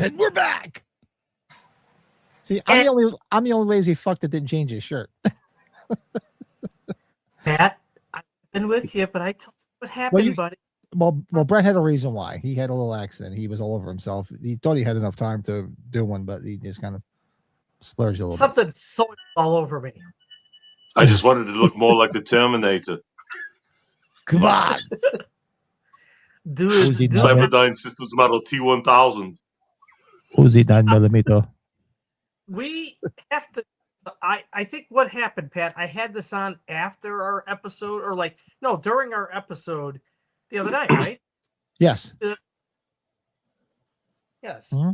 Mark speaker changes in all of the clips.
Speaker 1: And we're back. See, I'm the only lazy fuck that didn't change his shirt.
Speaker 2: Pat, I've been with you, but I told you what happened, buddy.
Speaker 1: Well, Brett had a reason why. He had a little accident. He was all over himself. He thought he had enough time to do one, but he just kind of splurged a little
Speaker 2: Something soiled all over me.
Speaker 3: I just wanted to look more like the Terminator.
Speaker 1: Come on.
Speaker 2: Dude,
Speaker 3: Cyberdyne Systems Model T1000.
Speaker 1: Uzi 9mm.
Speaker 2: We have to. I think what happened, Pat, I had this on after our episode, or during our episode the other night, right?
Speaker 1: Yes.
Speaker 2: Yes.
Speaker 1: Mm-hmm.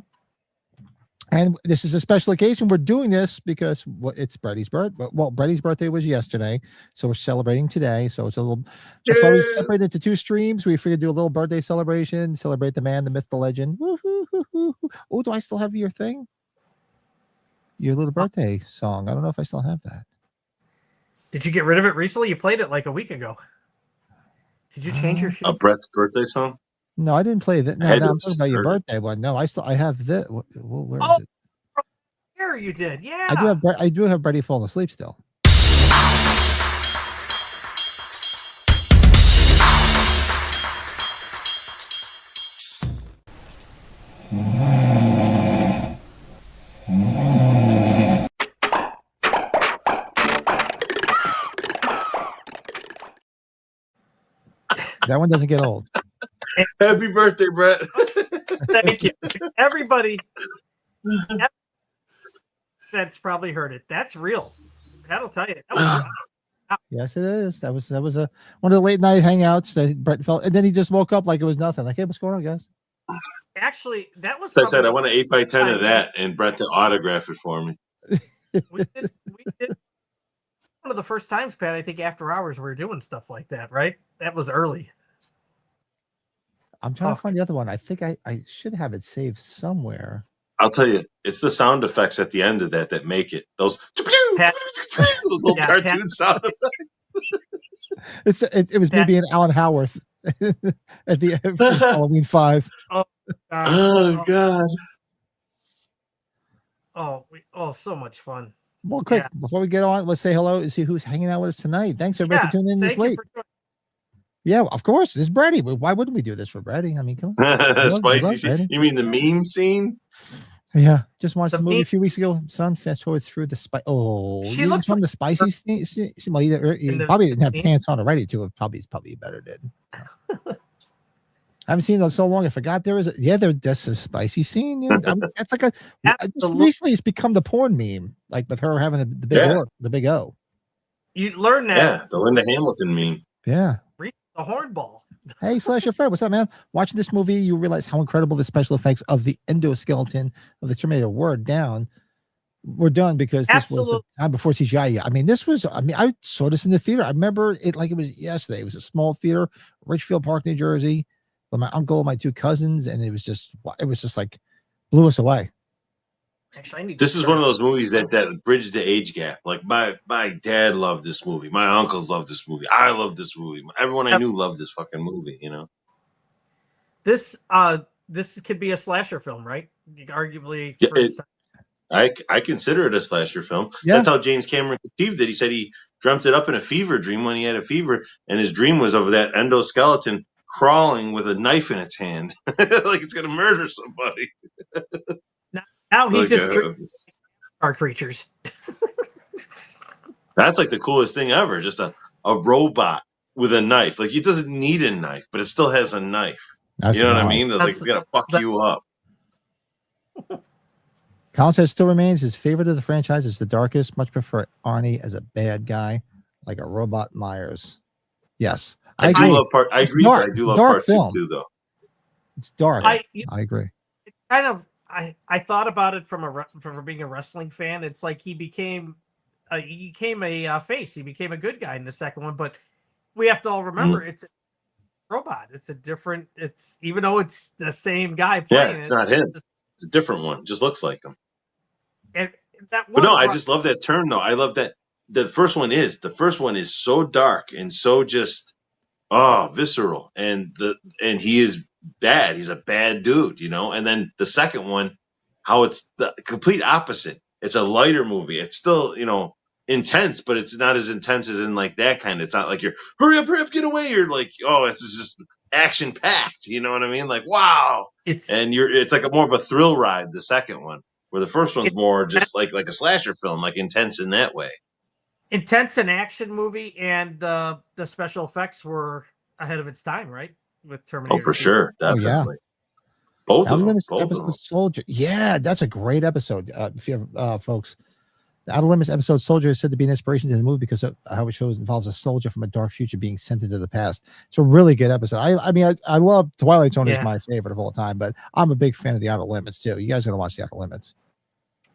Speaker 1: And this is a special occasion. We're doing this because it's Brady's birthday. Well, Brady's birthday was yesterday, so we're celebrating today. So it's a little. That's why we separated into 2 streams. We figured do a little birthday celebration, celebrate the man, the myth, the legend. Oh, do I still have your thing? Your little birthday song. I don't know if I still have that.
Speaker 2: Did you get rid of it recently? You played it like a week ago. Did you change your shit?
Speaker 3: A Brett's birthday song?
Speaker 1: No, I didn't play that. No, I'm talking about your birthday one. No, I have that. Where is it?
Speaker 2: Here you did. Yeah.
Speaker 1: I do have Brady falling asleep still. That one doesn't get old.
Speaker 3: Happy birthday, Brett.
Speaker 2: Thank you. Everybody that's probably heard it. That's real. That'll tell you.
Speaker 1: Yes, it is. That was one of the late night hangouts that Brett felt, and then he just woke up like it was nothing. Like, hey, what's going on, guys?
Speaker 2: Actually, that was.
Speaker 3: So I said I want an 8x10 of that, and Brett to autograph it for me.
Speaker 2: We did one of the first times, Pat. I think after hours we were doing stuff like that, right? That was early.
Speaker 1: I'm trying to find the other one. I think I should have it saved somewhere.
Speaker 3: I'll tell you, it's the sound effects at the end of that make it. Those little cartoon sound effects.
Speaker 1: It was me being Alan Howarth at the Halloween 5.
Speaker 2: Oh
Speaker 3: God.
Speaker 2: Oh, so much fun.
Speaker 1: Well, quick, before we get on, let's say hello and see who's hanging out with us tonight. Thanks everybody for tuning in this late. Yeah, of course. This is Brady. Why wouldn't we do this for Brady? I mean, come on.
Speaker 3: Spicy scene. You mean the meme scene?
Speaker 1: Yeah, just watched the movie a few weeks ago. Son, fast forward through the spice. Oh,
Speaker 2: she looks
Speaker 1: from the spicy scene. Well, he probably didn't have pants on already. Too. Probably better did. I haven't seen those so long. I forgot there is. That's a spicy scene. Yeah, that's like recently it's become the porn meme, like with her having the big O.
Speaker 2: You learn that.
Speaker 3: Yeah, the Linda Hamilton meme.
Speaker 1: Yeah.
Speaker 2: The hornball.
Speaker 1: Hey, Slasher Fred, what's up, man? Watching this movie, you realize how incredible the special effects of the endoskeleton of the Terminator were done because this was the time before CGI. I saw this in the theater. I remember it like it was yesterday. It was a small theater, Richfield Park, New Jersey, with my uncle and my 2 cousins, and it was just like blew us away.
Speaker 2: Actually,
Speaker 3: this is one of those movies that bridged the age gap. Like my dad loved this movie. My uncles loved this movie. I love this movie. Everyone I knew loved this fucking movie. You know,
Speaker 2: this could be a slasher film, right? Arguably,
Speaker 3: I consider it a slasher film. Yeah. That's how James Cameron conceived it. He said he dreamt it up in a fever dream when he had a fever, and his dream was of that endoskeleton crawling with a knife in its hand, like it's gonna murder somebody.
Speaker 2: Now he are creatures.
Speaker 3: That's like the coolest thing ever. Just a robot with a knife. Like, he doesn't need a knife, but it still has a knife. You know what I mean? It's gonna fuck you up.
Speaker 1: Colin says still remains his favorite of the franchise is the darkest. Much prefer Arnie as a bad guy, like a robot Myers. Yes, I agree.
Speaker 3: I agree. But I do love part 2 too, though.
Speaker 1: It's dark. I agree.
Speaker 2: It's kind of. I thought about it from being a wrestling fan. It's like he became a face. He became a good guy in the second one. But we have to all remember it's a robot. It's a different. It's even though it's the same guy playing.
Speaker 3: Yeah, it's not him. It's a different one. Just looks like him.
Speaker 2: And
Speaker 3: I just love that turn though. I love that the first one is so dark and so just visceral, and he is bad. He's a bad dude, you know. And then the second one how it's the complete opposite. It's a lighter movie. It's still, intense, but it's not as intense as in like that kind. It's not like you're hurry up, get away. You're like, oh, this is just action packed. You know what I mean? Like, wow. It's like more of a thrill ride, the second one, where the first one's more just like a slasher film, like intense in that way.
Speaker 2: Intense and action movie, and the special effects were ahead of its time, right? With Terminator.
Speaker 3: Oh, for sure. Definitely.
Speaker 1: Oh, yeah.
Speaker 3: Both of them.
Speaker 1: Soldier. Yeah, that's a great episode. If you have folks, the Outer Limits episode Soldier is said to be an inspiration to the movie because of how it involves a soldier from a dark future being sent into the past. It's a really good episode. I love Twilight Zone is my favorite of all time, but I'm a big fan of the Outer Limits too. You guys are gonna watch the Outer Limits.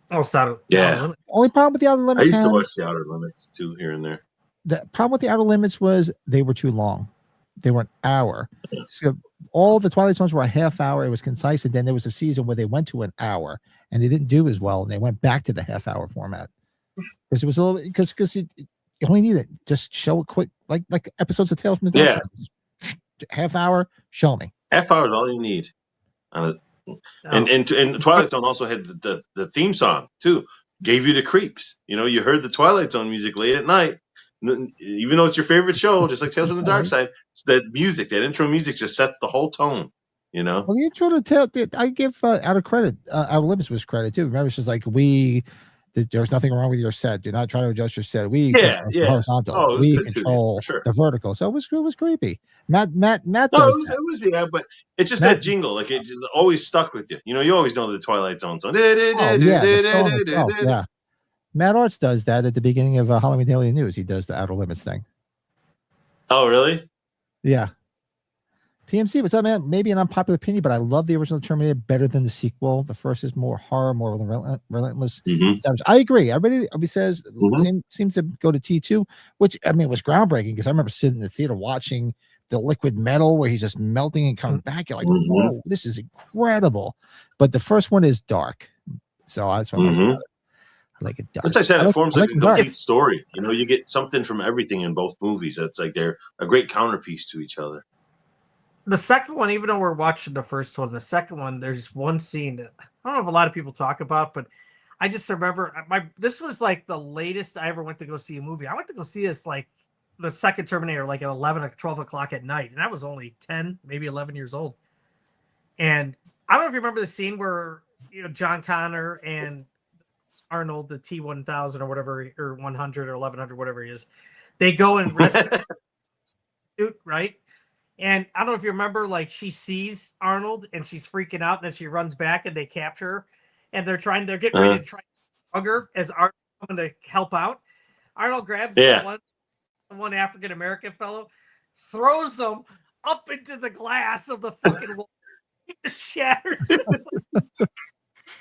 Speaker 2: Oh, sorry.
Speaker 3: Yeah.
Speaker 1: Only problem with the Outer Limits.
Speaker 3: I used to watch the Outer Limits too, here and there.
Speaker 1: The problem with the Outer Limits was they were too long. They were an hour. So all the Twilight Zones were a half hour. It was concise, and then there was a season where they went to an hour, and they didn't do as well, and they went back to the half hour format because it was a little because you only need it. Just show it quick, like episodes of Tales from the Dark Side. Half hour, show me.
Speaker 3: Half hour is all you need. And Twilight Zone also had the theme song too. Gave you the creeps. You heard the Twilight Zone music late at night. Even though it's your favorite show, just like Tales from the Dark Side, that intro music just sets the whole tone, Well,
Speaker 1: the intro to I give Outer Limits was credit too. Remember, it's just like there's nothing wrong with your set. Do not try to adjust your set. We horizontal.
Speaker 3: Oh,
Speaker 1: we control the vertical. So it was creepy. Matt.
Speaker 3: No, it was but it's just that jingle. Like it just always stuck with you. You always know the Twilight Zone song.
Speaker 1: Yeah. Matt Arts does that at the beginning of Halloween Daily News. He does the Outer Limits thing.
Speaker 3: Oh, really?
Speaker 1: Yeah. PMC, what's up, man? Maybe an unpopular opinion, but I love the original Terminator better than the sequel. The first is more horror, more relentless.
Speaker 3: Mm-hmm.
Speaker 1: I agree. Everybody says seems to go to T2, which was groundbreaking because I remember sitting in the theater watching the liquid metal where he's just melting and coming back. You're like, whoa, this is incredible. But the first one is dark. So that's what I like about it. Like it does.
Speaker 3: As I said, it forms like a complete story. You get something from everything in both movies. That's like they're a great counterpiece to each other.
Speaker 2: The second one, even though we're watching the first one, the second one, there's one scene that I don't know if a lot of people talk about, but I just remember this was like the latest I ever went to go see a movie. I went to go see this like the second Terminator, like at 11 or 12 o'clock at night, and I was only 10, maybe 11 years old. And I don't know if you remember the scene where John Connor and Arnold, the T-1000 or whatever, or 100 or 1100, whatever he is, they go and rescue, right? And I don't know if you remember, like she sees Arnold and she's freaking out, and then she runs back and they capture her, and they're getting ready to try to hug her as Arnold coming to help out. Arnold grabs the one African American fellow, throws them up into the glass of the fucking wall, it just shatters.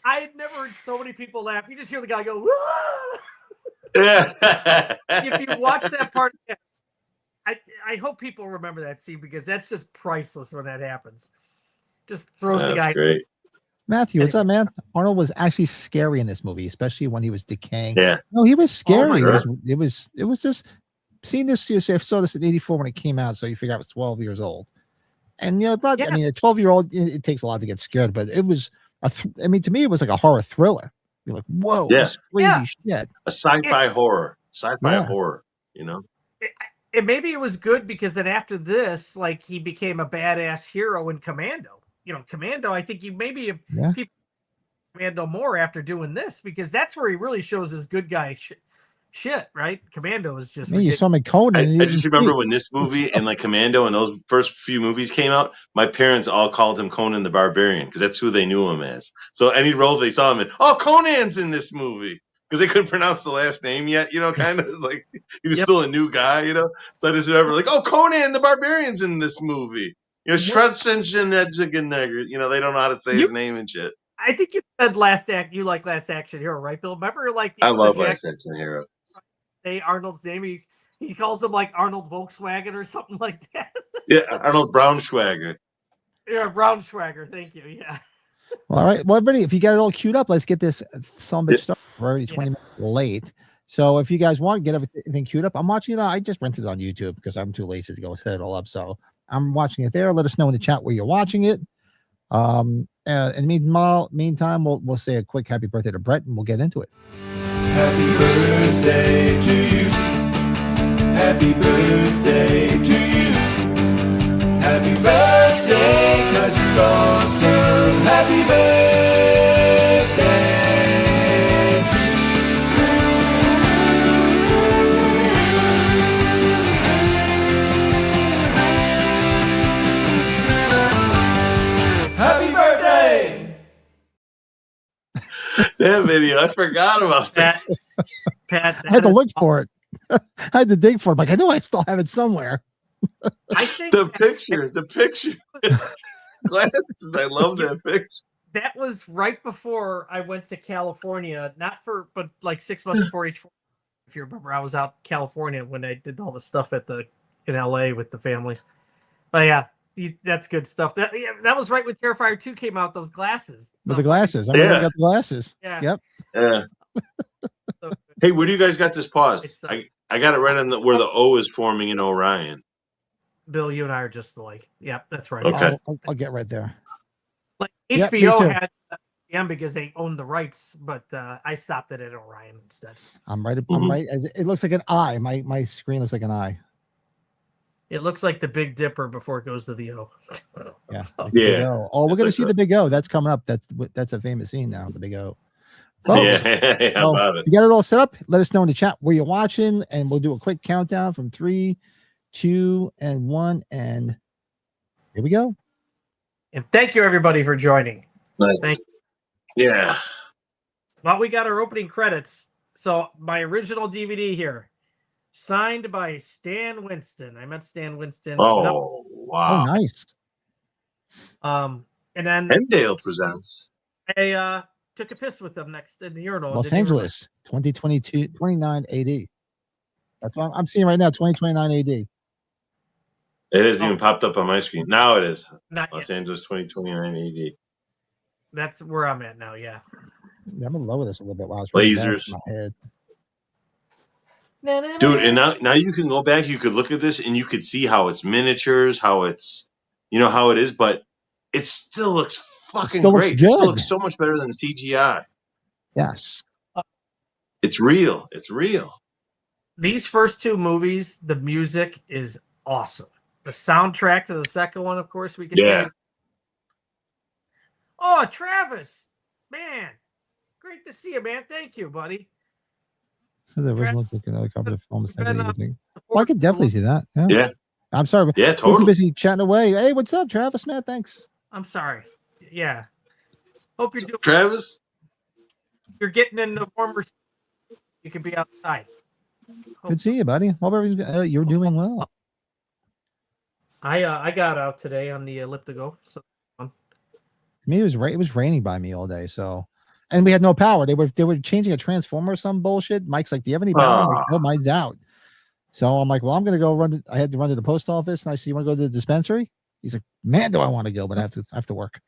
Speaker 2: I had never heard so many people laugh. You just hear the guy go, "Whoa!" If you watch that part again, I hope people remember that scene because that's just priceless when that happens. Just throws the guy.
Speaker 3: Great.
Speaker 1: Matthew, what's up, man? Arnold was actually scary in this movie, especially when he was decaying.
Speaker 3: Yeah.
Speaker 1: No, he was scary.
Speaker 3: Oh,
Speaker 1: it was just seeing this. I saw this in '84 when it came out, so you figure I was 12 years old. And a 12-year-old, it takes a lot to get scared, but it was to me, it was like a horror thriller. You're like, whoa, this crazy shit.
Speaker 3: A sci-fi horror. Horror,
Speaker 2: And maybe it was good because then after this, like he became a badass hero in Commando. Commando, I think people Commando more after doing this because that's where he really shows his good guy shit, right? Commando is just
Speaker 1: you saw me Conan.
Speaker 3: I just remember when this movie and like Commando and those first few movies came out, my parents all called him Conan the Barbarian because that's who they knew him as. So any role they saw him in, Conan's in this movie. Because they couldn't pronounce the last name yet, kind of. It's like he was still a new guy, So I just remember like, Conan the Barbarian's in this movie. Schwarzenegger, they don't know how to say his name and shit.
Speaker 2: I think you said you like Last Action Hero, right, Bill? Remember, like
Speaker 3: I love Last Action Hero.
Speaker 2: Say Arnold's name, he calls him like Arnold Volkswagen or something like that.
Speaker 3: Yeah, Arnold Braunschweiger.
Speaker 2: Yeah, Braunschweiger. Thank you. Yeah.
Speaker 1: Well, all right. Well, everybody, if you got it all queued up, let's get this some bitch started. We're already 20 minutes late. So if you guys want to get everything queued up, I'm watching it. I just rented it on YouTube because I'm too lazy to go set it all up. So I'm watching it there. Let us know in the chat where you're watching it. In the meantime, we'll say a quick happy birthday to Brett, and we'll get into it.
Speaker 4: Happy birthday to you. Happy birthday to you. Happy birthday, 'cause you're awesome. Happy birthday to you. Happy birthday!
Speaker 3: That video, I forgot about that.
Speaker 2: Pat,
Speaker 1: I had to look for it. I had to dig for it. Like, I know I still have it somewhere.
Speaker 2: I think
Speaker 3: the picture. Glasses. I love that picture.
Speaker 2: that was right before I went to California. But like 6 months before H4. If you remember, I was out in California when I did all the stuff in LA with the family. But yeah, that's good stuff. That was right when Terrifier 2 came out. Those glasses.
Speaker 1: With the glasses. I remember I got the glasses.
Speaker 2: Yeah.
Speaker 1: Yep.
Speaker 3: Yeah. Hey, where do you guys got this pause? I got it right on where the O is forming in Orion.
Speaker 2: Bill, you and I are just alike. Yeah, that's right.
Speaker 3: Okay.
Speaker 1: I'll get right there.
Speaker 2: Like HBO had because they owned the rights, but I stopped it at Orion instead.
Speaker 1: I'm right. I'm right. It looks like an eye. My screen looks like an eye.
Speaker 2: It looks like the Big Dipper before it goes to the O.
Speaker 1: Yeah.
Speaker 2: So.
Speaker 3: Yeah.
Speaker 1: Oh, we're gonna see the Big O. That's coming up. That's a famous scene now. The Big O.
Speaker 3: Folks, how about it?
Speaker 1: You got it all set up. Let us know in the chat where you're watching, and we'll do a quick countdown from 3, 2, and 1, and here we go.
Speaker 2: And thank you everybody for joining.
Speaker 3: Nice.
Speaker 2: Thank you.
Speaker 3: Yeah.
Speaker 2: Well, we got our opening credits. So my original DVD here, signed by Stan Winston. I met Stan Winston.
Speaker 3: Oh, wow.
Speaker 1: Oh, nice.
Speaker 2: And then
Speaker 3: Pendale presents.
Speaker 2: I took a piss with them next in the urinal.
Speaker 1: Los Angeles, 2022, 29 AD. That's what I'm seeing right now, 2029 AD.
Speaker 3: It is even popped up on my screen. Now it is.
Speaker 2: Not
Speaker 3: Los
Speaker 2: yet.
Speaker 3: Angeles 2029 AD.
Speaker 2: That's where I'm at now, yeah.
Speaker 1: I'm in love with this a little bit. Wow,
Speaker 3: Lasers.
Speaker 1: My head.
Speaker 3: Dude, and now you can go back, you could look at this and you could see how it's miniatures, how it's, how it is, but it still looks fucking great. It still looks so much better than CGI.
Speaker 1: Yes.
Speaker 3: It's real. It's real.
Speaker 2: These first two movies, the music is awesome. The soundtrack to the second one, of course, we can say. Oh, Travis, man, great to see you, man. Thank you, buddy.
Speaker 1: So the original cover of the films. Well, I could definitely see that.
Speaker 3: Yeah.
Speaker 1: I'm sorry.
Speaker 3: Yeah, totally.
Speaker 1: We're too busy chatting away. Hey, what's up, Travis, man? Thanks.
Speaker 2: I'm sorry. Yeah. Hope you're doing.
Speaker 3: Travis,
Speaker 2: you're getting in the warmer. You can be outside.
Speaker 1: Good to see you, buddy. Hope you're doing well.
Speaker 2: I got out today on the elliptical. So
Speaker 1: me, it was raining by me all day, so and we had no power. They were changing a transformer or some bullshit. Mike's like, "Do you have any power?" I'm like, no, mine's out. So I'm like, "Well, I'm gonna go run. I had to run to the post office." And I said, "You want to go to the dispensary?" He's like, "Man, do I want to go, but I have to work."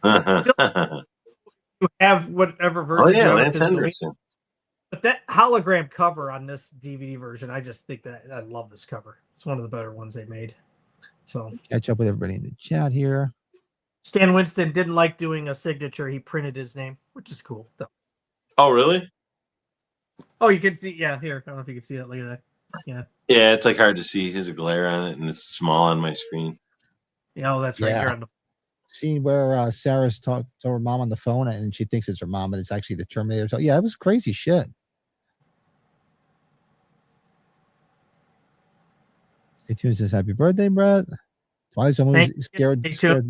Speaker 2: You have whatever version.
Speaker 3: Oh yeah, Lance Henderson.
Speaker 2: But that hologram cover on this DVD version, I just think that I love this cover. It's one of the better ones they made. So
Speaker 1: catch up with everybody in the chat here.
Speaker 2: Stan Winston didn't like doing a signature. He printed his name, which is cool.
Speaker 3: Oh, really?
Speaker 2: Oh, you can see. Yeah, here. I don't know if you can see that. Look at that. Yeah.
Speaker 3: Yeah, it's like hard to see. There's a glare on it, and it's small on my screen.
Speaker 2: Yeah, that's right here on the
Speaker 1: scene where Sarah's talking to her mom on the phone, and she thinks it's her mom, and it's actually the Terminator. Yeah, it was crazy shit. Stay tuned. Says happy birthday, Brett. Why someone scared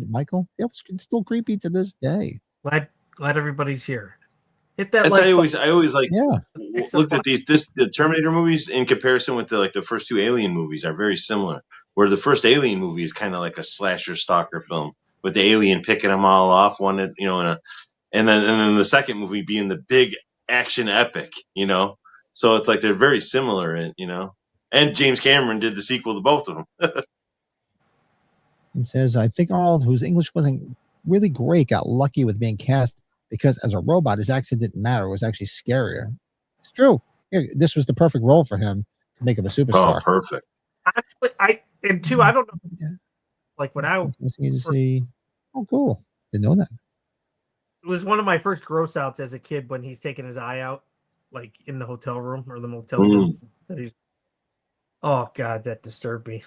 Speaker 1: Michael? Yeah, it's still creepy to this day.
Speaker 2: Glad everybody's here. Hit that.
Speaker 3: I always like looked at the Terminator movies in comparison with the first two Alien movies are very similar. Where the first Alien movie is kind of like a slasher stalker film with the alien picking them all off and then the second movie being the big action epic, So it's like they're very similar, And James Cameron did the sequel to both of them.
Speaker 1: He says, I think Arnold, whose English wasn't really great, got lucky with being cast because as a robot, his accent didn't matter. It was actually scarier. It's true. This was the perfect role for him to make him a superstar.
Speaker 3: Oh, perfect.
Speaker 2: I don't know. Like when I
Speaker 1: see. Oh, cool. Didn't know that.
Speaker 2: It was one of my first gross outs as a kid when he's taking his eye out, like in the hotel room or the motel room. That he's. Oh God, that disturbed me.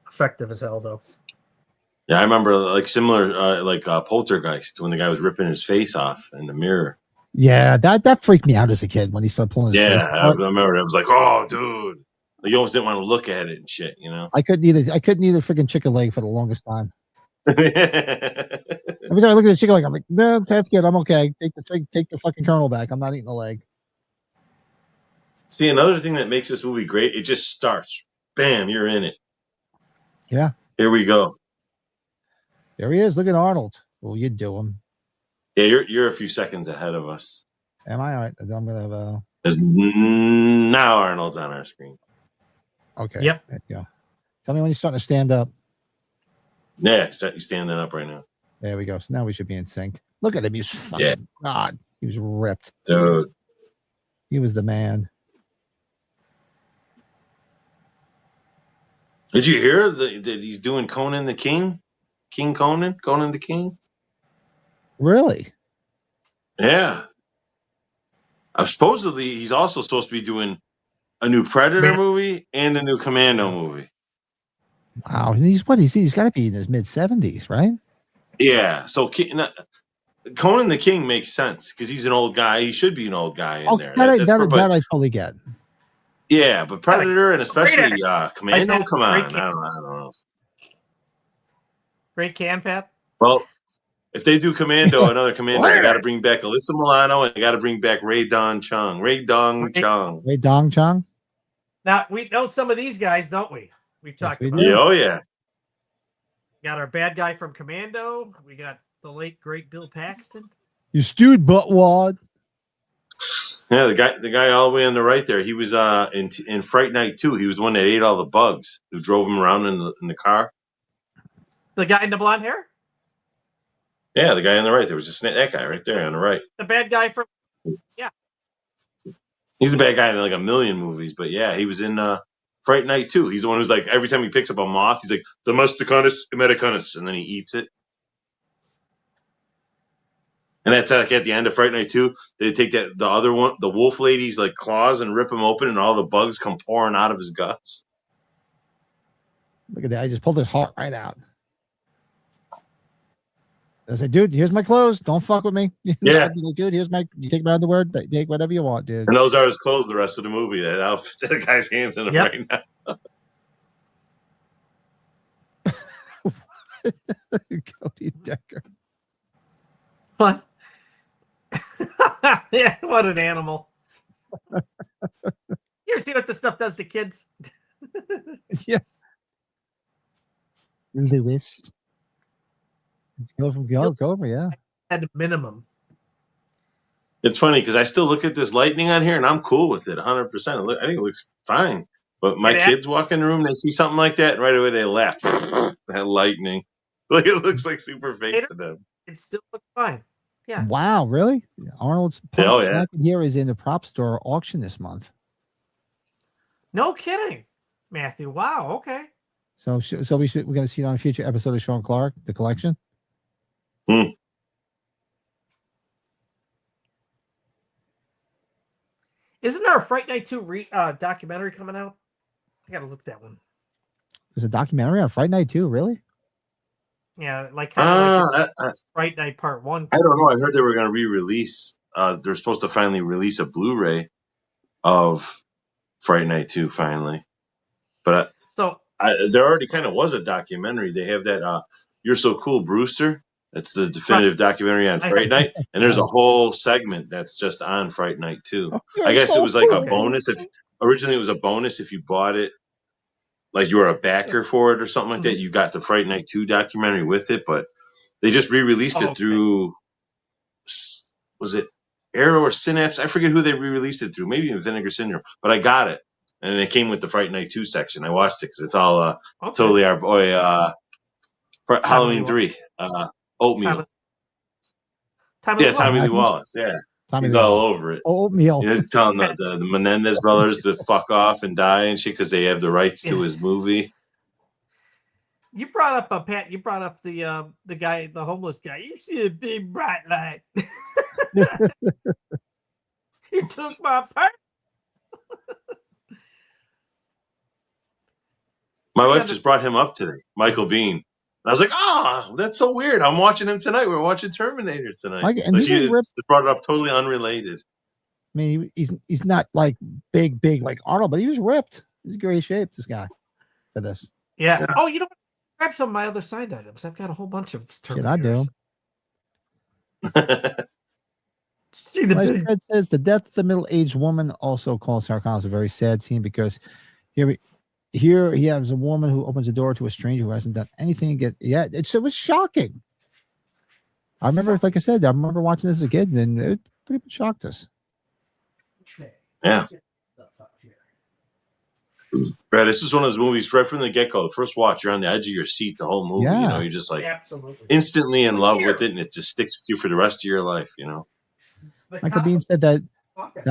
Speaker 2: Effective as hell, though.
Speaker 3: Yeah, I remember like similar, like Poltergeist when the guy was ripping his face off in the mirror.
Speaker 1: Yeah, that freaked me out as a kid when he started pulling his face.
Speaker 3: I remember. I was like, "Oh, dude!" Like, you almost didn't want to look at it and shit, you know.
Speaker 1: I couldn't either freaking chicken leg for the longest time. Every time I look at the chicken leg, I'm like, no, that's good. I'm okay. Take the fucking kernel back. I'm not eating the leg.
Speaker 3: See, another thing that makes this movie great, it just starts. Bam, you're in it.
Speaker 1: Yeah.
Speaker 3: Here we go.
Speaker 1: There he is. Look at Arnold. Well, you do him.
Speaker 3: Yeah, you're a few seconds ahead of us.
Speaker 1: Am I? All right. I'm gonna have
Speaker 3: now Arnold's on our screen.
Speaker 1: Okay.
Speaker 2: Yep.
Speaker 1: There you go. Tell me when you're starting to stand up.
Speaker 3: Yeah, he's standing up right now.
Speaker 1: There we go. So now we should be in sync. Look at him. He's fucking God. He was ripped.
Speaker 3: Dude.
Speaker 1: He was the man.
Speaker 3: Did you hear that he's doing Conan the King? King Conan the King?
Speaker 1: Really?
Speaker 3: Yeah. Supposedly, he's also supposed to be doing a new Predator movie and a new Commando movie.
Speaker 1: Wow. And he's got to be in his mid-70s, right?
Speaker 3: Yeah. So Conan the King makes sense because he's an old guy. He should be an old guy in there.
Speaker 1: That I totally get.
Speaker 3: Yeah, but Predator and especially Commando, come on. I don't know.
Speaker 2: Great can, Pat.
Speaker 3: Well, if they do Commando, another Commando, they got to bring back Alyssa Milano and they got to bring back Ray Dong Chung.
Speaker 1: Ray Dong Chung?
Speaker 2: Now, we know some of these guys, don't we? We've talked about
Speaker 3: it. Oh, yeah.
Speaker 2: Got our bad guy from Commando. We got the late, great Bill Paxton.
Speaker 1: You stewed buttwad.
Speaker 3: Yeah, the guy all the way on the right there. He was in Fright Night 2. He was the one that ate all the bugs who drove him around in the car.
Speaker 2: The guy in the blonde hair?
Speaker 3: Yeah, the guy on the right. There was just that guy right there on the right.
Speaker 2: The bad guy from
Speaker 3: He's a bad guy in like a million movies, but yeah, he was in Fright Night 2. He's the one who's like every time he picks up a moth, he's like Domesticanus Americanus, and then he eats it. And that's like at the end of Fright Night 2, they take the other one, the wolf lady's like claws, and rip him open, and all the bugs come pouring out of his guts.
Speaker 1: Look at that! I just pulled his heart right out. I said, "Dude, here's my clothes. Don't fuck with me."
Speaker 3: Yeah,
Speaker 1: I'd be like, dude, here's my. You take my underwear. Take whatever you want, dude.
Speaker 3: And those are his clothes. The rest of the movie, that outfit, the guy's hands in him right now.
Speaker 1: Cody Decker.
Speaker 2: What? Yeah, what an animal. You ever see what this stuff does to kids?
Speaker 1: Yeah. Lewis. Go over, yeah.
Speaker 2: At minimum.
Speaker 3: It's funny because I still look at this lightning on here and I'm cool with it 100%. I think it looks fine. But my kids walk in the room, they see something like that, and right away they laugh. That lightning. Like it looks like super fake to them.
Speaker 2: It still looks fine. Yeah.
Speaker 1: Wow, really? Arnold's here is in the prop store auction this month.
Speaker 2: No kidding, Matthew. Wow. Okay.
Speaker 1: So we're going to see it on a future episode of Sean Clark, the collection.
Speaker 3: Hmm.
Speaker 2: Isn't there a Fright Night 2 documentary coming out? I got to look at that one.
Speaker 1: There's a documentary on Fright Night 2, really?
Speaker 2: Yeah, like Fright Night Part 1.
Speaker 3: I don't know. I heard they were going to re-release. They're supposed to finally release a Blu-ray of Fright Night 2 finally. But there already kind of was a documentary. They have that You're So Cool, Brewster. That's the definitive documentary on Fright Night. And there's a whole segment that's just on Fright Night 2. I guess it was like a bonus. Originally, it was a bonus if you bought it. Like you were a backer for it or something like that. You got the Fright Night 2 documentary with it. But they just re-released it through, was it Arrow or Synapse? I forget who they re-released it through. Maybe even Vinegar Syndrome. But I got it. And it came with the Fright Night 2 section. I watched it because it's all totally our boy Halloween 3. Oatmeal. Tommy Lee Wallace. Yeah. He's all over it.
Speaker 1: Oatmeal.
Speaker 3: He's telling the Menendez brothers to fuck off and die and shit because they have the rights to his movie.
Speaker 2: You brought up Pat. You brought up the guy, the homeless guy. You see a big bright light. He took my purse.
Speaker 3: My wife just brought him up today, Michael Biehn. I was like, that's so weird. I'm watching him tonight. We're watching Terminator tonight.
Speaker 1: And he
Speaker 3: she just brought it up totally unrelated.
Speaker 1: I mean, he's not like big like Arnold, but he was ripped. He's great shape, this guy, for this.
Speaker 2: Yeah. Oh, you know what? Grab some of my other signed items. I've got a whole bunch of Terminators.
Speaker 1: Shit, I do.
Speaker 2: See the big...
Speaker 1: Fred says the death of the middle-aged woman also calls Sarcos a very sad scene because here he has a woman who opens the door to a stranger who hasn't done anything. It was shocking. I remember, like I said, I remember watching this as a kid, and it pretty much shocked us.
Speaker 3: Yeah. Right, this is one of those movies right from the get-go. The first watch, you're on the edge of your seat the whole movie.
Speaker 1: Yeah.
Speaker 3: You know, you're just like
Speaker 2: absolutely
Speaker 3: instantly in love with it, and it just sticks with you for the rest of your life. You know.
Speaker 1: Michael Biehn said that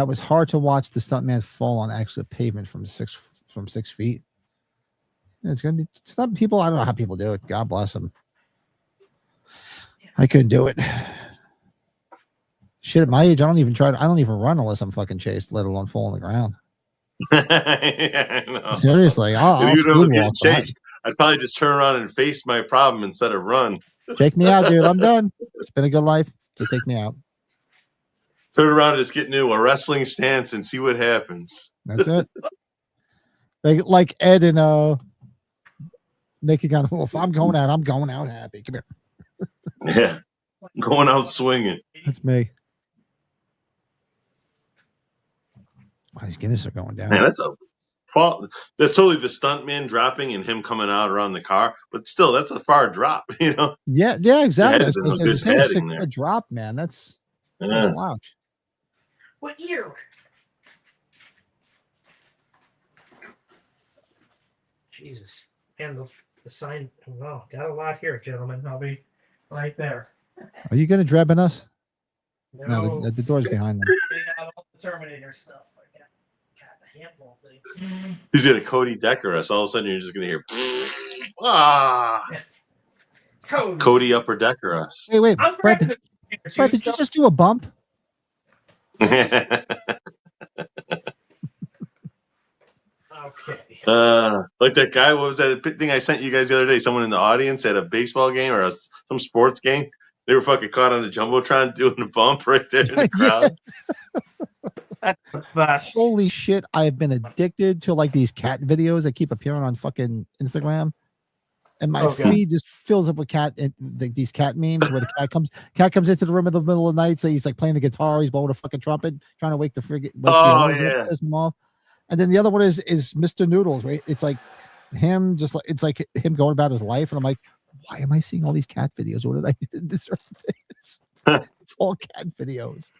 Speaker 1: was hard to watch the stuntman fall on actual pavement from 6 feet. It's gonna be some people. I don't know how people do it. God bless them. I couldn't do it. Shit, at my age, I don't even run unless I'm fucking chased, let alone fall on the ground.
Speaker 3: Yeah,
Speaker 1: seriously, I'll
Speaker 3: get chased. I'd probably just turn around and face my problem instead of run.
Speaker 1: Take me out, dude. I'm done. It's been a good life. Just take me out.
Speaker 3: Turn around and just get into a wrestling stance and see what happens.
Speaker 1: That's it. like Ed and Naked Gun Wolf. I'm going out happy. Come here.
Speaker 3: Yeah, going out swinging.
Speaker 1: That's me. Wow, these Guinness are going down.
Speaker 3: Man, that's totally the stuntman dropping and him coming out around the car, but still, that's a far drop, you know.
Speaker 1: Yeah, exactly. A drop, man. That's a slouch.
Speaker 2: What year? Jesus, and the sign. Wow, got a lot here, gentlemen. I'll be right there.
Speaker 1: Are you going to drab in us?
Speaker 2: No,
Speaker 1: the door's behind them.
Speaker 2: All the Terminator stuff. A handful of things.
Speaker 3: He's gonna Cody Decker us. All of a sudden, you're just gonna hear, Cody Upper Decker us.
Speaker 1: Wait, Brett, did you just do a bump?
Speaker 2: Okay.
Speaker 3: Like that guy. What was that thing I sent you guys the other day? Someone in the audience at a baseball game or some sports game. They were fucking caught on the jumbotron doing a bump right there in the crowd.
Speaker 2: That's the best.
Speaker 1: Holy shit! I've been addicted to like these cat videos that keep appearing on fucking Instagram, and my feed just fills up with these cat memes where the cat comes into the room in the middle of the night. So he's like playing the guitar, he's blowing a fucking trumpet, trying to wake the friggin' off. And then the other one is Mr. Noodles, right? It's like him, it's like him going about his life, and I'm like, why am I seeing all these cat videos? What did I do to deserve this? It's all cat videos.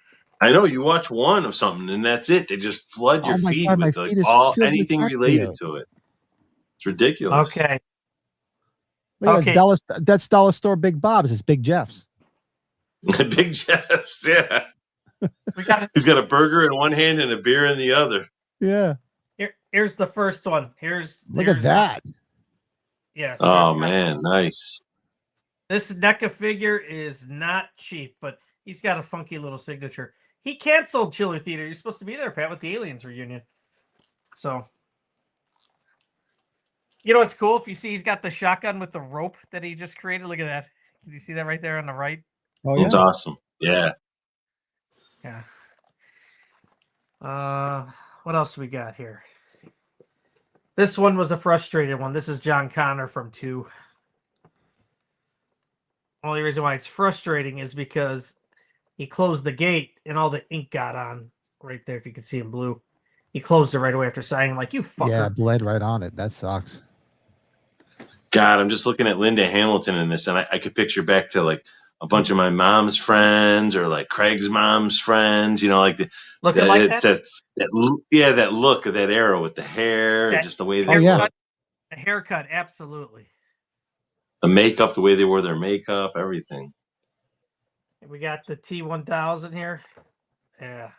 Speaker 3: I know you watch one of something and that's it. They just flood your feed with like anything related to it. It's ridiculous.
Speaker 2: Okay.
Speaker 1: That's Dollar Store Big Bob's. It's Big Jeff's.
Speaker 3: Big Jeff's, yeah. He's got a burger in one hand and a beer in the other.
Speaker 1: Yeah.
Speaker 2: Here's the first one.
Speaker 1: Look at that.
Speaker 2: Yes.
Speaker 3: Oh man, nice.
Speaker 2: This NECA figure is not cheap, but he's got a funky little signature. He canceled Chiller Theater. You're supposed to be there, Pat, with the Aliens reunion. So, you know what's cool? If you see, he's got the shotgun with the rope that he just created. Look at that. Can you see that right there on the right?
Speaker 1: Oh, yeah.
Speaker 3: That's awesome. Yeah.
Speaker 2: Yeah. What else we got here? This one was a frustrated one. This is John Connor from 2. Only reason why it's frustrating is because he closed the gate and all the ink got on right there. If you can see in blue, he closed it right away after signing. Like, you fucker.
Speaker 1: Yeah, bled right on it. That sucks.
Speaker 3: God, I'm just looking at Linda Hamilton in this, and I could picture back to like a bunch of my mom's friends or like Craig's mom's friends. You know, like
Speaker 2: that
Speaker 3: look of that era with the hair, just the way
Speaker 2: they the haircut, absolutely.
Speaker 3: The makeup, the way they wore their makeup, everything.
Speaker 2: We got the T-1000 here. Yeah,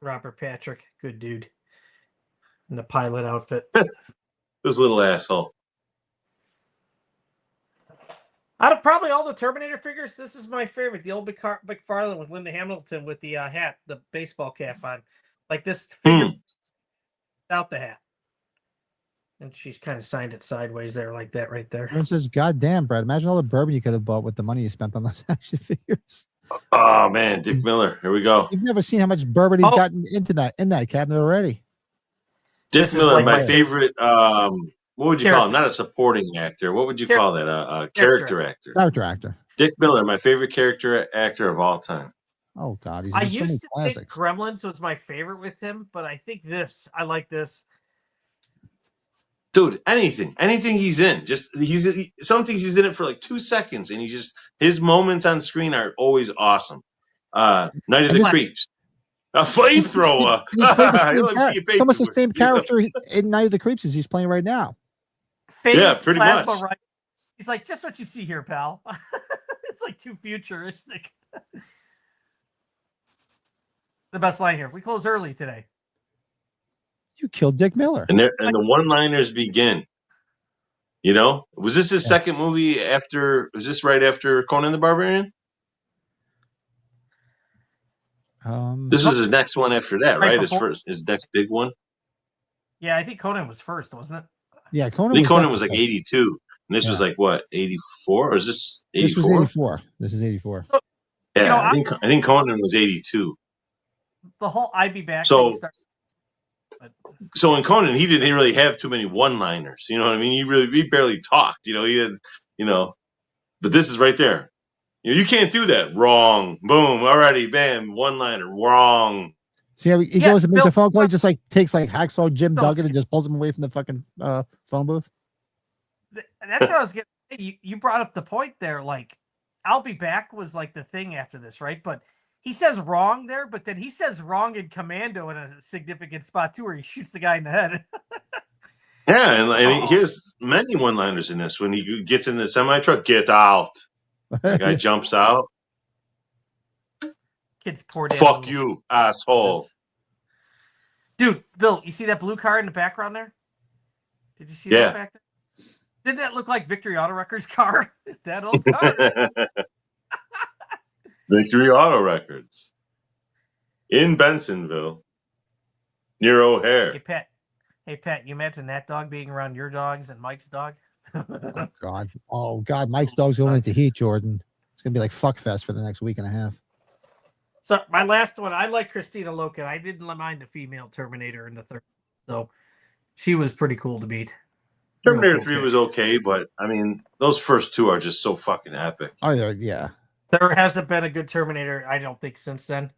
Speaker 2: Robert Patrick, good dude. In the pilot outfit.
Speaker 3: This little asshole.
Speaker 2: Out of probably all the Terminator figures, this is my favorite. The old McFarlane with Linda Hamilton with the hat, the baseball cap on. Like this figure without the hat. And she's kind of signed it sideways there like that right there.
Speaker 1: It says, God damn, Brad, imagine all the bourbon you could have bought with the money you spent on those action figures.
Speaker 3: Oh, man, Dick Miller. Here we go.
Speaker 1: You've never seen how much bourbon he's gotten in that cabinet already.
Speaker 3: Dick Miller, like my favorite, what would you call him? Not a supporting actor. What would you call that? A character actor.
Speaker 1: Character actor.
Speaker 3: Dick Miller, my favorite character actor of all time.
Speaker 1: Oh, God. He's
Speaker 2: I
Speaker 1: in so many
Speaker 2: used to
Speaker 1: classics.
Speaker 2: think Gremlins was my favorite with him, but I think I like this.
Speaker 3: Dude, anything he's in, some things he's in it for like 2 seconds, and his moments on screen are always awesome. Night of the Creeps, a flamethrower.
Speaker 1: It's almost the same character in Night of the Creeps as he's playing right now.
Speaker 3: Yeah, pretty much.
Speaker 2: Right? He's like, just what you see here, pal. It's like too futuristic. The best line here. We close early today.
Speaker 1: You killed Dick Miller.
Speaker 3: And the one-liners begin. You know? Was this his second movie was this right after Conan the Barbarian? This was his next one after that, right? His next big one?
Speaker 2: Yeah, I think Conan was first, wasn't it?
Speaker 1: Yeah,
Speaker 3: Conan was like 82. And this was like, what, 84? Or is this 84?
Speaker 1: This is 84.
Speaker 2: So,
Speaker 3: yeah, I think Conan was 82.
Speaker 2: The whole I'd be back.
Speaker 3: So in Conan, he didn't really have too many one-liners. You know what I mean? He barely talked. You know, he had, but this is right there. You can't do that. Wrong. Boom. Alrighty. Bam. One-liner. Wrong.
Speaker 1: See how he goes and makes a phone call. He just like takes like hacksaw Jim Duggan and just pulls him away from the fucking phone booth.
Speaker 2: That's what I was getting. You brought up the point there. Like, I'll be back was like the thing after this, right? But he says wrong there, but then he says wrong in Commando in a significant spot too, where he shoots the guy in the head.
Speaker 3: Yeah, and he has many one-liners in this. When he gets in the semi-truck, get out. The guy jumps out.
Speaker 2: Kids pour
Speaker 3: down. Fuck you, asshole.
Speaker 2: Dude, Bill, you see that blue car in the background there? Did you see that back there? Didn't that look like Victory Auto Records' car? That old car.
Speaker 3: Victory Auto Records. In Bensonville. Near O'Hare.
Speaker 2: Hey, Pat, you imagine that dog being around your dogs and Mike's dog?
Speaker 1: Oh, God. Mike's dog's going into heat, Jordan. It's going to be like Fuckfest for the next week and a half.
Speaker 2: So my last one, I like Christina Loken. I didn't mind the female Terminator in the third. So she was pretty cool to meet.
Speaker 3: Terminator 3 was okay, but, I mean, those first two are just so fucking epic.
Speaker 1: Oh, yeah.
Speaker 2: There hasn't been a good Terminator, I don't think, since then.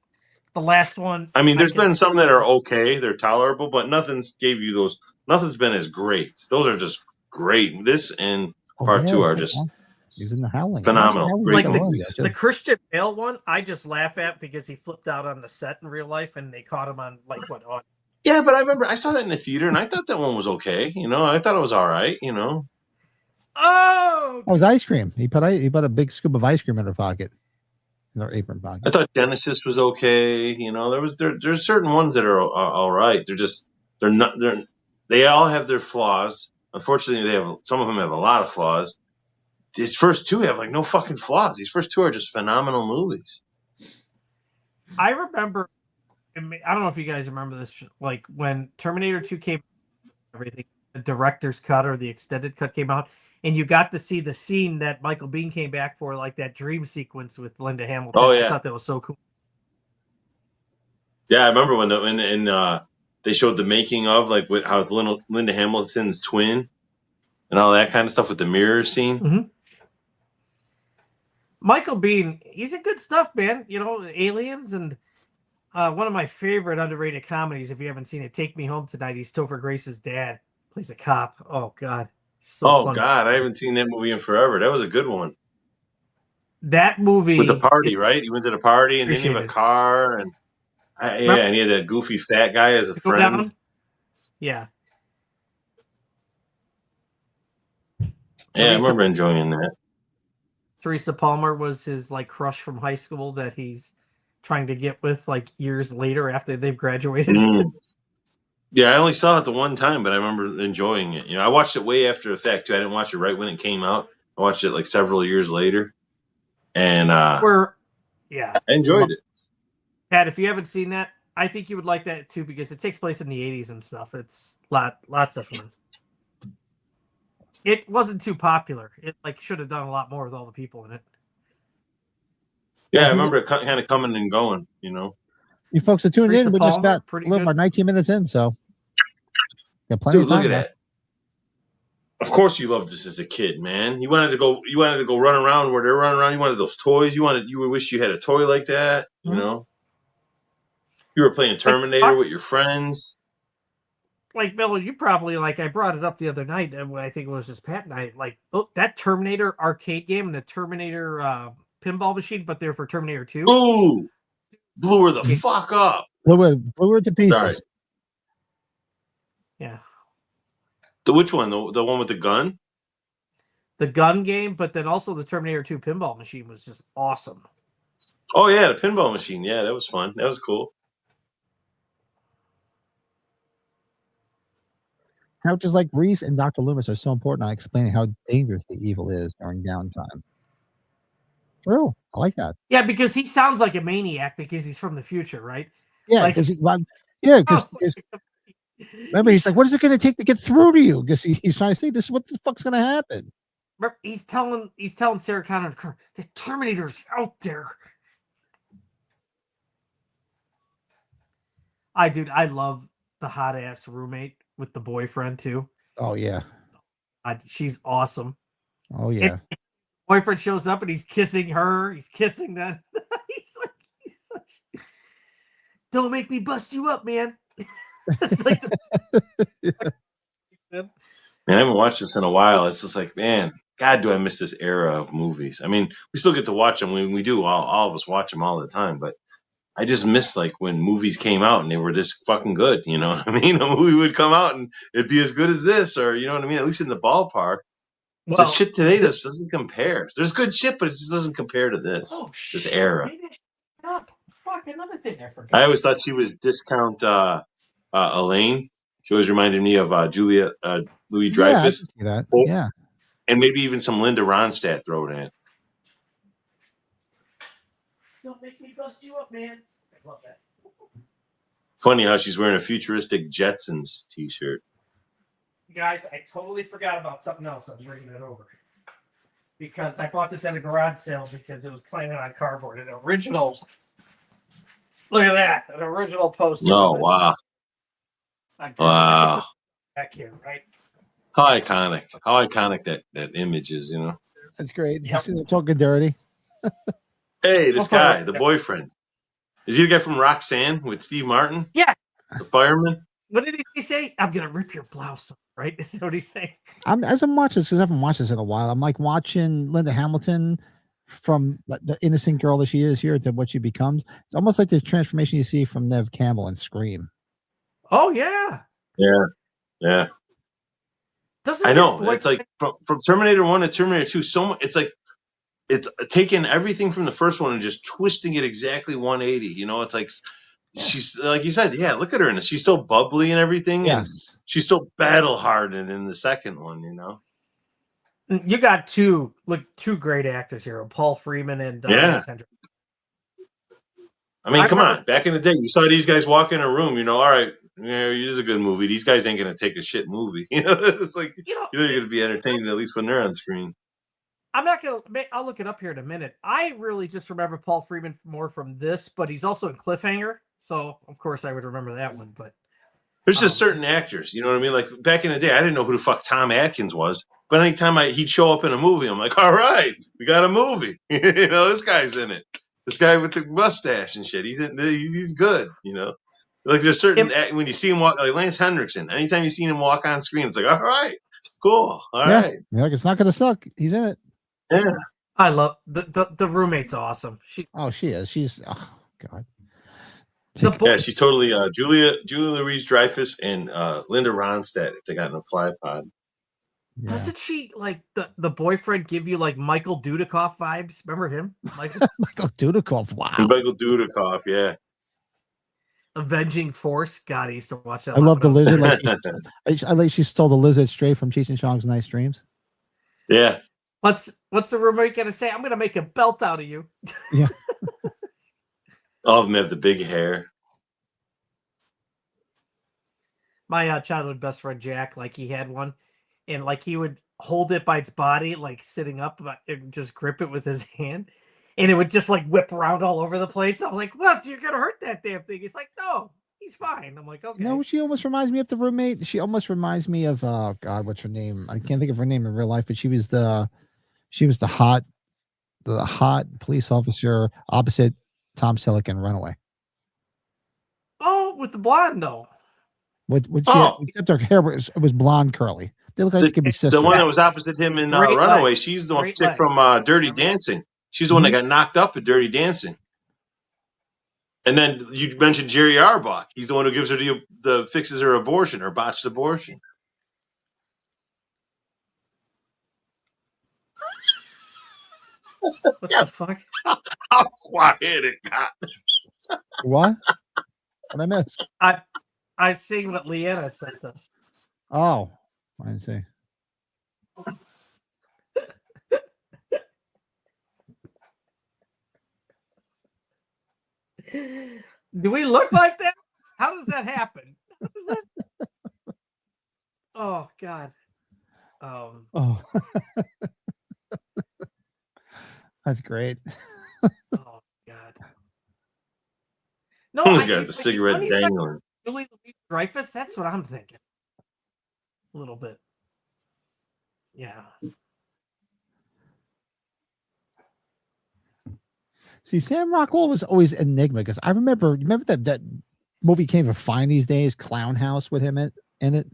Speaker 2: The last one.
Speaker 3: I mean, there's been some that are okay, they're tolerable, but nothing's been as great. Those are just great. This and part 2 are just phenomenal.
Speaker 2: Like the Christian Bale one, I just laugh at because he flipped out on the set in real life, and they caught him on on.
Speaker 3: Yeah, but I remember I saw that in the theater, and I thought that one was okay. I thought it was all right.
Speaker 2: Oh,
Speaker 1: it was ice cream. He put a big scoop of ice cream in her pocket, in her apron pocket.
Speaker 3: I thought Genesis was okay. There's certain ones that are all right. They all have their flaws. Unfortunately, some of them have a lot of flaws. These first two have no fucking flaws. These first two are just phenomenal movies.
Speaker 2: I remember. I don't know if you guys remember this. Like when Terminator 2 came, everything, the director's cut or the extended cut came out, and you got to see the scene that Michael Biehn came back for, like that dream sequence with Linda Hamilton.
Speaker 3: Oh yeah,
Speaker 2: I thought that was so cool.
Speaker 3: Yeah, I remember when they showed the making of how it's Linda Hamilton's twin and all that kind of stuff with the mirror scene.
Speaker 2: Mm-hmm. Michael Biehn, he's in good stuff, man. Aliens and. One of my favorite underrated comedies, if you haven't seen it, Take Me Home Tonight. He's Topher Grace's dad. Plays a cop. Oh, God. Funny.
Speaker 3: God. I haven't seen that movie in forever. That was a good one.
Speaker 2: That movie.
Speaker 3: With the party, right? He went to the party and didn't have a car. And he had that goofy fat guy as a friend. Down?
Speaker 2: Yeah.
Speaker 3: Yeah, I remember enjoying that.
Speaker 2: Teresa Palmer was his crush from high school that he's trying to get with years later after they've graduated.
Speaker 3: Yeah, I only saw it the one time, but I remember enjoying it. I watched it way after the fact too. I didn't watch it right when it came out. I watched it like several years later, and I enjoyed it.
Speaker 2: Pat, if you haven't seen that, I think you would like that too because it takes place in the 80s and stuff. It's lots of fun. It wasn't too popular. It like should have done a lot more with all the people in it.
Speaker 3: Yeah, I remember it kind of coming and going. You know,
Speaker 1: you folks are tuned
Speaker 2: Teresa
Speaker 1: in. We're just
Speaker 2: Palmer,
Speaker 1: about a little about 19 minutes in, so got plenty
Speaker 3: dude,
Speaker 1: of time.
Speaker 3: Look at that. Of course, you loved this as a kid, man. You wanted to go run around where they're running around. You wanted those toys. You would wish you had a toy like that. You know, you were playing Terminator with your friends.
Speaker 2: Like Bill, you probably like. I brought it up the other night, and I think it was just Pat and I. Like that Terminator arcade game and the Terminator pinball machine, but they're for Terminator 2.
Speaker 3: Ooh, blew her the fuck up.
Speaker 1: Blew her to pieces.
Speaker 3: Sorry.
Speaker 2: Yeah.
Speaker 3: Which one? The one with the gun?
Speaker 2: The gun game, but then also the Terminator 2 pinball machine was just awesome.
Speaker 3: Oh yeah, the pinball machine. Yeah, that was fun. That was cool.
Speaker 1: Characters like Reese and Dr. Loomis are so important on explaining how dangerous the evil is during downtime. True. I like that.
Speaker 2: Yeah, because he sounds like a maniac because he's from the future, right?
Speaker 1: Yeah,
Speaker 2: like,
Speaker 1: because remember, he's like, what is it going to take to get through to you? Because he's trying to say, this is what the fuck's going to happen.
Speaker 2: He's telling Sarah Connor, the Terminator's out there. I love the hot ass roommate with the boyfriend too.
Speaker 1: Oh yeah,
Speaker 2: she's awesome.
Speaker 1: Oh yeah.
Speaker 2: And boyfriend shows up and he's kissing her. He's kissing that. he's like, don't make me bust you up, man.
Speaker 3: Man, I haven't watched this in a while. It's just like, man, God, do I miss this era of movies? I mean, we still get to watch them when we do. All of us watch them all the time, but I just miss like when movies came out and they were this fucking good. You know what I mean? A movie would come out and it'd be as good as this, or you know what I mean? At least in the ballpark. Well, the shit today just doesn't compare. There's good shit, but it just doesn't compare to this this era.
Speaker 2: Fuck, another thing I forgot.
Speaker 3: I always thought she was discount Elaine. She always reminded me of Julia Louis Dreyfus.
Speaker 1: Yeah, I can see that. Yeah,
Speaker 3: and maybe even some Linda Ronstadt thrown in.
Speaker 2: Don't make me bust you up, man. I love that.
Speaker 3: Funny how she's wearing a futuristic Jetsons t-shirt.
Speaker 2: Guys, I totally forgot about something else. I'm bringing it over because I bought this at a garage sale because it was playing on cardboard. An original. Look at that! An original poster.
Speaker 3: Oh wow! Wow!
Speaker 2: Back here, right?
Speaker 3: How iconic! How iconic that image is. You know.
Speaker 1: That's great. Yep. You see them talking dirty.
Speaker 3: Hey, this guy, the boyfriend. Is he the guy from Roxanne with Steve Martin?
Speaker 2: Yeah.
Speaker 3: The fireman?
Speaker 2: What did he say? I'm going to rip your blouse off, right? Is that what he's saying?
Speaker 1: As I'm watching this, because I haven't watched this in a while, I'm like watching Linda Hamilton from the innocent girl that she is here to what she becomes. It's almost like the transformation you see from Neve Campbell in Scream.
Speaker 2: Oh, yeah.
Speaker 3: Yeah. Yeah. I know. It's like from Terminator 1 to Terminator 2, so much, it's like it's taking everything from the first one and just twisting it exactly 180. You know, it's like she's like you said, yeah, look at her in this. She's so bubbly and everything.
Speaker 1: Yes.
Speaker 3: And she's so battle hardened in the second one, you know.
Speaker 2: You got two great actors here, Paul Freeman and Hendrick.
Speaker 3: I mean, come on. Back in the day, you saw these guys walk in a room, you know, all right, yeah, it is a good movie. These guys ain't gonna take a shit movie. You know, it's like you're gonna be entertained at least when they're on screen.
Speaker 2: I'm not going to... I'll look it up here in a minute. I really just remember Paul Freeman more from this, but he's also in Cliffhanger. So, of course, I would remember that one. But
Speaker 3: there's just certain actors, you know what I mean? Like, back in the day, I didn't know who the fuck Tom Atkins was. But anytime he'd show up in a movie, I'm like, all right, we got a movie. You know, this guy's in it. This guy with the mustache and shit. He's good, you know? Like, there's certain... when you see him walk... Like Lance Henriksen, anytime you see him walk on screen, it's like, all right, cool, all right.
Speaker 1: You're like, it's not going to suck. He's in it.
Speaker 3: Yeah,
Speaker 2: I love the roommate's awesome. She is. She's God.
Speaker 3: Yeah, she's totally Julia Louise Dreyfus and Linda Ronstadt if they got in a fly pod.
Speaker 1: Yeah.
Speaker 2: Doesn't she like the boyfriend give you like Michael Dudikoff vibes? Remember him? Michael
Speaker 1: Dudikoff. Wow.
Speaker 3: Michael Dudikoff. Yeah.
Speaker 2: Avenging Force. God, I used to watch that.
Speaker 1: I love the lizard. Like she stole the lizard straight from Cheech and Chong's Nice Dreams.
Speaker 3: Yeah.
Speaker 2: What's the roommate gonna say? I'm gonna make a belt out of you.
Speaker 1: Yeah.
Speaker 3: All of them have the big hair.
Speaker 2: My childhood best friend Jack, like he had one, and like he would hold it by its body, like sitting up, and just grip it with his hand, and it would just like whip around all over the place. I'm like, "What? You're gonna hurt that damn thing?" He's like, "No, he's fine." I'm like, "Okay."
Speaker 1: No, she almost reminds me of the roommate. She almost reminds me of oh God, what's her name? I can't think of her name in real life, but she was the hot police officer opposite Tom Selleck in Runaway.
Speaker 2: Oh, with the blonde though.
Speaker 1: Except her hair was blonde curly. They look like they could be sisters.
Speaker 3: The one that was opposite him in Runaway.
Speaker 2: Legs.
Speaker 3: She's the one chick from Dirty Dancing. She's the one that got knocked up at Dirty Dancing. And then you mentioned Jerry Arbach. He's the one who gives her the fixes her abortion, her botched abortion.
Speaker 2: What the fuck?
Speaker 3: How quiet it got.
Speaker 1: What? What I missed?
Speaker 2: I seen what Leanna sent us.
Speaker 1: Oh, I didn't see.
Speaker 2: Do we look like that? How does that happen? Oh God.
Speaker 1: Oh, that's great.
Speaker 2: Oh God. No,
Speaker 3: Who's got the cigarette dangling?
Speaker 2: Julie Louis-Dreyfus? That's what I'm thinking. A little bit. Yeah.
Speaker 1: See, Sam Rockwell was always an enigma because I remember that movie came for fine these days, Clown House, with him in it.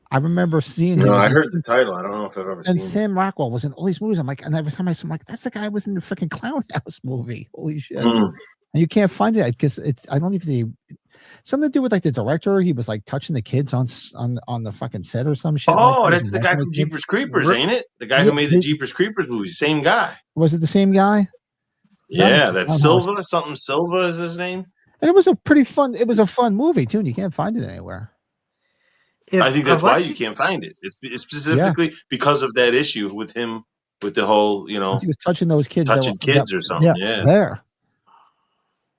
Speaker 1: I remember seeing him.
Speaker 3: No, I heard the title. I don't know if I've ever seen it.
Speaker 1: And Sam Rockwell was in all these movies. I'm like, and every time I saw him, I'm like, that's the guy who was in the freaking Clown House movie. Holy shit. And you can't find it because I don't even think something to do with like the director. He was like touching the kids on the fucking set or some shit.
Speaker 3: Oh, that's the guy from Jeepers Creepers, ain't it? The guy who made the Jeepers Creepers movies. Same guy.
Speaker 1: Was it the same guy?
Speaker 3: Yeah, that's Silva. Something Silva is his name.
Speaker 1: And it was a pretty fun. It was a fun movie too, and you can't find it anywhere.
Speaker 3: I think that's why you can't find it. It's specifically because of that issue with him, with the whole, he
Speaker 1: was touching those kids,
Speaker 3: kids or something. Yeah,
Speaker 1: there.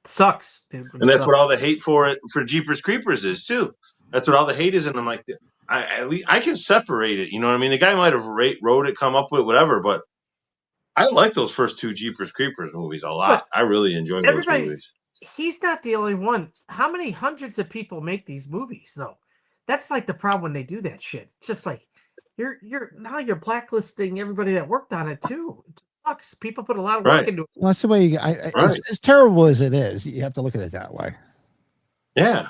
Speaker 2: Sucks, dude.
Speaker 3: And that's what all the hate for Jeepers Creepers is too. That's what all the hate is, and I'm like, I can separate it. You know what I mean? The guy might have wrote it, come up with whatever, but I like those first two Jeepers Creepers movies a lot. I really enjoy those movies.
Speaker 2: He's not the only one. How many hundreds of people make these movies though? That's like the problem when they do that shit. It's just like you're blacklisting everybody that worked on it too. It sucks. People put a lot of work into it.
Speaker 1: Well, that's the way. As terrible as it is, you have to look at it that way.
Speaker 3: Yeah.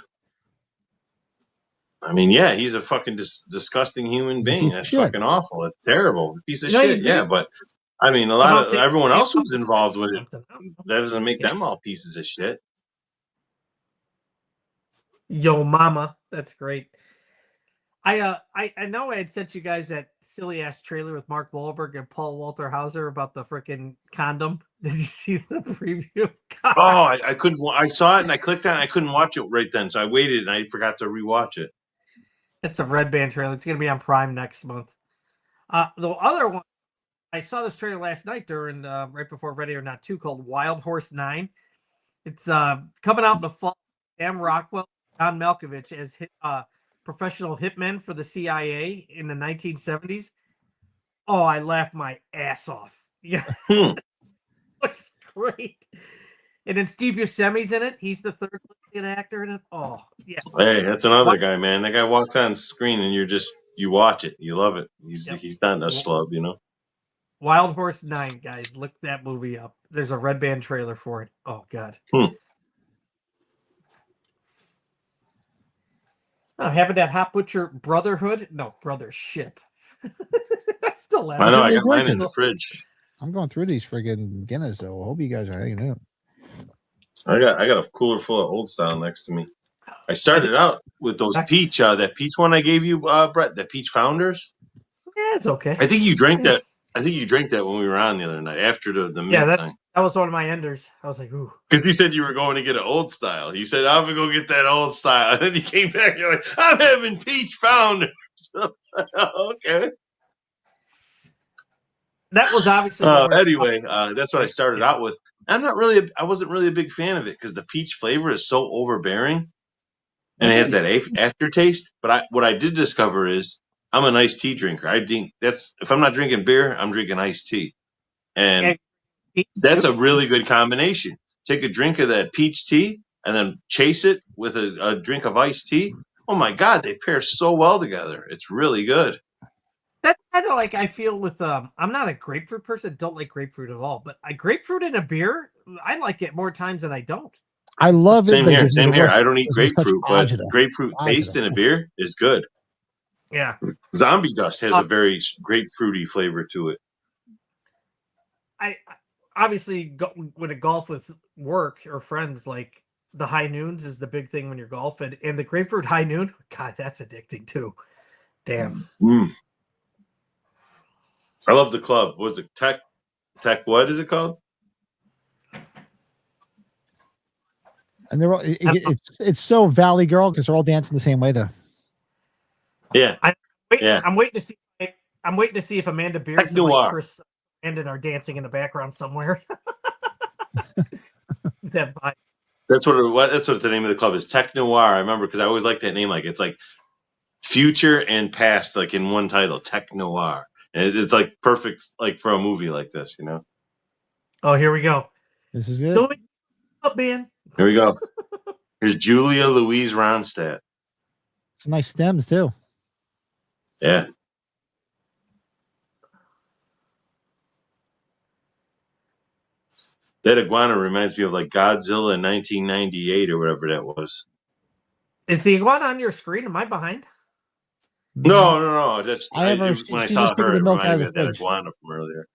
Speaker 3: I mean, yeah, he's a fucking disgusting human being. That's fucking awful. It's terrible. Piece of shit. Yeah, but I mean, a lot of everyone else who's involved with it, that doesn't make them all pieces of shit.
Speaker 2: Yo, mama, that's great. I know I had sent you guys that silly ass trailer with Mark Wahlberg and Paul Walter Hauser about the freaking condom. Did you see the preview? God.
Speaker 3: Oh, I couldn't. I saw it and I clicked on it. I couldn't watch it right then, so I waited and I forgot to rewatch it.
Speaker 2: It's a Red Band trailer. It's going to be on Prime next month. The other one, I saw this trailer last night during right before Ready or Not 2 called Wild Horse 9. It's coming out in the fall. Sam Rockwell, John Malkovich as professional hitmen for the CIA in the 1970s. Oh, I laughed my ass off. Yeah. Looks great. And then Steve Buscemi's in it. He's the third lead actor in it. Oh, yeah.
Speaker 3: Hey, that's another guy, man. That guy walks on screen and you watch it. You love it. He's not a schlub, you know.
Speaker 2: Wild Horse 9, guys. Look that movie up. There's a Red Band trailer for it. Oh, God. Having that Hot Butcher Brotherhood? No, Brothership. I still laugh.
Speaker 3: I know. I got mine in the fridge.
Speaker 1: I'm going through these friggin' Guinness, though. I hope you guys are hanging out.
Speaker 3: I got a cooler full of old style next to me. I started out with those peach, that peach one I gave you, Brett, the peach founders.
Speaker 2: Yeah, it's okay.
Speaker 3: I think you drank that. I think you drank that when we were on the other night after the mint thing.
Speaker 2: That was one of my enders. I was like, ooh.
Speaker 3: Because you said you were going to get an old style. You said, I'm going to go get that old style. And then you came back, you're like, I'm having peach founders. Okay.
Speaker 2: That was obviously.
Speaker 3: Anyway, that's what I started out with. I wasn't really a big fan of it because the peach flavor is so overbearing, and it has that aftertaste. But what I did discover is I'm an iced tea drinker. I think if I'm not drinking beer, I'm drinking iced tea, and that's a really good combination. Take a drink of that peach tea and then chase it with a drink of iced tea. Oh my God, they pair so well together. It's really good.
Speaker 2: That's kind of like I feel with I'm not a grapefruit person, don't like grapefruit at all, but a grapefruit in a beer, I like it more times than I don't.
Speaker 1: I love it.
Speaker 3: Same here. I don't eat grapefruit, but grapefruit taste in a beer is good.
Speaker 2: Yeah.
Speaker 3: Zombie Dust has a very grapefruity flavor to it.
Speaker 2: I obviously when I golf with work or friends, like the high noons is the big thing when you're golfing, and the grapefruit high noon, God, that's addicting too. Damn.
Speaker 3: I love the club. What was it? Tech? What is it called?
Speaker 1: And they're all, it's so Valley Girl because they're all dancing the same way though.
Speaker 3: Yeah.
Speaker 2: I'm waiting to see. I'm waiting to see if Amanda Beers and like Chris Brandon are dancing in the background somewhere. That's what
Speaker 3: the name of the club is. Tech Noir. I remember because I always like that name. Like it's like future and past, like in one title. Tech Noir, and it's like perfect, like for a movie like this, you know.
Speaker 2: Oh, here we go.
Speaker 1: This is it.
Speaker 2: Don't up, man.
Speaker 3: Here we go. Here's Julia Louise Ronstadt.
Speaker 1: Some nice stems too.
Speaker 3: Yeah. That iguana reminds me of like Godzilla in 1998 or whatever that was.
Speaker 2: Is the iguana on your screen? Am I behind?
Speaker 3: No. That's
Speaker 1: when
Speaker 3: I saw her, it reminded me of that iguana from earlier.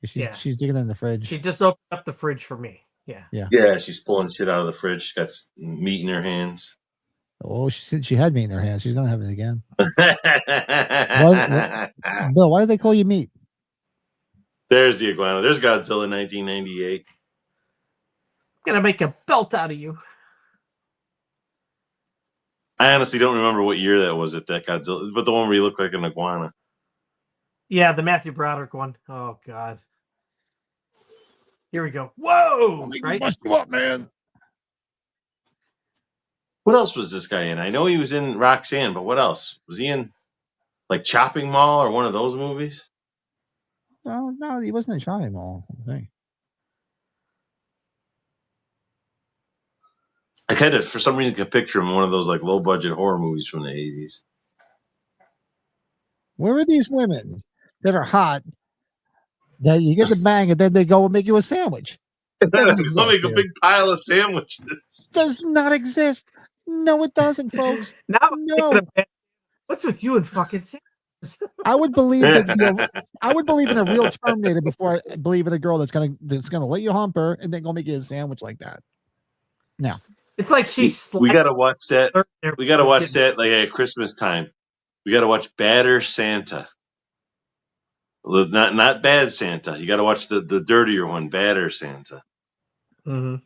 Speaker 1: She's digging in the fridge.
Speaker 2: She just opened up the fridge for me.
Speaker 3: Yeah, she's pulling shit out of the fridge. She's got meat in her hands.
Speaker 1: Oh, she had meat in her hands. She's gonna have it again. Bill, why do they call you meat?
Speaker 3: There's the iguana. There's Godzilla 1998.
Speaker 2: I'm gonna make a belt out of you.
Speaker 3: I honestly don't remember what year that was at that Godzilla, but the one where you look like an iguana.
Speaker 2: Yeah, the Matthew Broderick one. Oh God. Here we go. Whoa! Right?
Speaker 1: Bust you up, man.
Speaker 3: What else was this guy in? I know he was in Roxanne, but what else? Was he in like Chopping Mall or one of those movies?
Speaker 1: No, he wasn't in Chopping Mall, I think.
Speaker 3: I kind of, for some reason, could picture him in one of those like low budget horror movies from the 80s.
Speaker 1: Where are these women that are hot that you get the bang and then they go and make you a sandwich?
Speaker 3: They'll make a big pile of sandwiches.
Speaker 1: Does not exist. No, it doesn't, folks. No.
Speaker 2: What's with you and fucking sandwiches?
Speaker 1: I would believe that. I would believe in a real Terminator before I believe in a girl that's gonna let you hump her and then go make you a sandwich like that. No.
Speaker 2: It's like
Speaker 3: we gotta watch that. We gotta watch that like at Christmas time. We gotta watch Badder Santa. Not Bad Santa. You gotta watch the dirtier one, Badder Santa.
Speaker 2: Mm-hmm.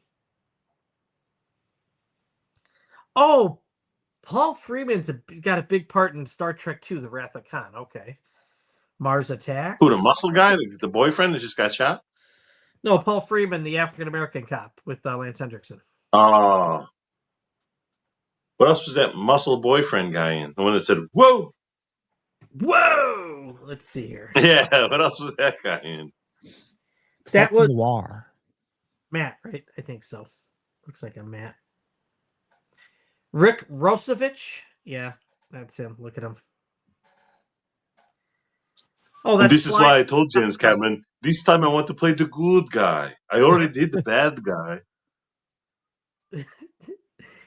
Speaker 2: Oh, Paul Freeman's got a big part in Star Trek II, The Wrath of Khan. Okay. Mars Attacks.
Speaker 3: Who, the muscle guy, the boyfriend that just got shot?
Speaker 2: No, Paul Freeman, the African-American cop with Lance Hendrickson.
Speaker 3: Oh. What else was that muscle boyfriend guy in? The one that said, whoa!
Speaker 2: Whoa! Let's see here.
Speaker 3: Yeah, what else was that guy in?
Speaker 2: That was
Speaker 1: Noir.
Speaker 2: Matt, right? I think so. Looks like a Matt. Rick Rosevich? Yeah, that's him. Look at him. Oh, that's
Speaker 3: this is why I told James Cameron, this time I want to play the good guy. I already did the bad guy.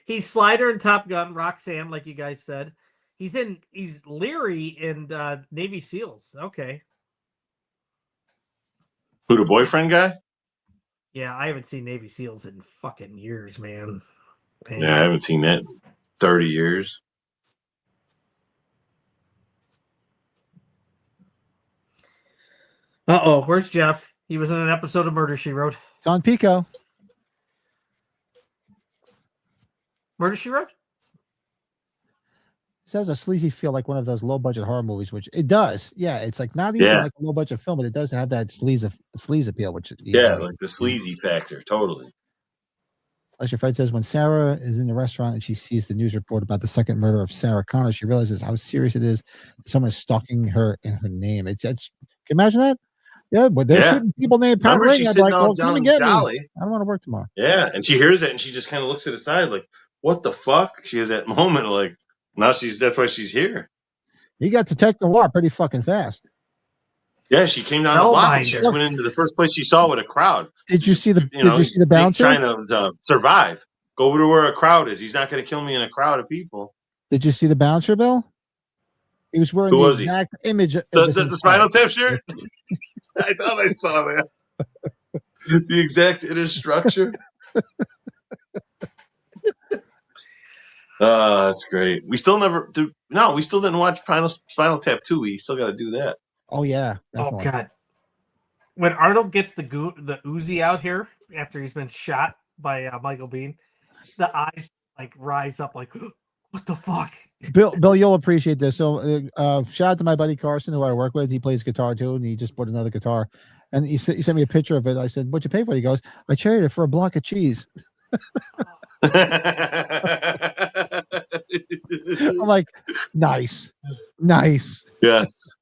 Speaker 2: He's Slider in Top Gun, Roxanne, like you guys said. He's Leary in Navy SEALs. Okay.
Speaker 3: Who, the boyfriend guy?
Speaker 2: Yeah, I haven't seen Navy SEALs in fucking years, man.
Speaker 3: Yeah, I haven't seen that in 30 years.
Speaker 2: Uh-oh, where's Jeff? He was in an episode of Murder, She Wrote.
Speaker 1: It's on Pico.
Speaker 2: Murder, She Wrote?
Speaker 1: This has a sleazy feel like one of those low budget horror movies, which it does. Yeah, it's like not even like a low budget film, but it does have that sleaze appeal, which
Speaker 3: like the sleazy factor, totally.
Speaker 1: As your friend says, when Sarah is in the restaurant and she sees the news report about the second murder of Sarah Connor, she realizes how serious it is. Someone is stalking her in her name. Can you imagine that? Yeah, but there's certain people named Pat Ring. I'd be like, well, come and get me. I don't want to work tomorrow.
Speaker 3: Yeah, and she hears it and she just kind of looks to the side like, what the fuck? She has that moment like, now that's why she's here.
Speaker 1: You got Detective Noir pretty fucking fast.
Speaker 3: Yeah, she came down the block and she went into the first place she saw with a crowd.
Speaker 1: Did you see the bouncer?
Speaker 3: Trying to survive. Go over to where a crowd is. He's not going to kill me in a crowd of people.
Speaker 1: Did you see the bouncer, Bill? He was wearing the exact image.
Speaker 3: The Spinal Tap shirt? I thought I saw that. The exact inner structure. That's great. We still didn't watch Spinal Tap 2. We still got to do that.
Speaker 1: Oh yeah.
Speaker 2: Definitely. Oh god. When Arnold gets the Uzi out here after he's been shot by Michael Biehn, the eyes like rise up like, what the fuck?
Speaker 1: Bill, you'll appreciate this. So shout out to my buddy Carson, who I work with. He plays guitar too, and he just bought another guitar. And he sent me a picture of it. I said, "What'd you pay for it?" He goes, "I traded it for a block of cheese." I'm like, nice.
Speaker 3: Yes.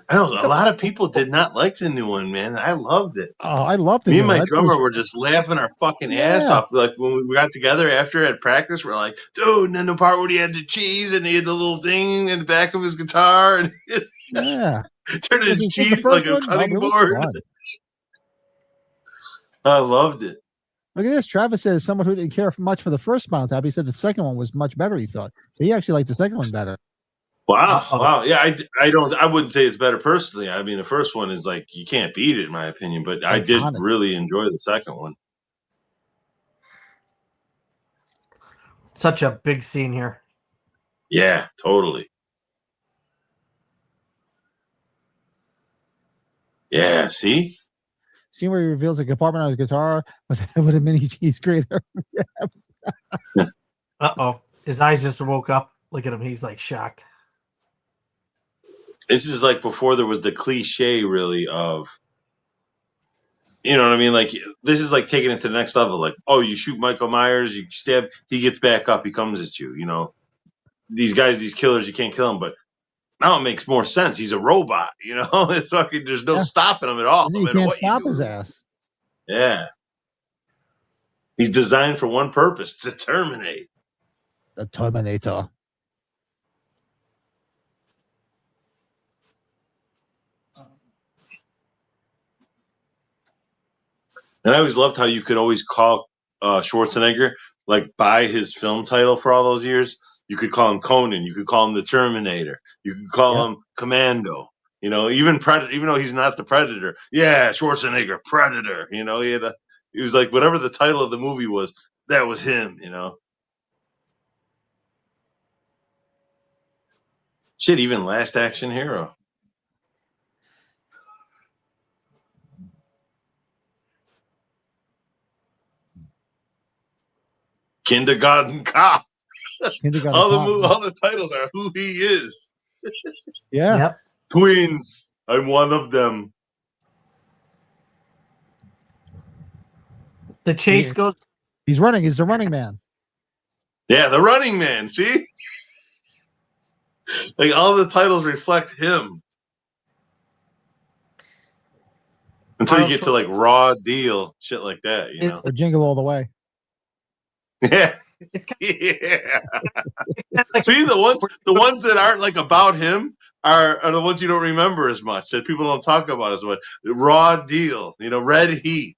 Speaker 3: I know a lot of people did not like the new one, man. I loved it.
Speaker 1: Oh, I loved it.
Speaker 3: Me and my drummer were just laughing our fucking ass off. Like when we got together after at practice, we're like, dude, and then the part where he had the cheese and he had the little thing in the back of his guitar and turned his cheese like a cutting board. I loved it.
Speaker 1: Look at this. Travis says someone who didn't care much for the first Spinal Tap. He said the second one was much better, he thought. So he actually liked the second one better.
Speaker 3: Wow. Yeah, I wouldn't say it's better personally. I mean, the first one is like, you can't beat it in my opinion, but I did really enjoy the second one.
Speaker 2: Such a big scene here.
Speaker 3: Yeah, totally. Yeah, see
Speaker 1: where he reveals a compartment on his guitar with a mini cheese grater.
Speaker 2: Uh-oh. His eyes just woke up. Look at him. He's like shocked.
Speaker 3: This is like before there was the cliche really of, you know what I mean? Like this is like taking it to the next level. Like, oh, you shoot Michael Myers, you stab, he gets back up, he comes at you. You know, these guys, these killers, you can't kill them. But now it makes more sense. He's a robot. You know, it's fucking. There's no stopping him at all.
Speaker 1: You can't stop his ass.
Speaker 3: Yeah, he's designed for one purpose: to terminate.
Speaker 1: The Terminator.
Speaker 3: And I always loved how you could always call Schwarzenegger, like by his film title for all those years. You could call him Conan. You could call him the Terminator. You could call him Commando. You know, even Predator, even though he's not the Predator. Yeah, Schwarzenegger, Predator. You know, he was like whatever the title of the movie was, that was him. You know, shit. Even Last Action Hero. Kindergarten Cop. All the titles are who he is.
Speaker 1: Yeah.
Speaker 2: Yep.
Speaker 3: Twins. I'm one of them.
Speaker 2: The chase goes.
Speaker 1: He's running. He's the running man.
Speaker 3: Yeah, the running man. See? Like all the titles reflect him. Until you get to like Raw Deal, shit like that, you know.
Speaker 1: Or Jingle All the Way.
Speaker 3: Yeah.
Speaker 2: It's
Speaker 3: like, see the ones that aren't like about him are the ones you don't remember as much, that people don't talk about as much. Raw Deal, you know, Red Heat.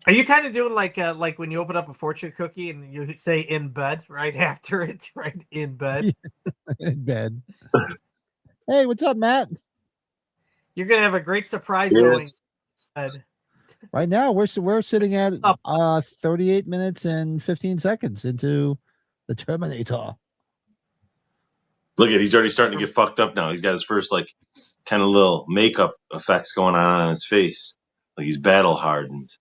Speaker 2: Are you kind of doing like when you open up a fortune cookie and you say "in bed" right after it, right? In bed.
Speaker 1: In bed. Hey, what's up, Matt?
Speaker 2: You're gonna have a great surprise going.
Speaker 1: Right now, we're sitting at 38 minutes and 15 seconds into the Terminator.
Speaker 3: Look at, he's already starting to get fucked up now. He's got his first like kind of little makeup effects going on his face, like he's battle hardened.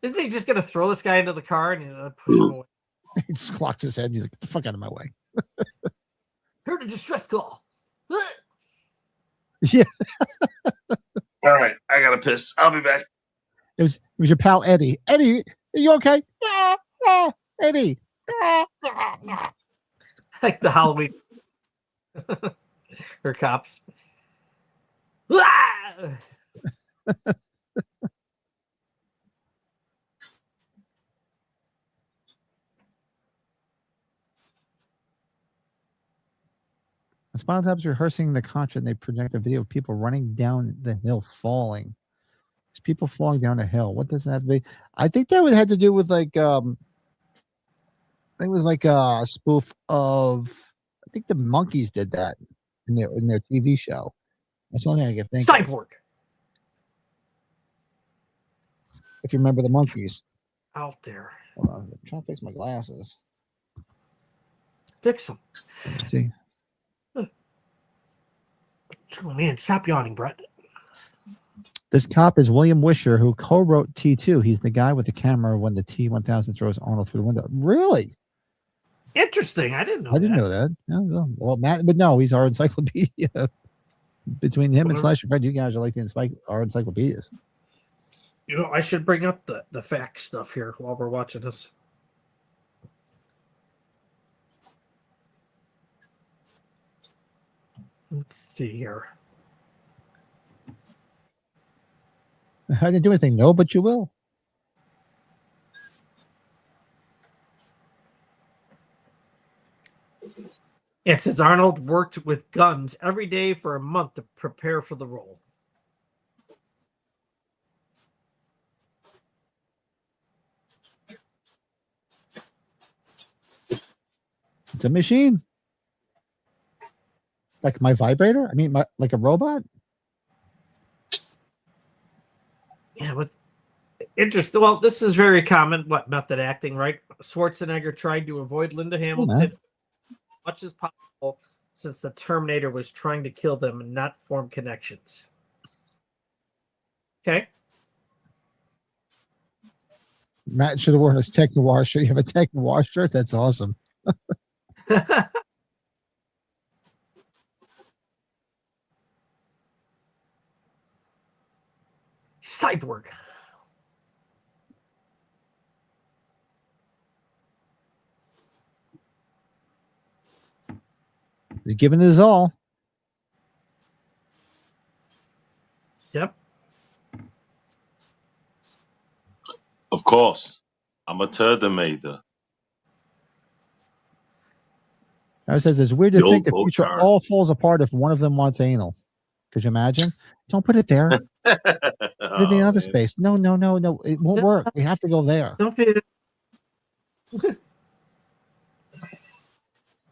Speaker 2: Isn't he just gonna throw this guy into the car and push him away?
Speaker 1: He just clocks his head. He's like, "Get the fuck out of my way."
Speaker 2: Heard a distress call.
Speaker 1: Yeah.
Speaker 3: All right, I gotta piss. I'll be back.
Speaker 1: It was your pal Eddie. Eddie, are you okay? Yeah, Eddie.
Speaker 2: Like the Halloween. Or cops.
Speaker 1: The Spinal Tap's rehearsing the concert, and they project a video of people running down the hill, falling. There's people falling down a hill. What does that have to be? I think that had to do with like I think it was like a spoof of. I think the Monkees did that in their TV show. That's the only thing I can think.
Speaker 2: Cyborg.
Speaker 1: If you remember the Monkees.
Speaker 2: Out there.
Speaker 1: Hold on, I'm trying to fix my glasses.
Speaker 2: Fix them.
Speaker 1: Let's see.
Speaker 2: Oh man, stop yawning, Brett.
Speaker 1: This cop is William Wisher, who co-wrote T2. He's the guy with the camera when the T-1000 throws Arnold through the window. Really?
Speaker 2: Interesting. I didn't know.
Speaker 1: I didn't know that. Yeah, well, Matt, but no, he's our encyclopedia. Between him and Slasher Fred, you guys are like our encyclopedias.
Speaker 2: You know, I should bring up the fact stuff here while we're watching this. Let's see here.
Speaker 1: I didn't do anything. No, but you will.
Speaker 2: It says Arnold worked with guns every day for a month to prepare for the role.
Speaker 1: It's a machine. Like my vibrator? I mean, like a robot?
Speaker 2: Yeah, what's interesting. Well, this is very common. What method acting, right? Schwarzenegger tried to avoid Linda Hamilton as much as possible since the Terminator was trying to kill them and not form connections. Okay.
Speaker 1: Matt should have worn his Tech Noir shirt. You have a Tech Noir shirt? That's awesome.
Speaker 2: Cyborg.
Speaker 1: He's giving his all.
Speaker 2: Yep.
Speaker 3: Of course. I'm a Terminator.
Speaker 1: I says it's weird to think the future all falls apart if one of them wants anal. Could you imagine? Don't put it there. Put it in the other space. No. It won't work. We have to go there.
Speaker 2: Don't be.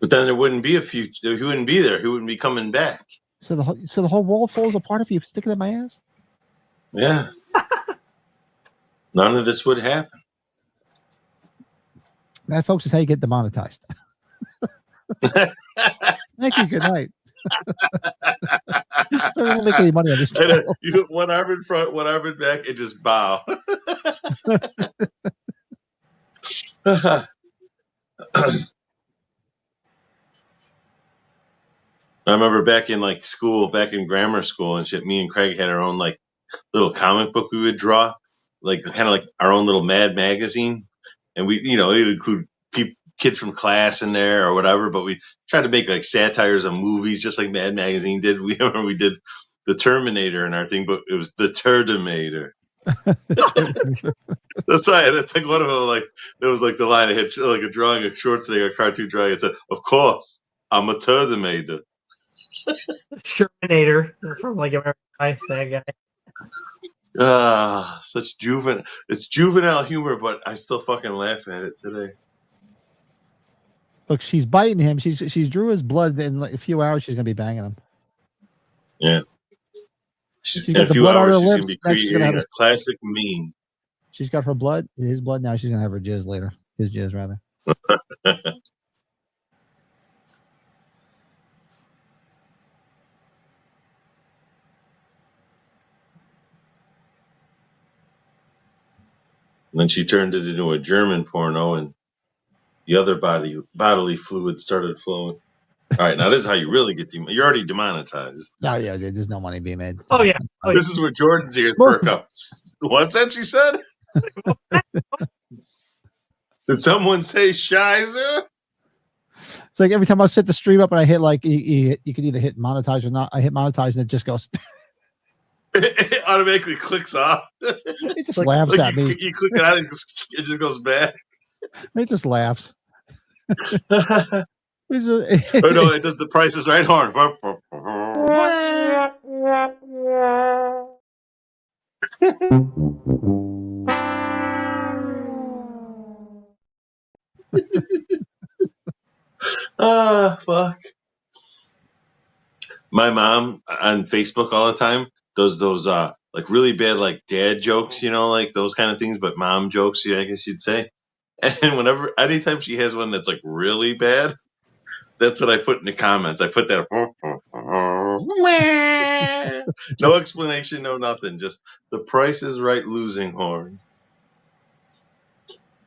Speaker 3: But then there wouldn't be a future. He wouldn't be there. He wouldn't be coming back.
Speaker 1: So the whole world falls apart if you stick it in my ass?
Speaker 3: Yeah. None of this would happen.
Speaker 1: That, folks, is how you get demonetized. Thank you. Good night. I don't make any money on this channel.
Speaker 3: You one arm in front, one arm in back, and just bow. I remember back in like school, back in grammar school and shit, me and Craig had our own like little comic book we would draw, like kind of like our own little Mad magazine. And we, you know, it would include kids from class in there or whatever, but we tried to make like satires of movies just like Mad Magazine did. We remember we did the Terminator in our thing, but it was the Terminator. That's right. That's like one of them. Like it was like the line I had, like a drawing, a short thing, a cartoon drawing. It said, "Of course, I'm a Terminator."
Speaker 2: Terminator from like American Pie, that guy.
Speaker 3: Such juvenile. It's juvenile humor, but I still fucking laugh at it today.
Speaker 1: Look, she's biting him. She's drew his blood. In like a few hours, she's gonna be banging him.
Speaker 3: Yeah. In a few hours, she's gonna be creating a classic meme.
Speaker 1: She's got her blood, his blood. Now she's gonna have her jizz later. His jizz, rather.
Speaker 3: And then she turned it into a German porno, and the other bodily fluid started flowing. All right, now this is how you really get you're already demonetized.
Speaker 1: Oh yeah, there's no money being made.
Speaker 2: Oh yeah. Oh,
Speaker 3: This is where Jordan's ears
Speaker 1: Most-
Speaker 3: perk up. What's that you said? Did someone say Shizer?
Speaker 1: It's like every time I set the stream up and I hit like you can either hit monetize or not. I hit monetize and it just goes.
Speaker 3: It automatically clicks off.
Speaker 1: It just laughs
Speaker 3: Like
Speaker 1: at me.
Speaker 3: you click it out, it just goes back.
Speaker 1: It just laughs.
Speaker 3: Oh no, it does the Price is Right horn. Fuck. My mom on Facebook all the time does those like really bad like dad jokes, you know, like those kind of things, but mom jokes, yeah, I guess you'd say. And anytime she has one that's like really bad, that's what I put in the comments. I put that no explanation, no nothing, just the Price is Right losing horn.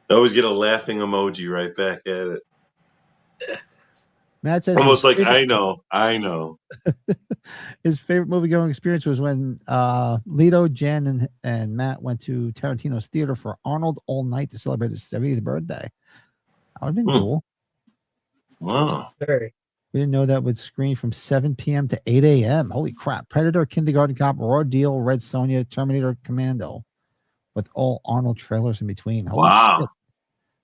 Speaker 3: I always get a laughing emoji right back at it.
Speaker 1: Matt says
Speaker 3: Almost like I know.
Speaker 1: His favorite movie going experience was when Lito, Jen, and Matt went to Tarantino's theater for Arnold All Night to celebrate his 70th birthday. That would have been cool.
Speaker 3: Wow.
Speaker 2: Very.
Speaker 1: We didn't know that would screen from 7 p.m. to 8 a.m. Holy crap. Predator, Kindergarten Cop, Raw Deal, Red Sonja, Terminator, Commando, with all Arnold trailers in between. Holy shit.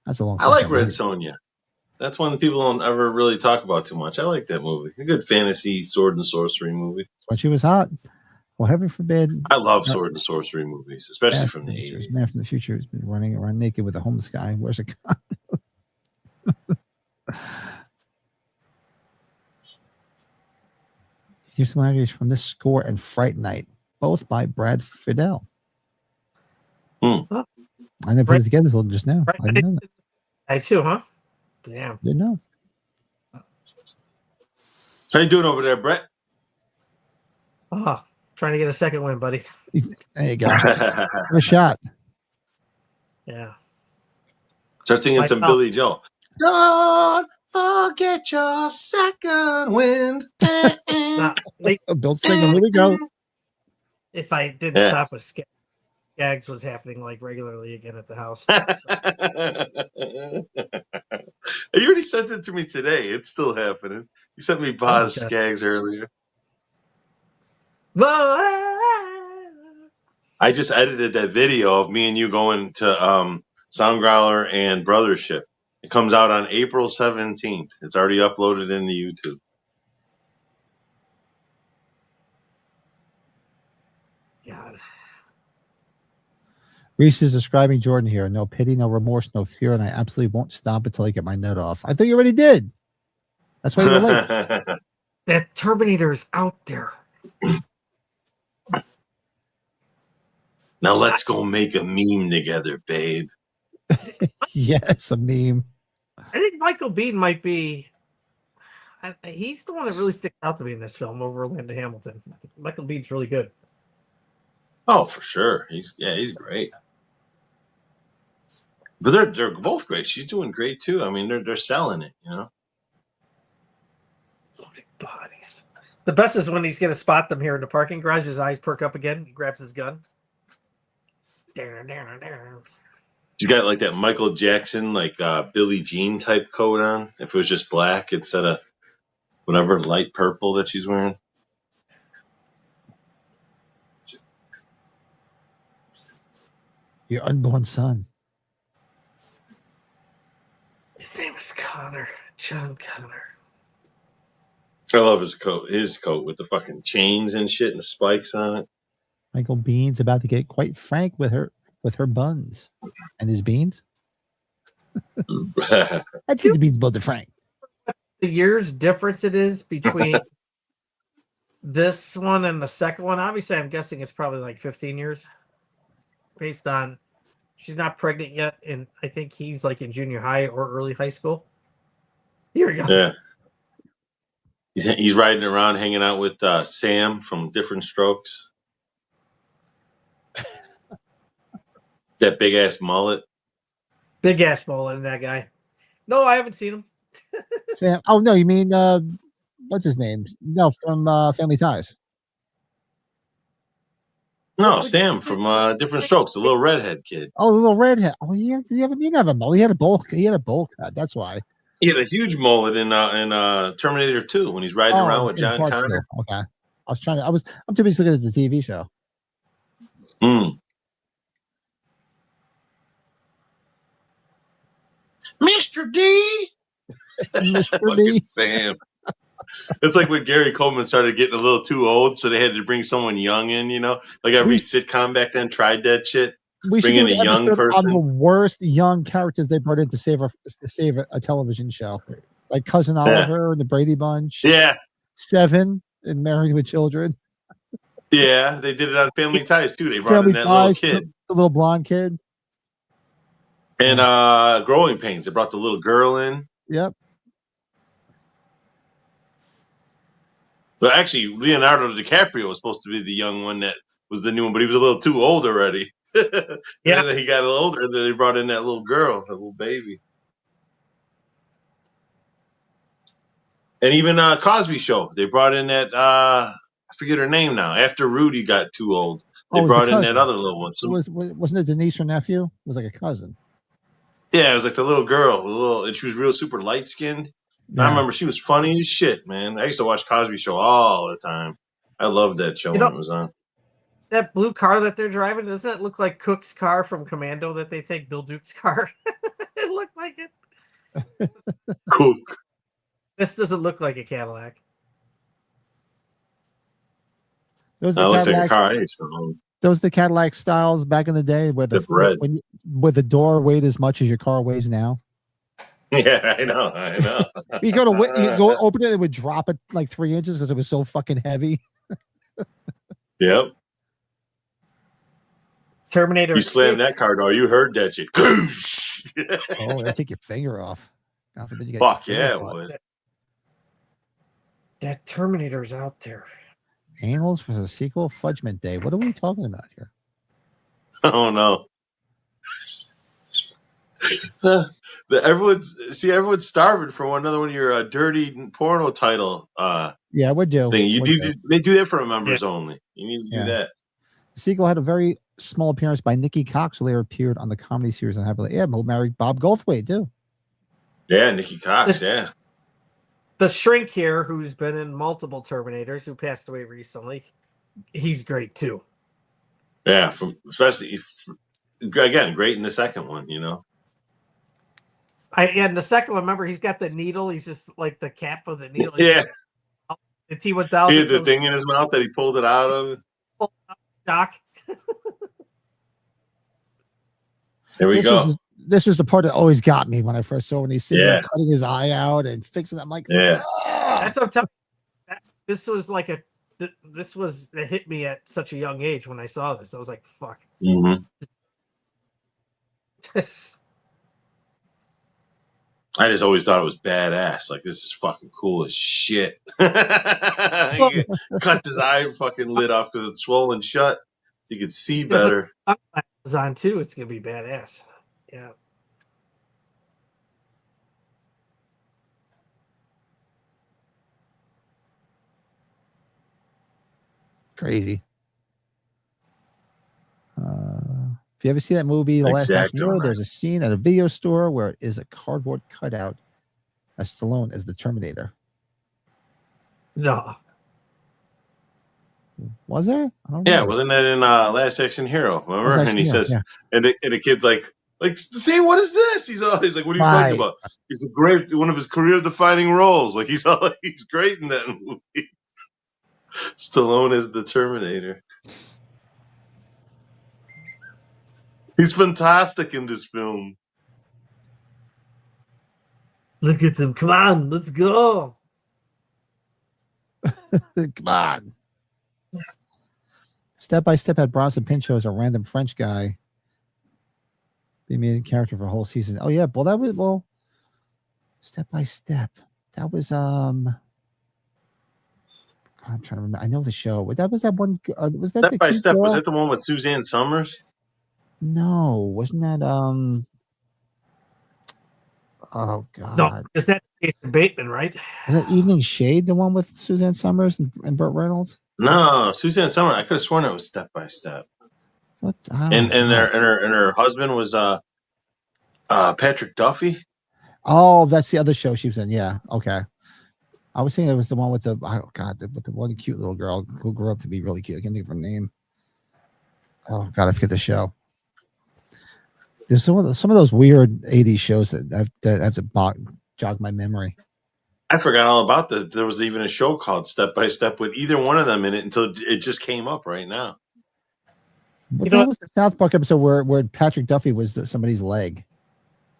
Speaker 1: That's a long time.
Speaker 3: I like Red Sonja. That's one that people don't ever really talk about too much. I like that movie. A good fantasy sword and sorcery movie.
Speaker 1: When she was hot. Well, heaven forbid.
Speaker 3: I love sword and sorcery movies, especially from the 80s.
Speaker 1: Man from the future who's been running around naked with a homeless guy. Where's a gun? Here's some language from This Score and Fright Night, both by Brad Fidel. I never put it together until just now. I didn't know that.
Speaker 2: I too, huh? Damn.
Speaker 1: Didn't know.
Speaker 3: How you doing over there, Brett?
Speaker 2: Oh, trying to get a second win, buddy.
Speaker 1: There you go. A shot.
Speaker 2: Yeah.
Speaker 3: Start singing some Billy Joel. Don't forget your second wind.
Speaker 1: Bill singing. Here we go.
Speaker 2: If I didn't stop with Gags was happening like regularly again at the house.
Speaker 3: You already sent it to me today. It's still happening. You sent me Boz Skaggs earlier. I just edited that video of me and you going to Soundgrowler and Brothership. It comes out on April 17th. It's already uploaded into YouTube.
Speaker 2: God.
Speaker 1: Reese is describing Jordan here. No pity, no remorse, no fear, and I absolutely won't stop until I get my nut off. I thought you already did. That's why you're late.
Speaker 2: That Terminator is out there.
Speaker 3: Now let's go make a meme together, babe.
Speaker 1: Yes, a meme.
Speaker 2: I think Michael Biehn might be. He's the one that really sticks out to me in this film over Linda Hamilton. I think Michael Bihn's really good.
Speaker 3: Oh, for sure. He's great. But they're both great. She's doing great too. I mean, they're selling it, you know.
Speaker 2: Loaded bodies. The best is when he's going to spot them here in the parking garage. His eyes perk up again. He grabs his gun.
Speaker 3: She's got like that Michael Jackson, like Billie Jean type coat on. If it was just black instead of whatever light purple that she's wearing.
Speaker 1: Your unborn son.
Speaker 2: His name is Connor. John Connor.
Speaker 3: I love his coat. His coat with the fucking chains and shit and the spikes on it.
Speaker 1: Michael Bihn's about to get quite frank with her buns and his beans. I think the beans both are frank.
Speaker 2: The years difference it is between this one and the second one. Obviously, I'm guessing it's probably like 15 years. Based on she's not pregnant yet, and I think he's like in junior high or early high school. Here we go.
Speaker 3: Yeah. He's riding around hanging out with Sam from Different Strokes. That big ass mullet.
Speaker 2: Big ass mullet in that guy. No, I haven't seen him.
Speaker 1: Sam. Oh no, you mean what's his name? No, from Family Ties.
Speaker 3: No, Sam from Different Strokes, the little redhead kid.
Speaker 1: Oh, the little redhead. Oh, yeah. He didn't have a mole. He had a bowl. He had a bowl cut. That's why.
Speaker 3: He had a huge mullet in Terminator 2 when he's riding around with John Connor.
Speaker 1: Okay. I'm too busy looking at the TV show.
Speaker 3: Mr. D.
Speaker 1: Mr. D.
Speaker 3: Sam. It's like when Gary Coleman started getting a little too old, so they had to bring someone young in, you know? Like every sitcom back then tried that shit.
Speaker 1: We should
Speaker 3: bring
Speaker 1: do
Speaker 3: in a young person.
Speaker 1: On the worst young characters they brought in to save a television show. Like Cousin Oliver and the Brady Bunch.
Speaker 3: Yeah.
Speaker 1: Seven and Married with Children.
Speaker 3: Yeah, they did it on Family Ties too. They brought in that little kid.
Speaker 1: The little blonde kid.
Speaker 3: And Growing Pains, they brought the little girl in.
Speaker 1: Yep.
Speaker 3: So actually, Leonardo DiCaprio was supposed to be the young one that was the new one, but he was a little too old already. Yeah. And then he got a little older, and then they brought in that little girl, that little baby. And even Cosby Show, they brought in that, I forget her name now. After Rudy got too old, they brought in that other little one. So,
Speaker 1: wasn't it Denise, her nephew? It was like a cousin.
Speaker 3: Yeah, it was like the little girl, and she was real super light skinned. Yeah. I remember she was funny as shit, man. I used to watch Cosby Show all the time. I loved that show when it was on.
Speaker 2: That blue car that they're driving, doesn't it look like Cook's car from Commando that they take Bill Duke's car? It looked like it.
Speaker 3: Cook.
Speaker 2: This doesn't look like a Cadillac.
Speaker 1: Those
Speaker 3: looks like a car I used to own.
Speaker 1: Those the Cadillac styles back in the day where where the door weighed as much as your car weighs now.
Speaker 3: Yeah, I know.
Speaker 1: you go open it, it would drop it like 3 inches because it was so fucking heavy.
Speaker 3: Yep.
Speaker 2: Terminator.
Speaker 3: You slammed that car door, you heard that shit.
Speaker 1: Oh, that'd take your finger off.
Speaker 3: Fuck yeah, it would.
Speaker 2: That Terminator's out there.
Speaker 1: Angles for the sequel, Fudgment Day. What are we talking about here?
Speaker 3: Oh no. Everyone's starving for another one of your dirty porno title.
Speaker 1: Yeah, we do.
Speaker 3: Thing. They do that for members only. You need to do that.
Speaker 1: The sequel had a very small appearance by Nikki Cox, who later appeared on the comedy series on Happily. Yeah, who married Bob Goldthwait too.
Speaker 3: Yeah, Nikki Cox.
Speaker 2: The shrink here, who's been in multiple Terminators, who passed away recently, he's great too.
Speaker 3: Yeah, especially again, great in the second one, you know.
Speaker 2: And the second one, remember, he's got the needle. He's just like the cap of the needle.
Speaker 3: Yeah.
Speaker 2: The T-1000.
Speaker 3: He had the thing in his mouth that he pulled it out of.
Speaker 2: Doc.
Speaker 3: There we go.
Speaker 1: This was the part that always got me when I first saw when he's sitting there cutting his eye out and fixing it. I'm like,
Speaker 3: yeah.
Speaker 2: That's what I'm telling you. This was like that hit me at such a young age when I saw this. I was like, fuck.
Speaker 3: Mm-hmm. I just always thought it was badass. Like, this is fucking cool as shit. He cut his eye fucking lid off because it's swollen shut so you could see better.
Speaker 2: It's on too. It's going to be badass. Yeah.
Speaker 1: Crazy. If you ever see that movie, The Last Action Hero, there's a scene at a video store where it is a cardboard cutout as Stallone as the Terminator.
Speaker 2: No.
Speaker 1: Was there? I don't
Speaker 3: know. Wasn't that in Last Action Hero? Remember? And he says, and the kid's like, say, what is this? He's like, what are you talking about? He's a great, one of his career-defining roles. Like, he's great in that movie. Stallone is the Terminator. He's fantastic in this film.
Speaker 2: Look at him. Come on, let's go.
Speaker 1: Come on. Step by Step had Bronson Pinchot as a random French guy. They made a character for a whole season. Oh yeah, Step by Step. That was I'm trying to remember. I know the show. That was that one. Was that
Speaker 3: Step by Step? Was that the one with Suzanne Summers?
Speaker 1: No, wasn't that Oh
Speaker 2: No,
Speaker 1: God.
Speaker 2: because that's Jason Bateman, right?
Speaker 1: Is that Evening Shade the one with Suzanne Summers and Burt Reynolds?
Speaker 3: No, Suzanne Summer. I could have sworn it was Step by Step.
Speaker 1: What? Oh,
Speaker 3: And
Speaker 1: God.
Speaker 3: her husband was Patrick Duffy.
Speaker 1: Oh, that's the other show she was in. Yeah. Okay. I was thinking it was the one with the with the one cute little girl who grew up to be really cute. I can't think of her name. Oh God, I forget the show. There's some of those weird '80s shows that have to jog my memory.
Speaker 3: I forgot all about that. There was even a show called Step by Step with either one of them in it until it just came up right now.
Speaker 1: What was the South Park episode where Patrick Duffy was somebody's leg?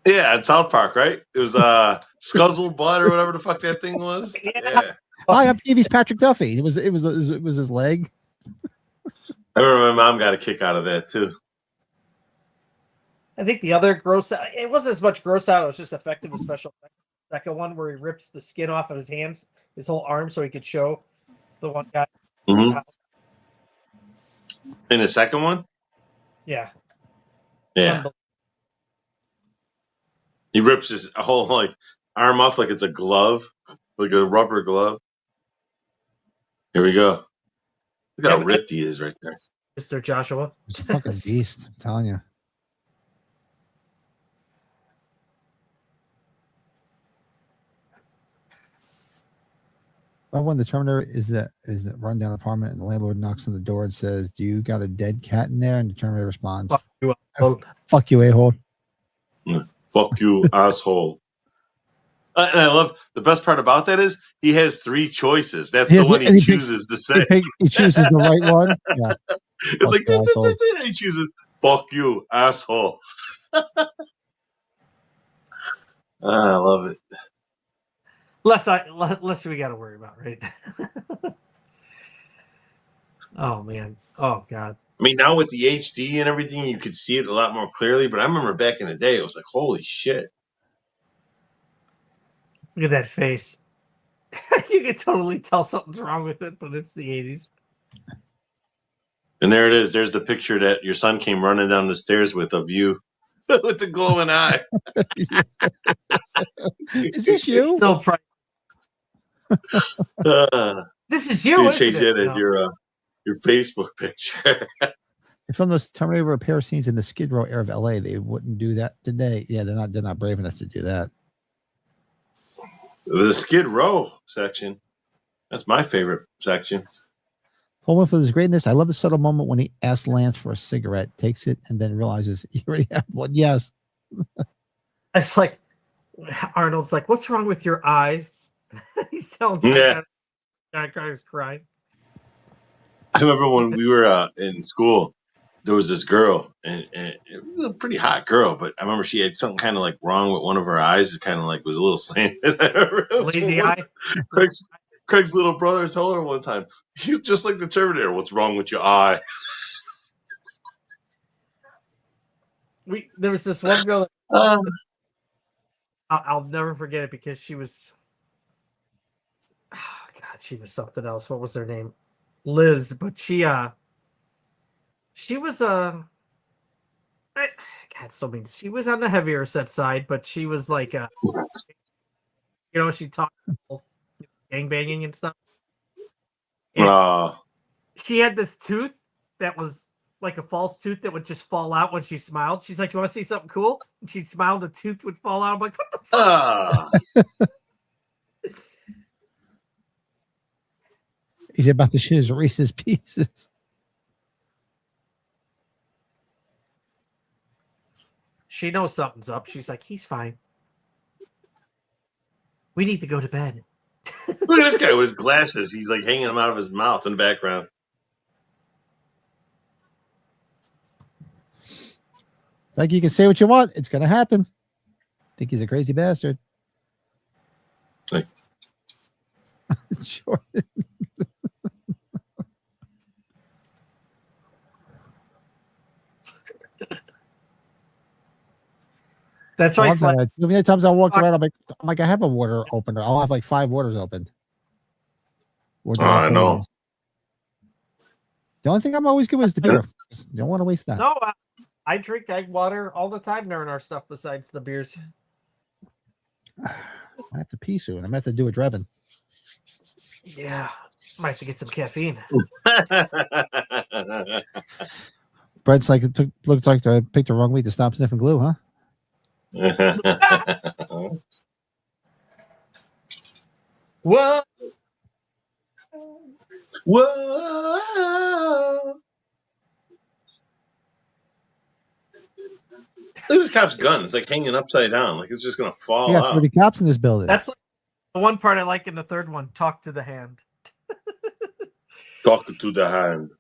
Speaker 3: Yeah, at South Park, right? It was Scuzzle Butt or whatever the fuck that thing was. Yeah.
Speaker 1: Hi, I'm TV's Patrick Duffy. It was his leg.
Speaker 3: I remember my mom got a kick out of that too.
Speaker 2: I think the other gross out, it wasn't as much gross out, it was just effective with special effects. The second one where he rips the skin off of his hands, his whole arm, so he could show the one guy.
Speaker 3: Mm-hmm. In the second one?
Speaker 2: Yeah.
Speaker 3: Yeah. He rips his whole arm off like it's a glove, like a rubber glove. Here we go. Look how ripped he is right there.
Speaker 2: Mr. Joshua.
Speaker 1: He's a fucking beast, I'm telling you. When the Terminator is that rundown apartment and the landlord knocks on the door and says, "Do you got a dead cat in there?" And the Terminator responds,
Speaker 2: "Fuck you, asshole."
Speaker 1: Fuck you, a-hole.
Speaker 3: Fuck you, asshole. And I love the best part about that is he has 3 choices. That's the one he chooses to say.
Speaker 1: He chooses the right one. Yeah.
Speaker 3: It's like this, he chooses "fuck you, asshole." I love it.
Speaker 2: Less we got to worry about, right? Oh man. Oh God.
Speaker 3: I mean, now with the HD and everything, you could see it a lot more clearly. But I remember back in the day, it was like, holy shit.
Speaker 2: Look at that face. You can totally tell something's wrong with it, but it's the 80s.
Speaker 3: And there it is. There's the picture that your son came running down the stairs with of you with the glowing eye.
Speaker 1: Is this you?
Speaker 2: Still this is you.
Speaker 3: You change that as your Facebook picture.
Speaker 1: From those Terminator repair scenes in the Skid Row area of LA, they wouldn't do that today. Yeah, they're not brave enough to do that.
Speaker 3: The Skid Row section. That's my favorite section.
Speaker 1: Pullman for his greatness. I love the subtle moment when he asks Lance for a cigarette, takes it, and then realizes he already had one. Yes.
Speaker 2: It's like Arnold's like, "What's wrong with your eyes?" He's telling John Carter's crying.
Speaker 3: I remember when we were in school, there was this girl, and it was a pretty hot girl, but I remember she had something kind of like wrong with one of her eyes. It kind of like was a little slanted.
Speaker 2: Lazy eye.
Speaker 3: Craig's little brother told her one time, "He's just like the Terminator. What's wrong with your eye?"
Speaker 2: There was this one girl. I'll never forget it because she was. Oh God, she was something else. What was her name? Liz, but she was God, so mean. She was on the heavier set side, but she was like she talked gangbanging and stuff. And she had this tooth that was like a false tooth that would just fall out when she smiled. She's like, "You want to see something cool?" And she'd smile, the tooth would fall out. I'm like, "What the fuck?"
Speaker 1: He's about to shit his Reese's Pieces.
Speaker 2: She knows something's up. She's like, "He's fine. We need to go to bed."
Speaker 3: Look at this guy with his glasses. He's like hanging them out of his mouth in the background.
Speaker 1: Like, you can say what you want. It's going to happen. Think he's a crazy bastard.
Speaker 3: Like,
Speaker 1: sure.
Speaker 2: That's right.
Speaker 1: So many times I'll walk around, I'm like, I have a water opener. I'll have like 5 waters opened.
Speaker 3: I know.
Speaker 1: The only thing I'm always good with is the beer. Just don't want to waste that.
Speaker 2: No, I drink egg water all the time during our stuff besides the beers.
Speaker 1: I have to pee soon. I'm going to have to do a Drevin.
Speaker 2: Yeah. Might have to get some caffeine.
Speaker 1: Brent's like, looks like I picked the wrong week to stop sniffing glue, huh?
Speaker 2: Whoa.
Speaker 3: Whoa! Look at this cop's gun. It's like hanging upside down. Like it's just going to fall
Speaker 1: We got
Speaker 3: out.
Speaker 1: 30 cops in this building.
Speaker 2: That's the one part I like in the third one. Talk to the hand.
Speaker 3: Talk to the hand.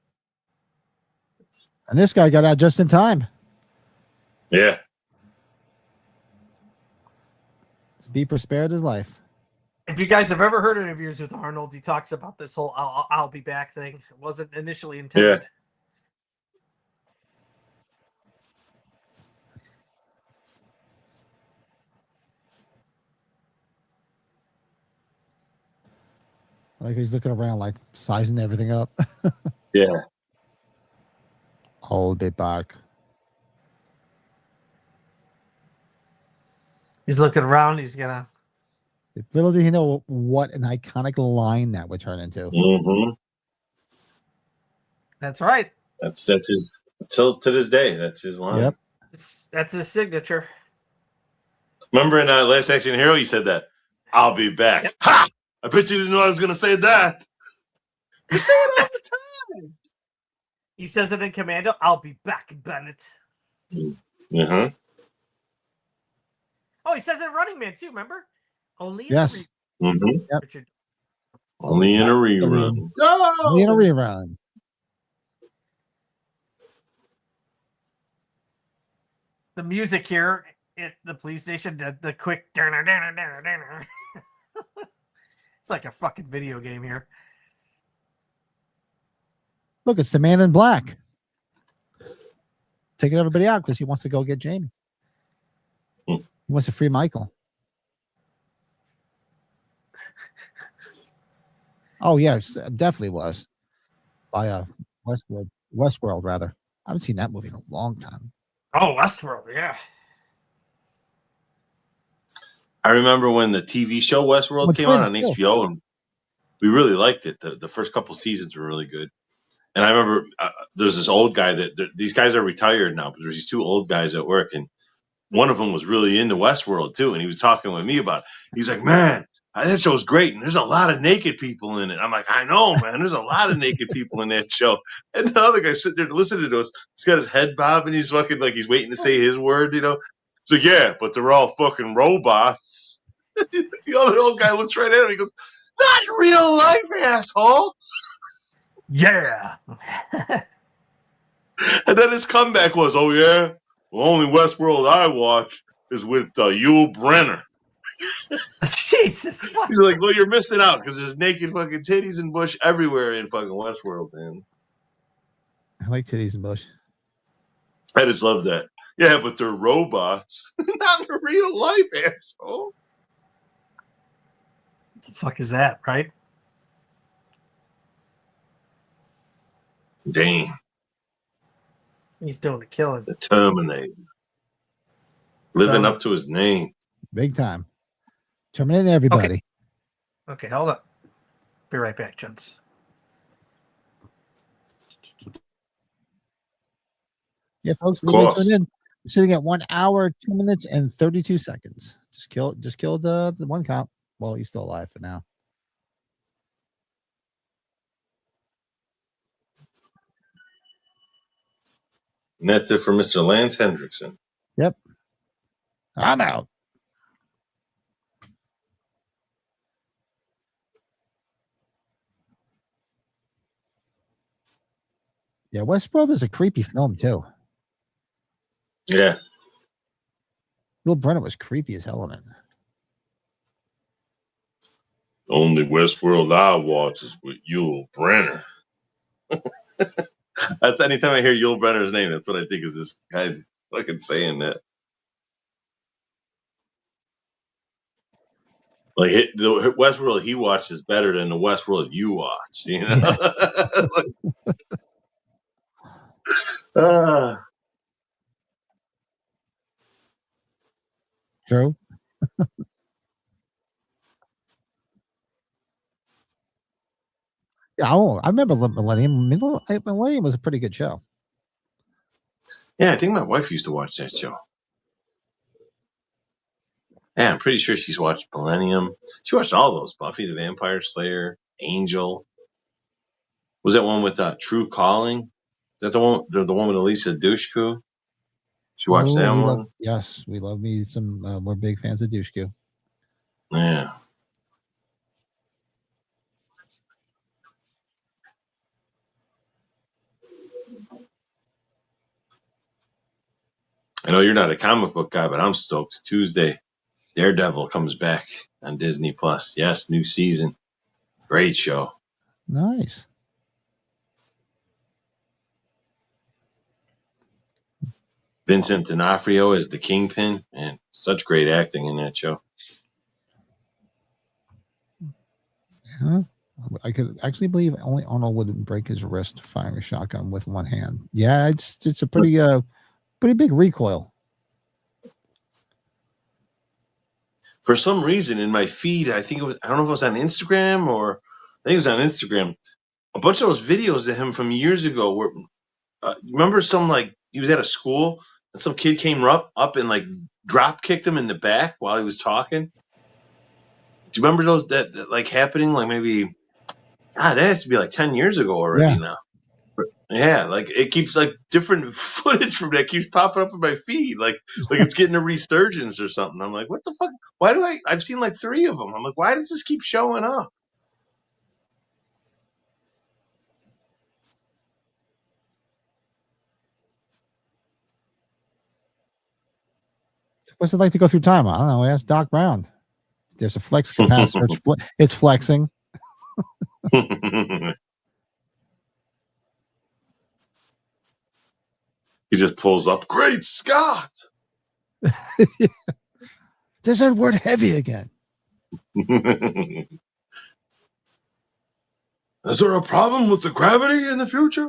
Speaker 1: And this guy got out just in time.
Speaker 3: Yeah.
Speaker 1: Beeper spared his life.
Speaker 2: If you guys have ever heard interviews with Arnold, he talks about this whole I'll be back thing. It wasn't initially intended.
Speaker 3: Yeah.
Speaker 1: Like he's looking around, like sizing everything up.
Speaker 3: Yeah.
Speaker 1: I'll be back.
Speaker 2: He's looking around. He's gonna.
Speaker 1: Little did he know what an iconic line that would turn into.
Speaker 3: Mm-hmm.
Speaker 2: That's right.
Speaker 3: That's his till to this day. That's his line.
Speaker 1: Yep.
Speaker 2: That's his signature.
Speaker 3: Remember in Last Action Hero, he said that. I'll be back.
Speaker 2: Yep.
Speaker 3: Ha! I bet you didn't know I was going to say that. You say it all the time.
Speaker 2: He says it in Commando. I'll be back, Bennett.
Speaker 3: Uh-huh.
Speaker 2: Oh, he says it in Running Man too. Remember? Only in
Speaker 1: Yes.
Speaker 3: Mm-hmm.
Speaker 1: Yep.
Speaker 2: Richard.
Speaker 3: Only in a rerun.
Speaker 1: Only in a rerun.
Speaker 2: The music here at the police station, the quick danner. It's like a fucking video game here.
Speaker 1: Look, it's the man in black. Taking everybody out because he wants to go get Jamie. He wants to free Michael. Oh, yes, definitely was. By Westworld, rather. I haven't seen that movie in a long time.
Speaker 2: Oh, Westworld, yeah.
Speaker 3: I remember when the TV show Westworld came on HBO, and we really liked it. The first couple seasons were really good. And I remember there's this old guy that these guys are retired now, but there's these two old guys at work, and one of them was really into Westworld too. And he was talking with me about it. He's like, man, that show's great. And there's a lot of naked people in it. I'm like, I know, man. There's a lot of naked people in that show. And the other guy sitting there listening to us, he's got his head bobbing. He's fucking like he's waiting to say his word, you know? So yeah, but they're all fucking robots. The other old guy looks right at him. He goes, not in real life, asshole.
Speaker 2: Yeah.
Speaker 3: And then his comeback was, oh yeah, well, only Westworld I watch is with Yul Brenner.
Speaker 2: Jesus.
Speaker 3: He's like, well, you're missing out because there's naked fucking titties and bush everywhere in fucking Westworld, man.
Speaker 1: I like titties and bush.
Speaker 3: I just love that. Yeah, but they're robots. Not in real life, asshole.
Speaker 2: What the fuck is that, right?
Speaker 3: Damn.
Speaker 2: He's doing a killing.
Speaker 3: The Terminator. Living up to his name.
Speaker 1: Big time. Terminating everybody.
Speaker 2: Okay, hold up. Be right back, gents.
Speaker 1: Yeah, folks.
Speaker 3: Of course.
Speaker 1: We're sitting at 1 hour, 2 minutes, and 32 seconds. Just killed the one cop. Well, he's still alive for now.
Speaker 3: And that's it for Mr. Lance Hendrickson.
Speaker 1: Yep. I'm out. Yeah, Westworld is a creepy film, too.
Speaker 3: Yeah.
Speaker 1: Yul Brenner was creepy as hell in it.
Speaker 3: Only Westworld I watch is with Yul Brenner. That's anytime I hear Yul Brenner's name, that's what I think is this guy's fucking saying that. Like the Westworld he watched is better than the Westworld you watch, you know?
Speaker 1: True. Yeah, I remember Millennium. Millennium was a pretty good show.
Speaker 3: Yeah, I think my wife used to watch that show. Yeah, I'm pretty sure she's watched Millennium. She watched all those. Buffy the Vampire Slayer, Angel. Was that one with True Calling? Is that the one? The one with Elisa Dushku? She watched that one?
Speaker 1: Yes, we love me some. We're big fans of Dushku.
Speaker 3: Yeah. I know you're not a comic book guy, but I'm stoked. Tuesday, Daredevil comes back on Disney Plus. Yes, new season. Great show.
Speaker 1: Nice.
Speaker 3: Vincent D'Onofrio is the Kingpin, and such great acting in that show.
Speaker 1: Yeah. I could actually believe only Arnold wouldn't break his wrist firing a shotgun with one hand. Yeah, it's a pretty big recoil.
Speaker 3: For some reason, in my feed, I don't know if it was on Instagram or I think it was on Instagram. A bunch of those videos of him from years ago where remember he was at a school and some kid came up and like drop kicked him in the back while he was talking. Do you remember those that like happening? Like maybe that has to be like 10 years ago already now. Yeah, like it keeps like different footage from that keeps popping up in my feed, like it's getting a resurgence or something. I'm like, what the fuck? Why do I've seen like 3 of them. I'm like, why does this keep showing up?
Speaker 1: What's it like to go through time? I don't know. Ask Doc Brown. There's a flex capacitor. It's flexing.
Speaker 3: He just pulls up. Great Scott!
Speaker 1: There's that word heavy again.
Speaker 3: Is there a problem with the gravity in the future?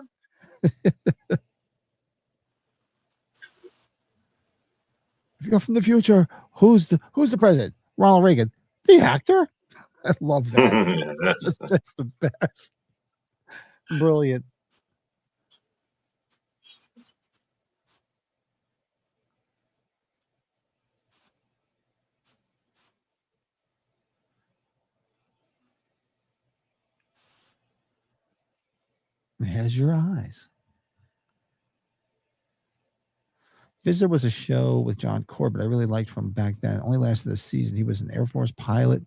Speaker 1: If you're from the future, who's the president? Ronald Reagan, the actor. I love that. That's the best. Brilliant. Has your eyes. Visitor was a show with John Corbett I really liked from back then. It only lasted this season. He was an Air Force pilot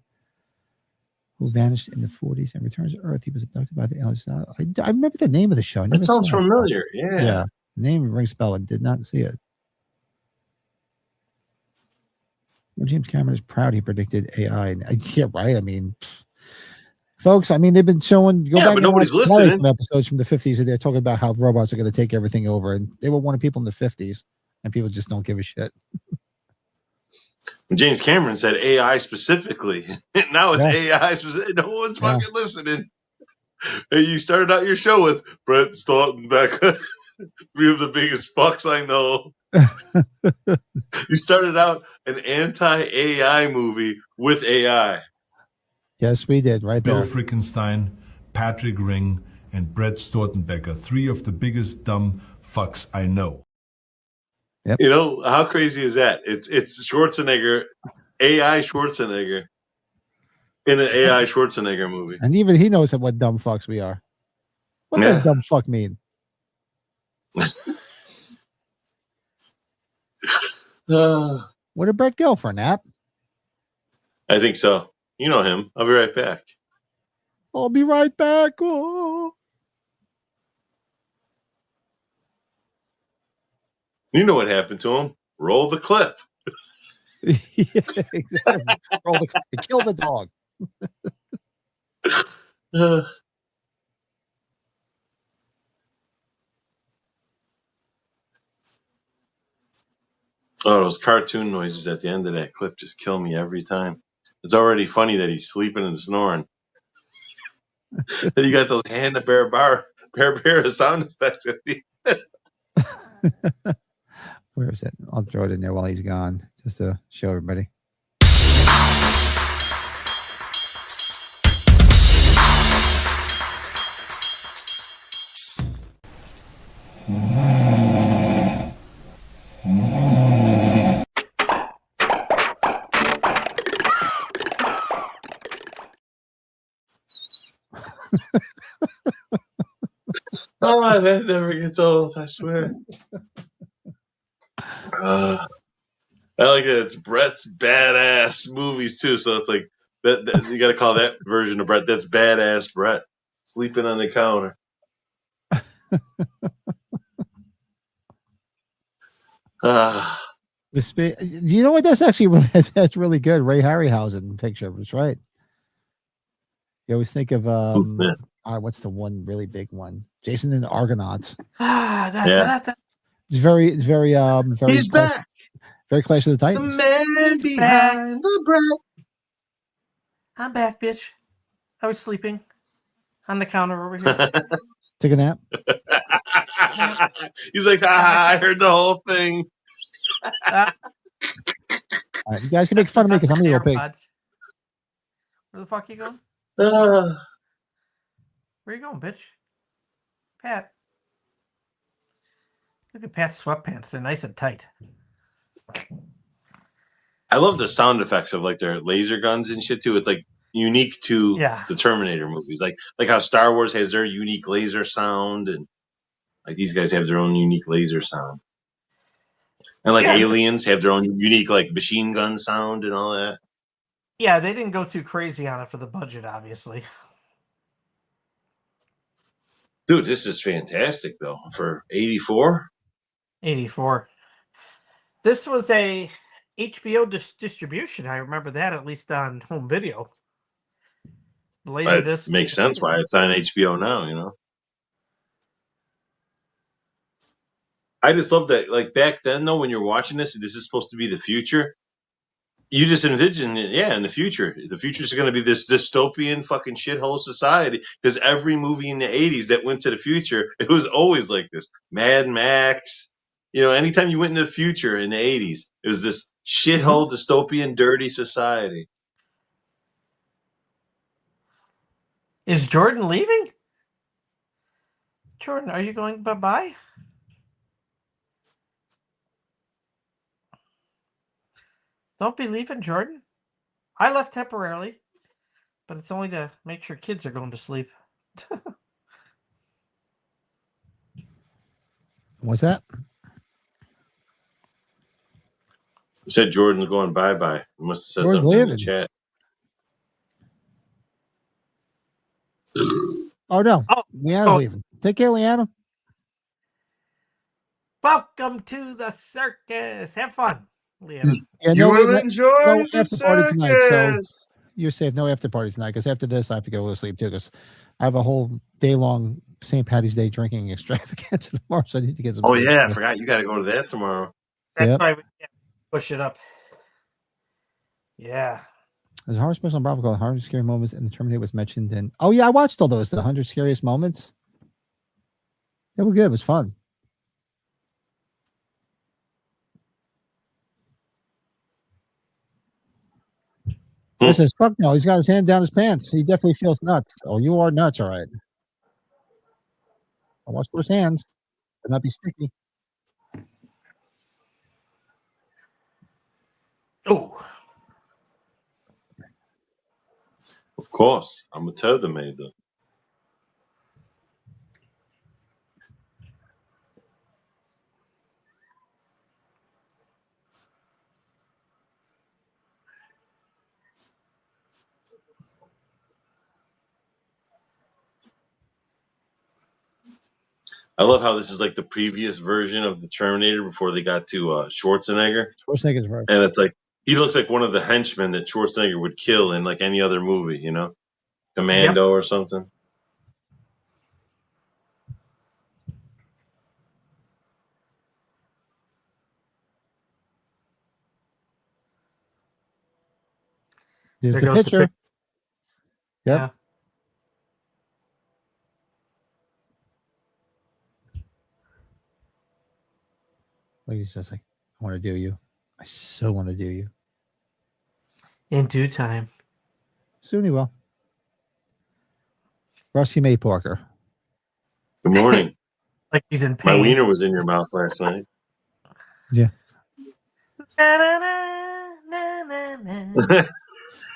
Speaker 1: who vanished in the 40s and returns to Earth. He was abducted by the aliens. I remember the name of the show.
Speaker 3: That sounds familiar. Yeah.
Speaker 1: The name rings a bell. I did not see it. Well, James Cameron is proud he predicted AI. Yeah, right. I mean, folks, they've been showing. Go back
Speaker 3: but nobody's listening.
Speaker 1: Some episodes from the 50s, and they're talking about how robots are going to take everything over, and they were warning people in the 50s, and people just don't give a shit.
Speaker 3: James Cameron said AI specifically. Now it's AI specific. No one's fucking listening. Hey, you started out your show with Brett Stoltenbeck, 3 of the biggest fucks I know. You started out an anti-AI movie with AI.
Speaker 1: Yes, we did, right there.
Speaker 5: Bill Frickenstein, Patrick Ring, and Brett Stoltenbeck, 3 of the biggest dumb fucks I know.
Speaker 1: Yep.
Speaker 3: You know, how crazy is that? It's Schwarzenegger, AI Schwarzenegger, in an AI Schwarzenegger movie.
Speaker 1: And even he knows what dumb fucks we are. What does dumb fuck mean? Where did Brett go, for a nap?
Speaker 3: I think so. You know him. I'll be right back.
Speaker 1: I'll be right back. Oh.
Speaker 3: You know what happened to him. Roll the clip.
Speaker 1: Yeah, exactly. Roll the clip. Kill the dog. Those cartoon noises at the end of that clip just kill me every time. It's already funny that he's sleeping and snoring. And you got those Hanna-Barbera sound effects at the end. Where is it? I'll throw it in there while he's gone, just to show everybody.
Speaker 3: Oh, that never gets old. I swear. I like it. It's Brett's badass movies too. So it's like that you got to call that version of Brett. That's badass Brett sleeping on the counter.
Speaker 1: You know what? That's actually that's really good. Ray Harryhausen picture was right. You always think of what's the one really big one? Jason and the Argonauts. It's very
Speaker 3: He's back.
Speaker 1: Very Clash of the
Speaker 3: The
Speaker 1: Titans.
Speaker 3: man behind the Brett.
Speaker 2: I'm back, bitch. I was sleeping on the counter over here.
Speaker 1: Take a nap.
Speaker 3: He's like, I heard the whole thing.
Speaker 1: All right, you guys can make fun of me because I'm a little pig.
Speaker 2: Where the fuck you going? Where you going, bitch? Pat. Look at Pat's sweatpants. They're nice and tight.
Speaker 3: I love the sound effects of like their laser guns and shit too. It's like unique to the Terminator movies. Like how Star Wars has their unique laser sound, and like these guys have their own unique laser sound. And like Aliens have their own unique like machine gun sound and all that.
Speaker 2: Yeah, they didn't go too crazy on it for the budget, obviously.
Speaker 3: Dude, this is fantastic though for 84.
Speaker 2: 84. This was a HBO distribution. I remember that, at least on home video. The Laserdisc
Speaker 3: makes sense why it's on HBO now, you know. I just love that, like back then though, when you're watching this is supposed to be the future. You just envision it, in the future. The future is going to be this dystopian fucking shithole society. Because every movie in the 80s that went to the future, it was always like this. Mad Max. You know, anytime you went into the future in the 80s, it was this shithole, dystopian, dirty society.
Speaker 2: Is Jordan leaving? Jordan, are you going bye-bye? Don't be leaving, Jordan. I left temporarily, but it's only to make sure kids are going to sleep.
Speaker 1: What's that?
Speaker 3: You said Jordan's going bye-bye. You must have said
Speaker 1: Jordan's
Speaker 3: something
Speaker 1: leaving.
Speaker 3: in the chat.
Speaker 1: Oh, no. Leanna's leaving. Take care, Leanna.
Speaker 2: Welcome to the circus. Have fun, Leanna.
Speaker 1: Yeah,
Speaker 3: you will enjoy the
Speaker 1: after party tonight, so
Speaker 3: circus.
Speaker 1: you're safe. No after party tonight, because after this, I have to go to sleep too, because I have a whole day-long St. Patty's Day drinking extravaganza tomorrow, so I need to get some sleep.
Speaker 3: Yeah, I forgot. You got to go to that tomorrow.
Speaker 2: That's why we can't push it up. Yeah.
Speaker 1: There's a horror special on Bravo called 100 Scary Moments, and the Terminator was mentioned. And I watched all those, the 100 Scariest Moments. They were good. It was fun. He says, fuck no, he's got his hand down his pants. He definitely feels nuts. Oh, you are nuts, all right. I'll wash those hands. But not be sticky.
Speaker 2: Oh.
Speaker 3: Of course. I'm a Terminator. I love how this is like the previous version of the Terminator before they got to Schwarzenegger.
Speaker 1: Schwarzenegger's right.
Speaker 3: And it's like, he looks like one of the henchmen that Schwarzenegger would kill in like any other movie, you know? Commando or something.
Speaker 1: There's the picture. Yep.
Speaker 2: Yeah.
Speaker 1: Like he's just like, I want to do you. I so want to do you.
Speaker 2: In due time.
Speaker 1: Soon he will. Rusty May Parker.
Speaker 3: Good morning.
Speaker 2: Like he's in pain.
Speaker 3: My wiener was in your mouth last night.
Speaker 1: Yeah.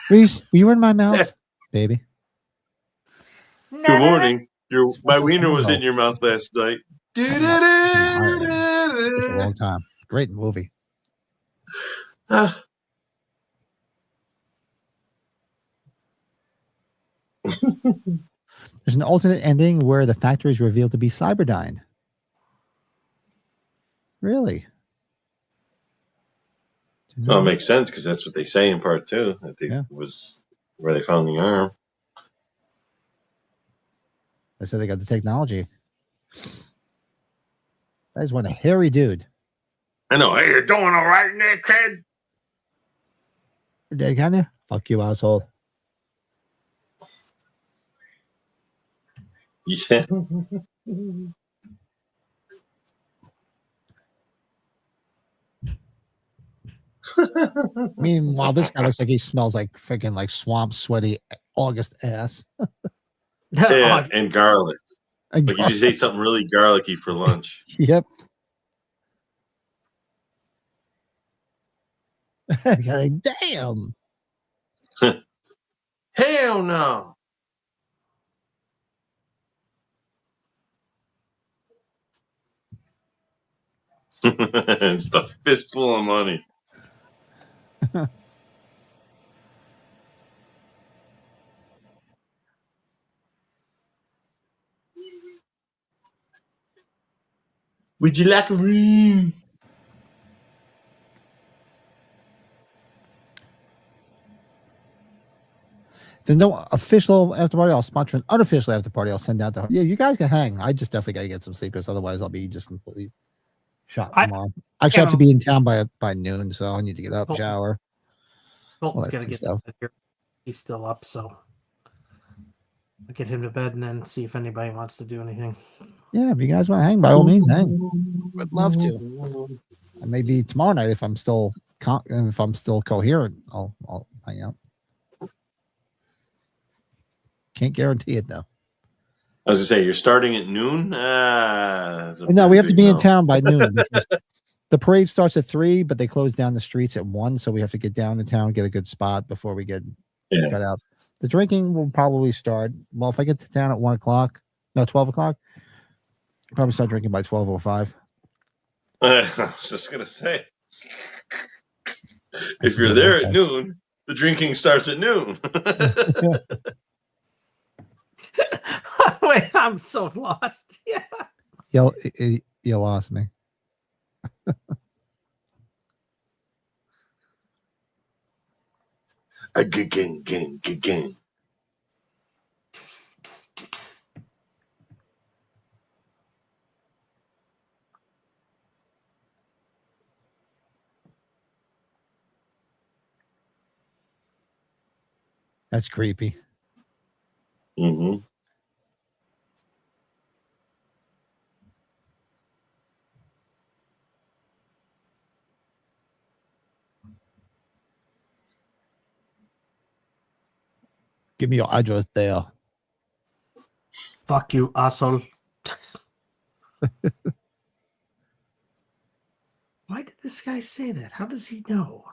Speaker 1: Reese, you were in my mouth, baby.
Speaker 3: Good morning. My wiener was in your mouth last night.
Speaker 1: It's a long time. Great movie. There's an alternate ending where the factory is revealed to be Cyberdyne. Really?
Speaker 3: Well, it makes sense because that's what they say in part 2. That was where they found the arm.
Speaker 1: They said they got the technology. That is one hairy dude.
Speaker 3: I know. Hey, you're doing all right in there, kid?
Speaker 1: Dead kind of? Fuck you, asshole.
Speaker 3: Yeah.
Speaker 1: Meanwhile, this guy looks like he smells like freaking like swamp sweaty August ass.
Speaker 3: Yeah, and garlic.
Speaker 1: And
Speaker 3: like you just ate something really garlicky for lunch.
Speaker 1: Yep. Damn.
Speaker 3: Hell no. It's the fistful of money. Would you like a room?
Speaker 1: There's no official after party. I'll sponsor an unofficial after party. I'll send out the. Yeah, you guys can hang. I just definitely got to get some secrets. Otherwise, I'll be just completely shot tomorrow. I actually have to be in town by noon, so I need to get up, shower.
Speaker 2: Colton's got to get stuff. He's still up, so I'll get him to bed and then see if anybody wants to do anything.
Speaker 1: Yeah, if you guys want to hang, by all means, hang. Would love to. And maybe tomorrow night, if I'm still coherent, I'll hang out. Can't guarantee it though.
Speaker 3: I was gonna say you're starting at noon.
Speaker 1: No, we have to be in town by noon because the parade starts at 3, but they close down the streets at 1, so we have to get down to town, get a good spot before we get cut out. The drinking will probably start. Well, if I get to town at 12 o'clock, I'll probably start drinking by 12:05.
Speaker 3: I was just gonna say, if you're there at noon, the drinking starts at noon.
Speaker 2: Wait, I'm so lost. Yeah.
Speaker 1: You lost me.
Speaker 3: Gang.
Speaker 1: That's creepy.
Speaker 3: Mm-hmm.
Speaker 1: Give me your address there.
Speaker 2: Fuck you, asshole. Why did this guy say that? How does he know?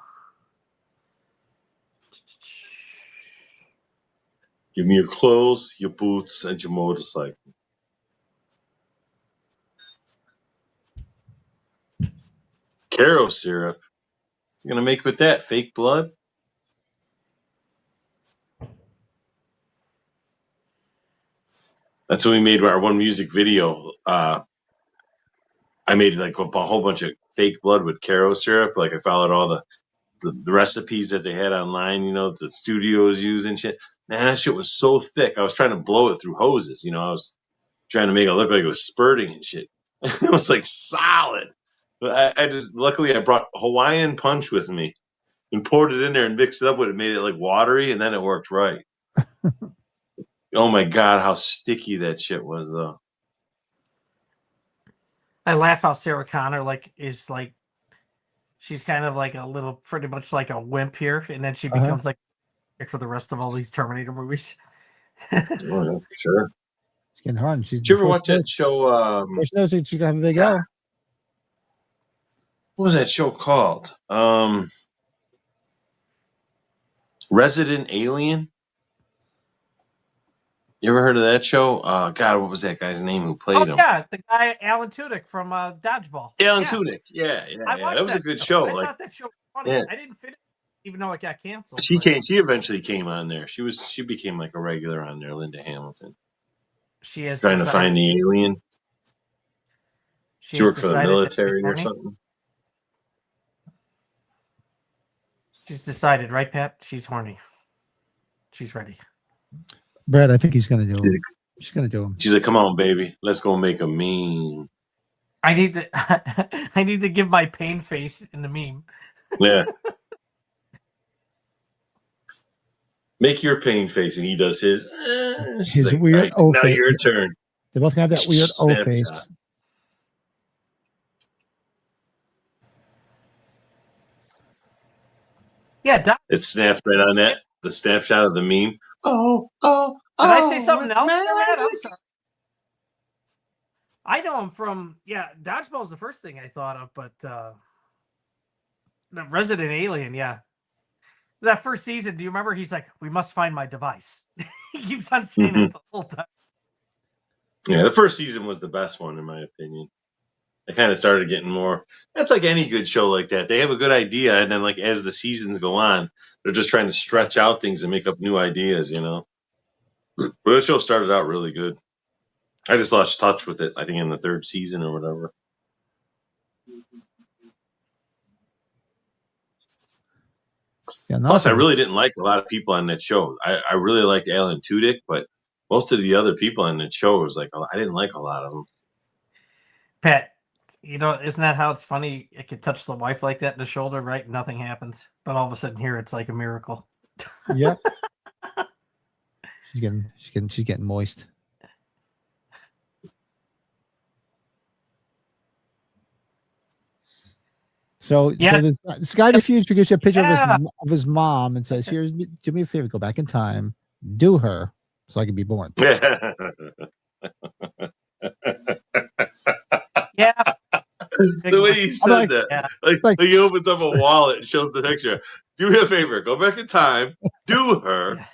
Speaker 3: Give me your clothes, your boots, and your motorcycle. Caro syrup. What's he gonna make with that? Fake blood? That's when we made our one music video. I made like a whole bunch of fake blood with Caro syrup. Like I followed all the recipes that they had online, the studios use and shit. Man, that shit was so thick. I was trying to blow it through hoses. I was trying to make it look like it was spurting and shit. It was like solid. But luckily I brought Hawaiian Punch with me and poured it in there and mixed it up with it, made it like watery, and then it worked right. Oh my God, how sticky that shit was though.
Speaker 2: I laugh how Sarah Connor is she's kind of like a little, pretty much like a wimp here, and then she becomes like for the rest of all these Terminator movies.
Speaker 3: Oh, sure.
Speaker 1: It's getting hard.
Speaker 3: Did you ever watch that show?
Speaker 1: She knows that she got a big L.
Speaker 3: What was that show called? Resident Alien. You ever heard of that show? God, what was that guy's name who played him?
Speaker 2: Yeah, the guy Alan Tudyk from Dodgeball.
Speaker 3: Alan Tudyk. Yeah.
Speaker 2: I watched
Speaker 3: That was a good show.
Speaker 2: I thought that show was funny.
Speaker 3: Yeah.
Speaker 2: I didn't finish, even though it got canceled.
Speaker 3: She eventually came on there. She became like a regular on there. Linda Hamilton.
Speaker 2: She is
Speaker 3: trying to find the alien. She worked for the military or something.
Speaker 2: She's decided, right, Pat? She's horny. She's ready.
Speaker 1: Brad, I think he's going to do it. She's going to do him.
Speaker 3: She's like, "Come on, baby, let's go make a meme."
Speaker 2: I need to give my pain face in the meme.
Speaker 3: Yeah. Make your pain face, and he does his.
Speaker 1: His
Speaker 3: like,
Speaker 1: weird
Speaker 3: right,
Speaker 1: O
Speaker 3: now
Speaker 1: face.
Speaker 3: your turn.
Speaker 1: They both have that weird O face.
Speaker 2: Yeah,
Speaker 3: it snaps right on that. The snapshot of the meme. Oh!
Speaker 2: Did I say something else?
Speaker 3: Matt?
Speaker 2: I'm sorry. I know him from Dodgeball's the first thing I thought of, but the Resident Alien, that first season. Do you remember? He's like, "We must find my device." He keeps on saying it the whole time.
Speaker 3: Yeah, the first season was the best one in my opinion. It kind of started getting more. That's like any good show like that. They have a good idea, and then like as the seasons go on, they're just trying to stretch out things and make up new ideas. But the show started out really good. I just lost touch with it, I think, in the third season or whatever.
Speaker 1: Yeah,
Speaker 3: plus, I really didn't like a lot of people on that show. I really liked Alan Tudyk, but most of the other people on that show was like, I didn't like a lot of them.
Speaker 2: Pat, isn't that how it's funny? It could touch the wife like that in the shoulder, right? Nothing happens. But all of a sudden here, it's like a miracle.
Speaker 1: Yep. She's getting moist. So this guy in the future gives you a picture of his mom and says, "Here, do me a favor, go back in time, do her, so I can be born."
Speaker 2: Yeah.
Speaker 3: The way he said that, like he opens up a wallet and shows the picture. Do me a favor, go back in time, do her.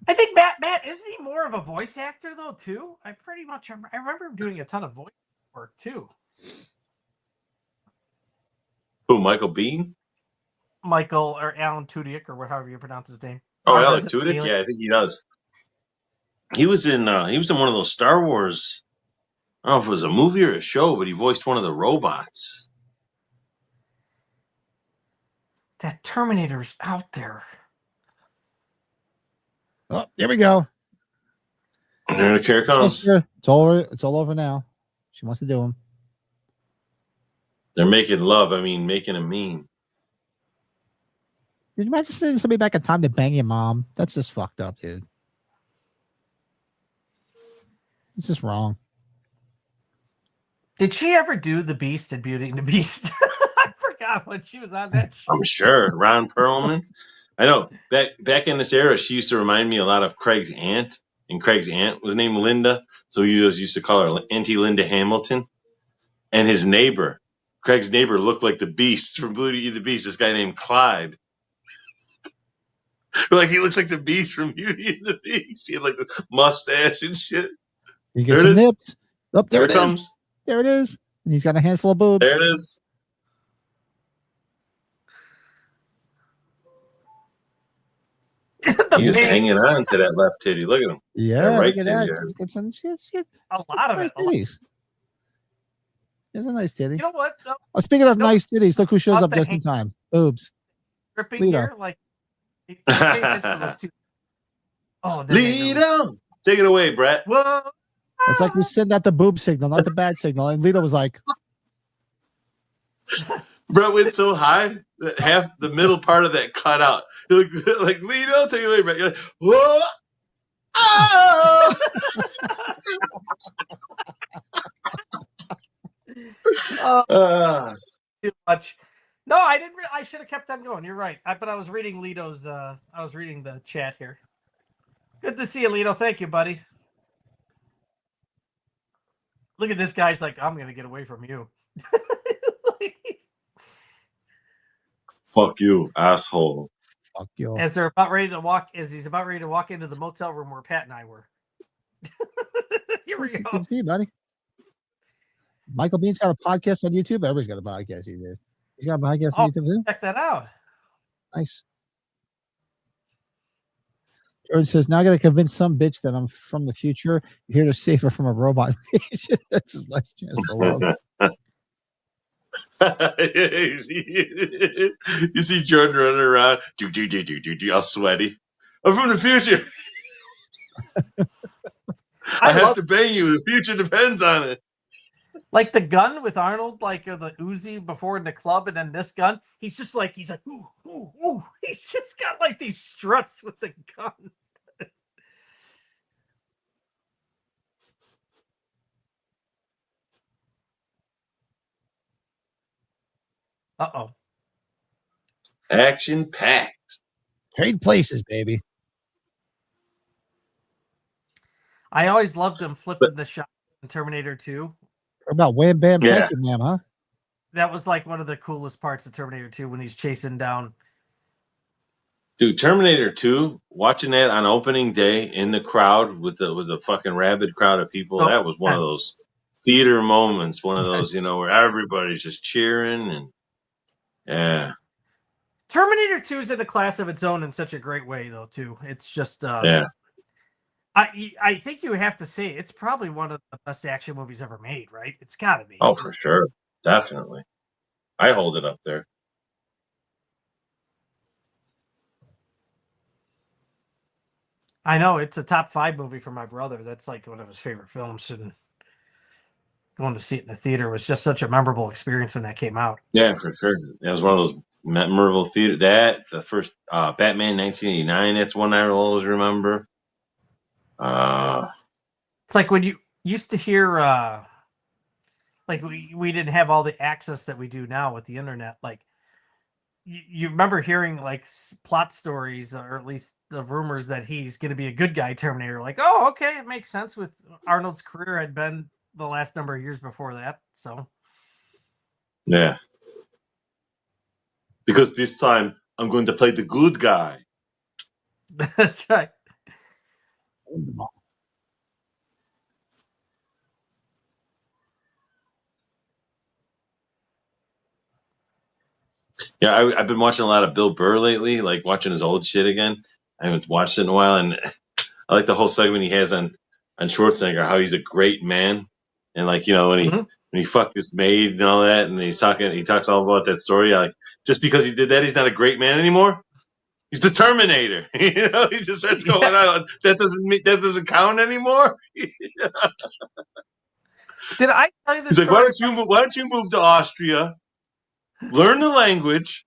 Speaker 2: I think Matt isn't he more of a voice actor though too? I remember him doing a ton of voice work too.
Speaker 3: Who, Michael Biehn?
Speaker 2: Michael or Alan Tudyk or however you pronounce his name.
Speaker 3: Oh, Alan Tudyk? Yeah, I think he does. He was in one of those Star Wars. I don't know if it was a movie or a show, but he voiced one of the robots.
Speaker 2: That Terminator's out there.
Speaker 1: Oh, here we go.
Speaker 3: Here it comes.
Speaker 1: It's all over now. She wants to do him.
Speaker 3: They're making love. I mean, making a meme.
Speaker 1: Did you imagine sending somebody back in time to bang your mom? That's just fucked up, dude. It's just wrong.
Speaker 2: Did she ever do The Beast and Beauty and the Beast? I forgot when she was on that show.
Speaker 3: I'm sure. Ron Perlman. I know. Back in this era, she used to remind me a lot of Craig's aunt. And Craig's aunt was named Linda. So he used to call her Auntie Linda Hamilton. And his neighbor, Craig's neighbor, looked like the Beast from Beauty and the Beast. This guy named Clyde. Like, he looks like the Beast from Beauty and the Beast. He had like the mustache and shit.
Speaker 1: He gets some nips. Oh, there it comes. Is. There it is. And he's got a handful of boobs.
Speaker 3: There it is. He's just hanging on to that left titty. Look at him.
Speaker 1: Yeah,
Speaker 3: right
Speaker 1: look at that. Get some shit.
Speaker 2: A lot of it.
Speaker 1: Titties. There's a nice titty.
Speaker 2: You know what?
Speaker 1: Oh, speaking of nice titties, look who shows up just in time. Boobs.
Speaker 2: Dripping here, like.
Speaker 3: Lito, take it away, Brett.
Speaker 2: Whoa.
Speaker 1: It's like we send out the boob signal, not the bad signal. And Lito was like,
Speaker 3: Brett went so high that half the middle part of that cut out. You're like Lito, take it away, Brett. You're like, whoa. Oh!
Speaker 2: Too much. No, I didn't. I should have kept on going. You're right. But I was reading Lito's. I was reading the chat here. Good to see you, Lito. Thank you, buddy. Look at this guy's like, I'm gonna get away from you.
Speaker 3: Fuck you, asshole.
Speaker 1: Fuck you.
Speaker 2: As they're about ready to walk, as he's about ready to walk into the motel room where Pat and I were. Here we go.
Speaker 1: Good to see you, buddy. Michael Bean's got a podcast on YouTube. Everybody's got a podcast these days. He's got a podcast on YouTube too.
Speaker 2: Check that out.
Speaker 1: Nice. Jordan says, now I got to convince some bitch that I'm from the future. You're here to save her from a robot invasion. That's his last chance for love.
Speaker 3: You see Jordan running around, all sweaty. I'm from the future. I have to bang you. The future depends on it.
Speaker 2: Like the gun with Arnold, like the Uzi before in the club, and then this gun, he's like, ooh, ooh, ooh. He's just got like these struts with the gun. Uh-oh.
Speaker 3: Action packed.
Speaker 1: Trade places, baby.
Speaker 2: I always loved him flipping the shot in Terminator 2.
Speaker 1: About wham bam, thank you, ma'am, huh?
Speaker 2: That was like one of the coolest parts of Terminator 2 when he's chasing down.
Speaker 3: Dude, Terminator 2, watching that on opening day in the crowd with the fucking rabid crowd of people, that was one of those theater moments, one of those, where everybody's just cheering and yeah.
Speaker 2: Terminator 2 is in a class of its own in such a great way, though, too. It's just
Speaker 3: yeah.
Speaker 2: I think you have to say it's probably one of the best action movies ever made, right? It's got to be.
Speaker 3: Oh, for sure. Definitely. I hold it up there.
Speaker 2: I know. It's a top 5 movie for my brother. That's like one of his favorite films. And going to see it in the theater was just such a memorable experience when that came out.
Speaker 3: Yeah, for sure. That was one of those memorable theater. The first Batman 1989, that's one I always remember.
Speaker 2: It's like when you used to hear, like we didn't have all the access that we do now with the internet. Like you remember hearing like plot stories, or at least the rumors that he's going to be a good guy Terminator. Like, oh, okay, it makes sense with Arnold's career had been the last number of years before that. So,
Speaker 3: yeah. Because this time I'm going to play the good guy.
Speaker 2: That's right.
Speaker 3: Yeah, I've been watching a lot of Bill Burr lately, like watching his old shit again. I haven't watched it in a while, and I like the whole segment he has on Schwarzenegger, how he's a great man, and like when he fucked his maid and all that, and he talks all about that story. Like just because he did that, he's not a great man anymore. He's the Terminator. He just starts going on. That doesn't count anymore.
Speaker 2: Did I tell you this?
Speaker 3: He's like, why don't you move to Austria? Learn the language.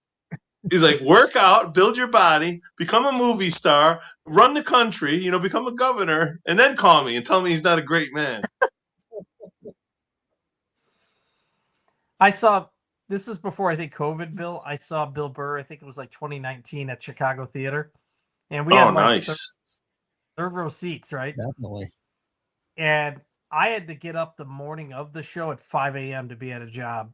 Speaker 3: He's like, work out, build your body, become a movie star, run the country, become a governor, and then call me and tell me he's not a great man.
Speaker 2: This was before, I think, COVID, Bill. I saw Bill Burr, I think it was like 2019 at Chicago Theater. And we had like third row seats, right?
Speaker 1: Definitely.
Speaker 2: And I had to get up the morning of the show at 5 a.m. to be at a job.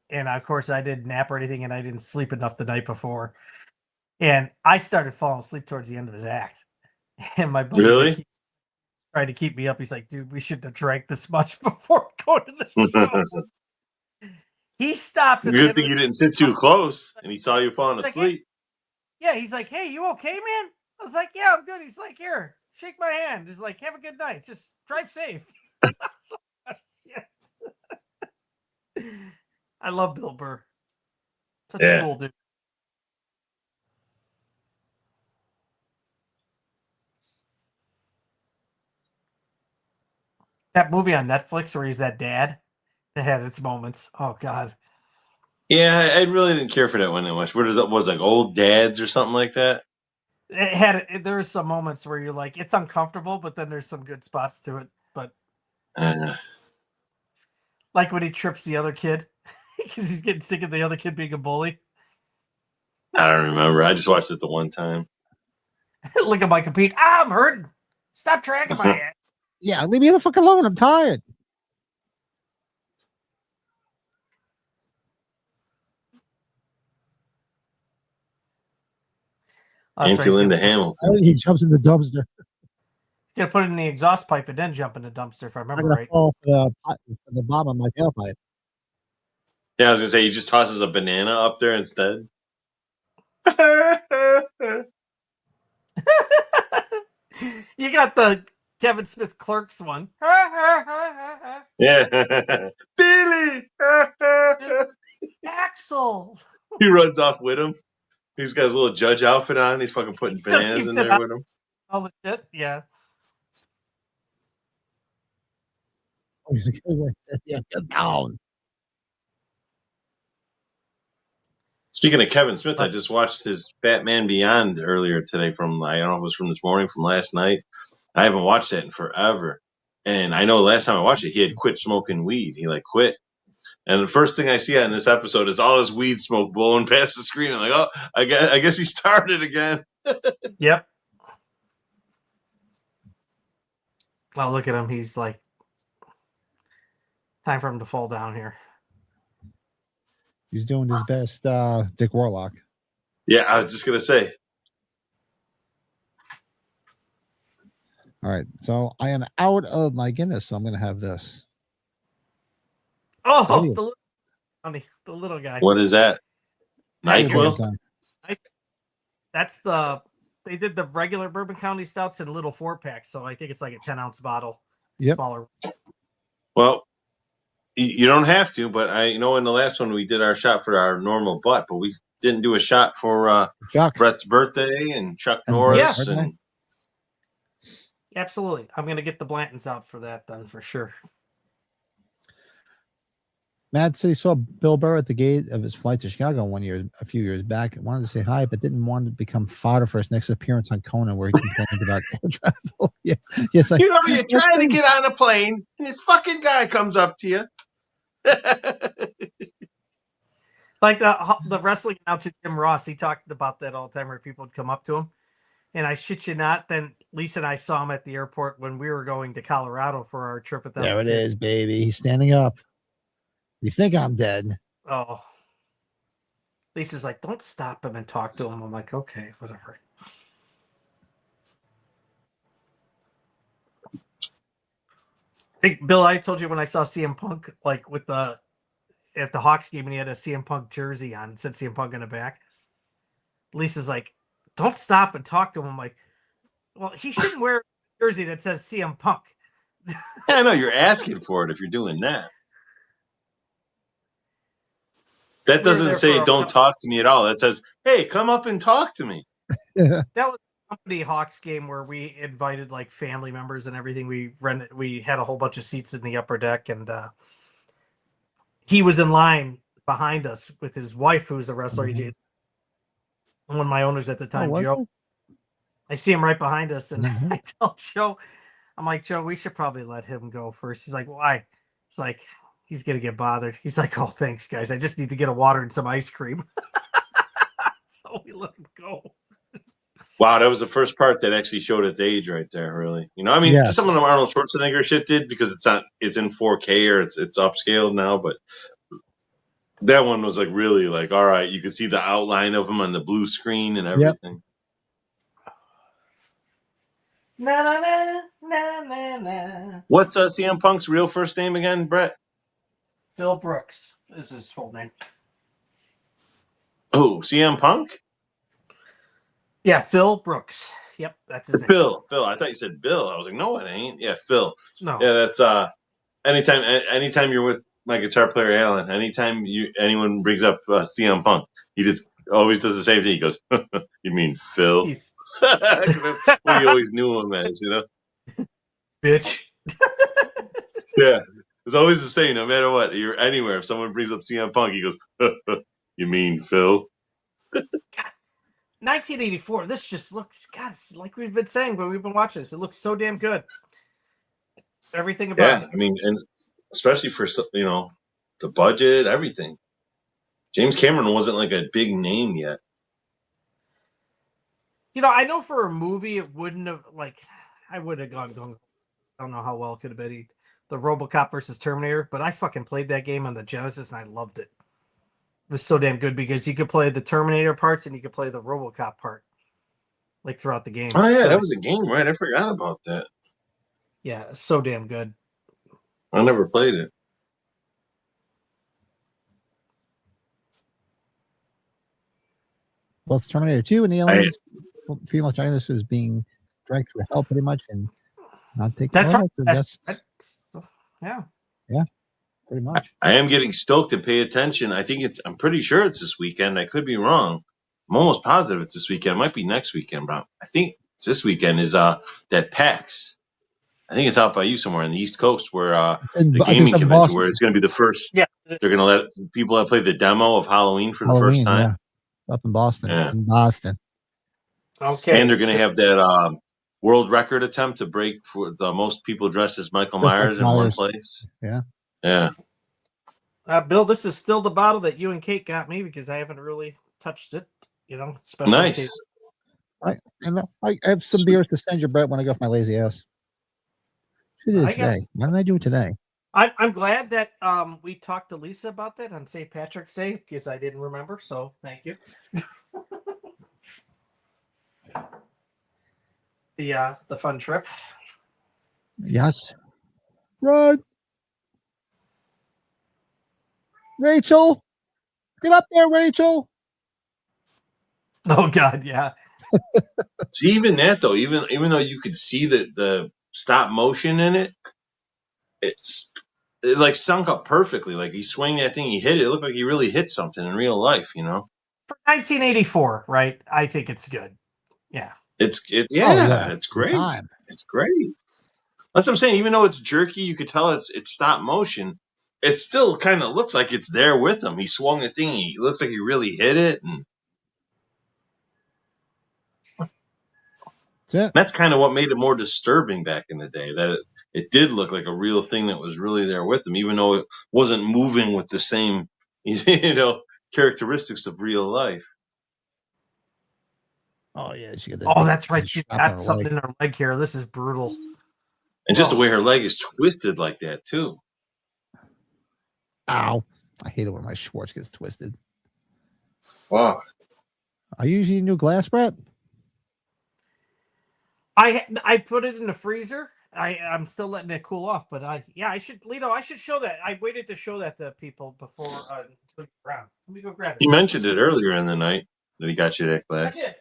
Speaker 2: And of course, I didn't nap or anything, and I didn't sleep enough the night before. And I started falling asleep towards the end of his act. And my buddy tried to keep me up. He's like, dude, we shouldn't have drank this much before going to the show. He stopped.
Speaker 3: Good thing you didn't sit too close, and he saw you falling asleep.
Speaker 2: Yeah, he's like, hey, you okay, man? I was like, yeah, I'm good. He's like, here, shake my hand. He's like, have a good night. Just drive safe. I love Bill Burr. Such a cool dude. That movie on Netflix where he's that dad, that had its moments. Oh God.
Speaker 3: Yeah, I really didn't care for that one that much. What was like Old Dads or something like that?
Speaker 2: There were some moments where you're like, it's uncomfortable, but then there's some good spots to it. But like when he trips the other kid because he's getting sick of the other kid being a bully.
Speaker 3: I don't remember. I just watched it the one time.
Speaker 2: Look at my compete. I'm hurting. Stop tracking my ass.
Speaker 1: Yeah, leave me the fuck alone. I'm tired.
Speaker 3: Auntie Linda Hamilton.
Speaker 1: He jumps in the dumpster.
Speaker 2: He's gonna put it in the exhaust pipe and then jump in the dumpster, if I remember right.
Speaker 1: Fall for the bottom of my tailpipe.
Speaker 3: Yeah, I was gonna say he just tosses a banana up there instead.
Speaker 2: You got the Kevin Smith Clerks one.
Speaker 3: Yeah, Billy.
Speaker 2: Axel.
Speaker 3: He runs off with him. He's got his little judge outfit on. He's fucking putting bananas in there with him.
Speaker 2: All the shit, yeah.
Speaker 1: Yeah, get down.
Speaker 3: Speaking of Kevin Smith, I just watched his Batman Beyond earlier today from, I don't know if it was from this morning, from last night. I haven't watched that in forever. And I know the last time I watched it, he had quit smoking weed. He quit. And the first thing I see on this episode is all this weed smoke blowing past the screen. I'm like, oh, I guess he started again.
Speaker 2: Yep. Oh, look at him. He's like, time for him to fall down here.
Speaker 1: He's doing his best, Dick Warlock.
Speaker 3: Yeah, I was just going to say.
Speaker 1: All right, so I am out of my Guinness, so I'm going to have this.
Speaker 2: Oh, the little guy.
Speaker 3: What is that? NyQuil?
Speaker 2: That's they did the regular Bourbon County Stouts in little 4-packs, so I think it's like a 10-ounce bottle.
Speaker 1: Yep.
Speaker 2: Smaller.
Speaker 3: Well, you don't have to, but I know in the last one we did our shot for our normal butt, but we didn't do a shot for Brett's birthday and Chuck Norris.
Speaker 2: Yeah. Absolutely. I'm going to get the Blantons out for that then, for sure.
Speaker 1: Matt said he saw Bill Burr at the gate of his flight to Chicago a few years back. Wanted to say hi, but didn't want to become fodder for his next appearance on Conan, where he complained about air travel. Yeah, yes.
Speaker 3: You're trying to get on a plane, and this fucking guy comes up to you.
Speaker 2: Like the wrestling announcer Jim Ross, he talked about that all the time, where people would come up to him, and I shit you not. Then Lisa and I saw him at the airport when we were going to Colorado for our trip with them.
Speaker 1: There it is, baby. He's standing up. You think I'm dead?
Speaker 2: Oh, Lisa's like, don't stop him and talk to him. I'm like, okay, whatever. Bill, I told you when I saw CM Punk, like at the Hawks game, and he had a CM Punk jersey on. It said CM Punk in the back. Lisa's like, don't stop and talk to him. I'm like, well, he shouldn't wear a jersey that says CM Punk.
Speaker 3: Yeah, I know you're asking for it if you're doing that. That doesn't say don't talk to me at all. That says, hey, come up and talk to me.
Speaker 2: That was a company Hawks game where we invited like family members and everything. We had a whole bunch of seats in the upper deck, and he was in line behind us with his wife, who's a wrestler.
Speaker 1: Mm-hmm.
Speaker 2: One of my owners at the time, Joe. I see him right behind us, and I tell Joe, I'm like, Joe, we should probably let him go first. He's like, why? It's like, he's going to get bothered. He's like, oh, thanks, guys. I just need to get a water and some ice cream. So we let him go.
Speaker 3: Wow, that was the first part that actually showed its age right there, really. You know, I mean, some of the Arnold Schwarzenegger shit did because it's in 4K or it's upscaled now, but that one was like really like, all right, you could see the outline of him on the blue screen and everything.
Speaker 2: Na, na, na, na, na, na.
Speaker 3: What's CM Punk's real first name again, Brett?
Speaker 2: Phil Brooks is his full name.
Speaker 3: Oh, CM Punk?
Speaker 2: Yeah, Phil Brooks. Yep, that's his name.
Speaker 3: Phil. I thought you said Bill. I was like, no, it ain't. Yeah, Phil.
Speaker 2: No.
Speaker 3: Yeah, that's anytime you're with my guitar player Alan, anytime anyone brings up CM Punk, he just always does the same thing. He goes, "You mean Phil?" That's what he always knew him as, you know.
Speaker 2: Bitch.
Speaker 3: Yeah, it's always the same. No matter what, you're anywhere. If someone brings up CM Punk, he goes, "You mean Phil?"
Speaker 2: God, 1984. This just looks, God, it's like we've been saying when we've been watching this. It looks so damn good. Everything about it.
Speaker 3: I mean, and especially for the budget, everything. James Cameron wasn't like a big name yet.
Speaker 2: You know, I know for a movie it wouldn't have, like, I would have gone. I don't know how well it could have been the RoboCop versus Terminator, but I fucking played that game on the Genesis and I loved it. It was so damn good because you could play the Terminator parts and you could play the RoboCop part. like throughout the game.
Speaker 3: Oh yeah,
Speaker 2: so
Speaker 3: that was a game, right? I forgot about that.
Speaker 2: Yeah, so damn good.
Speaker 3: I never played it.
Speaker 1: Both Terminator 2 and the aliens, female journalist was being dragged through hell pretty much and not taking
Speaker 2: That's right.
Speaker 1: That's
Speaker 2: Yeah.
Speaker 1: Yeah, pretty much.
Speaker 3: I am getting stoked to pay attention. I'm pretty sure it's this weekend. I could be wrong. I'm almost positive it's this weekend. It might be next weekend, but I think it's this weekend is that PAX. I think it's out by you somewhere on the East Coast where the gaming convention where it's going to be the first.
Speaker 2: Yeah.
Speaker 3: They're going to let people that play the demo of Halloween for the first time.
Speaker 1: Yeah. Up in Boston.
Speaker 3: Yeah.
Speaker 1: It's in Boston.
Speaker 2: Okay.
Speaker 3: And they're going to have that world record attempt to break for the most people dressed as Michael Myers in one place.
Speaker 1: Yeah.
Speaker 3: Yeah.
Speaker 2: Bill, this is still the bottle that you and Kate got me because I haven't really touched it. Especially
Speaker 3: nice.
Speaker 1: Right. And I have some beers to send you, Brett, when I go off my lazy ass. It is today. Why did I do it today?
Speaker 2: I'm glad that we talked to Lisa about that on St. Patrick's Day because I didn't remember. So thank you. The fun trip.
Speaker 1: Yes. Run. Rachel. Get up there, Rachel.
Speaker 2: Oh God, yeah.
Speaker 3: See, even that though, even though you could see the stop motion in it, it like stunk up perfectly. Like he swung that thing, he hit it. It looked like he really hit something in real life,
Speaker 2: For 1984, right? I think it's good. Yeah.
Speaker 3: It's great. It's great. That's what I'm saying. Even though it's jerky, you could tell it's stop motion. It still kind of looks like it's there with him. He swung the thing. He looks like he really hit it. And that's kind of what made it more disturbing back in the day. That it did look like a real thing that was really there with him, even though it wasn't moving with the same, characteristics of real life.
Speaker 1: Oh yeah, she got
Speaker 2: that. That's right. She's got something in her leg here. This is brutal.
Speaker 3: And just the way her leg is twisted like that too.
Speaker 1: Ow! I hate it when my Schwartz gets twisted.
Speaker 3: Fuck.
Speaker 1: Are you using new glass, Brett?
Speaker 2: I put it in the freezer. I'm still letting it cool off, but I should, Lito, I should show that. I waited to show that to people before around. Let me go grab it.
Speaker 3: He mentioned it earlier in the night that he got you that glass.
Speaker 2: I did.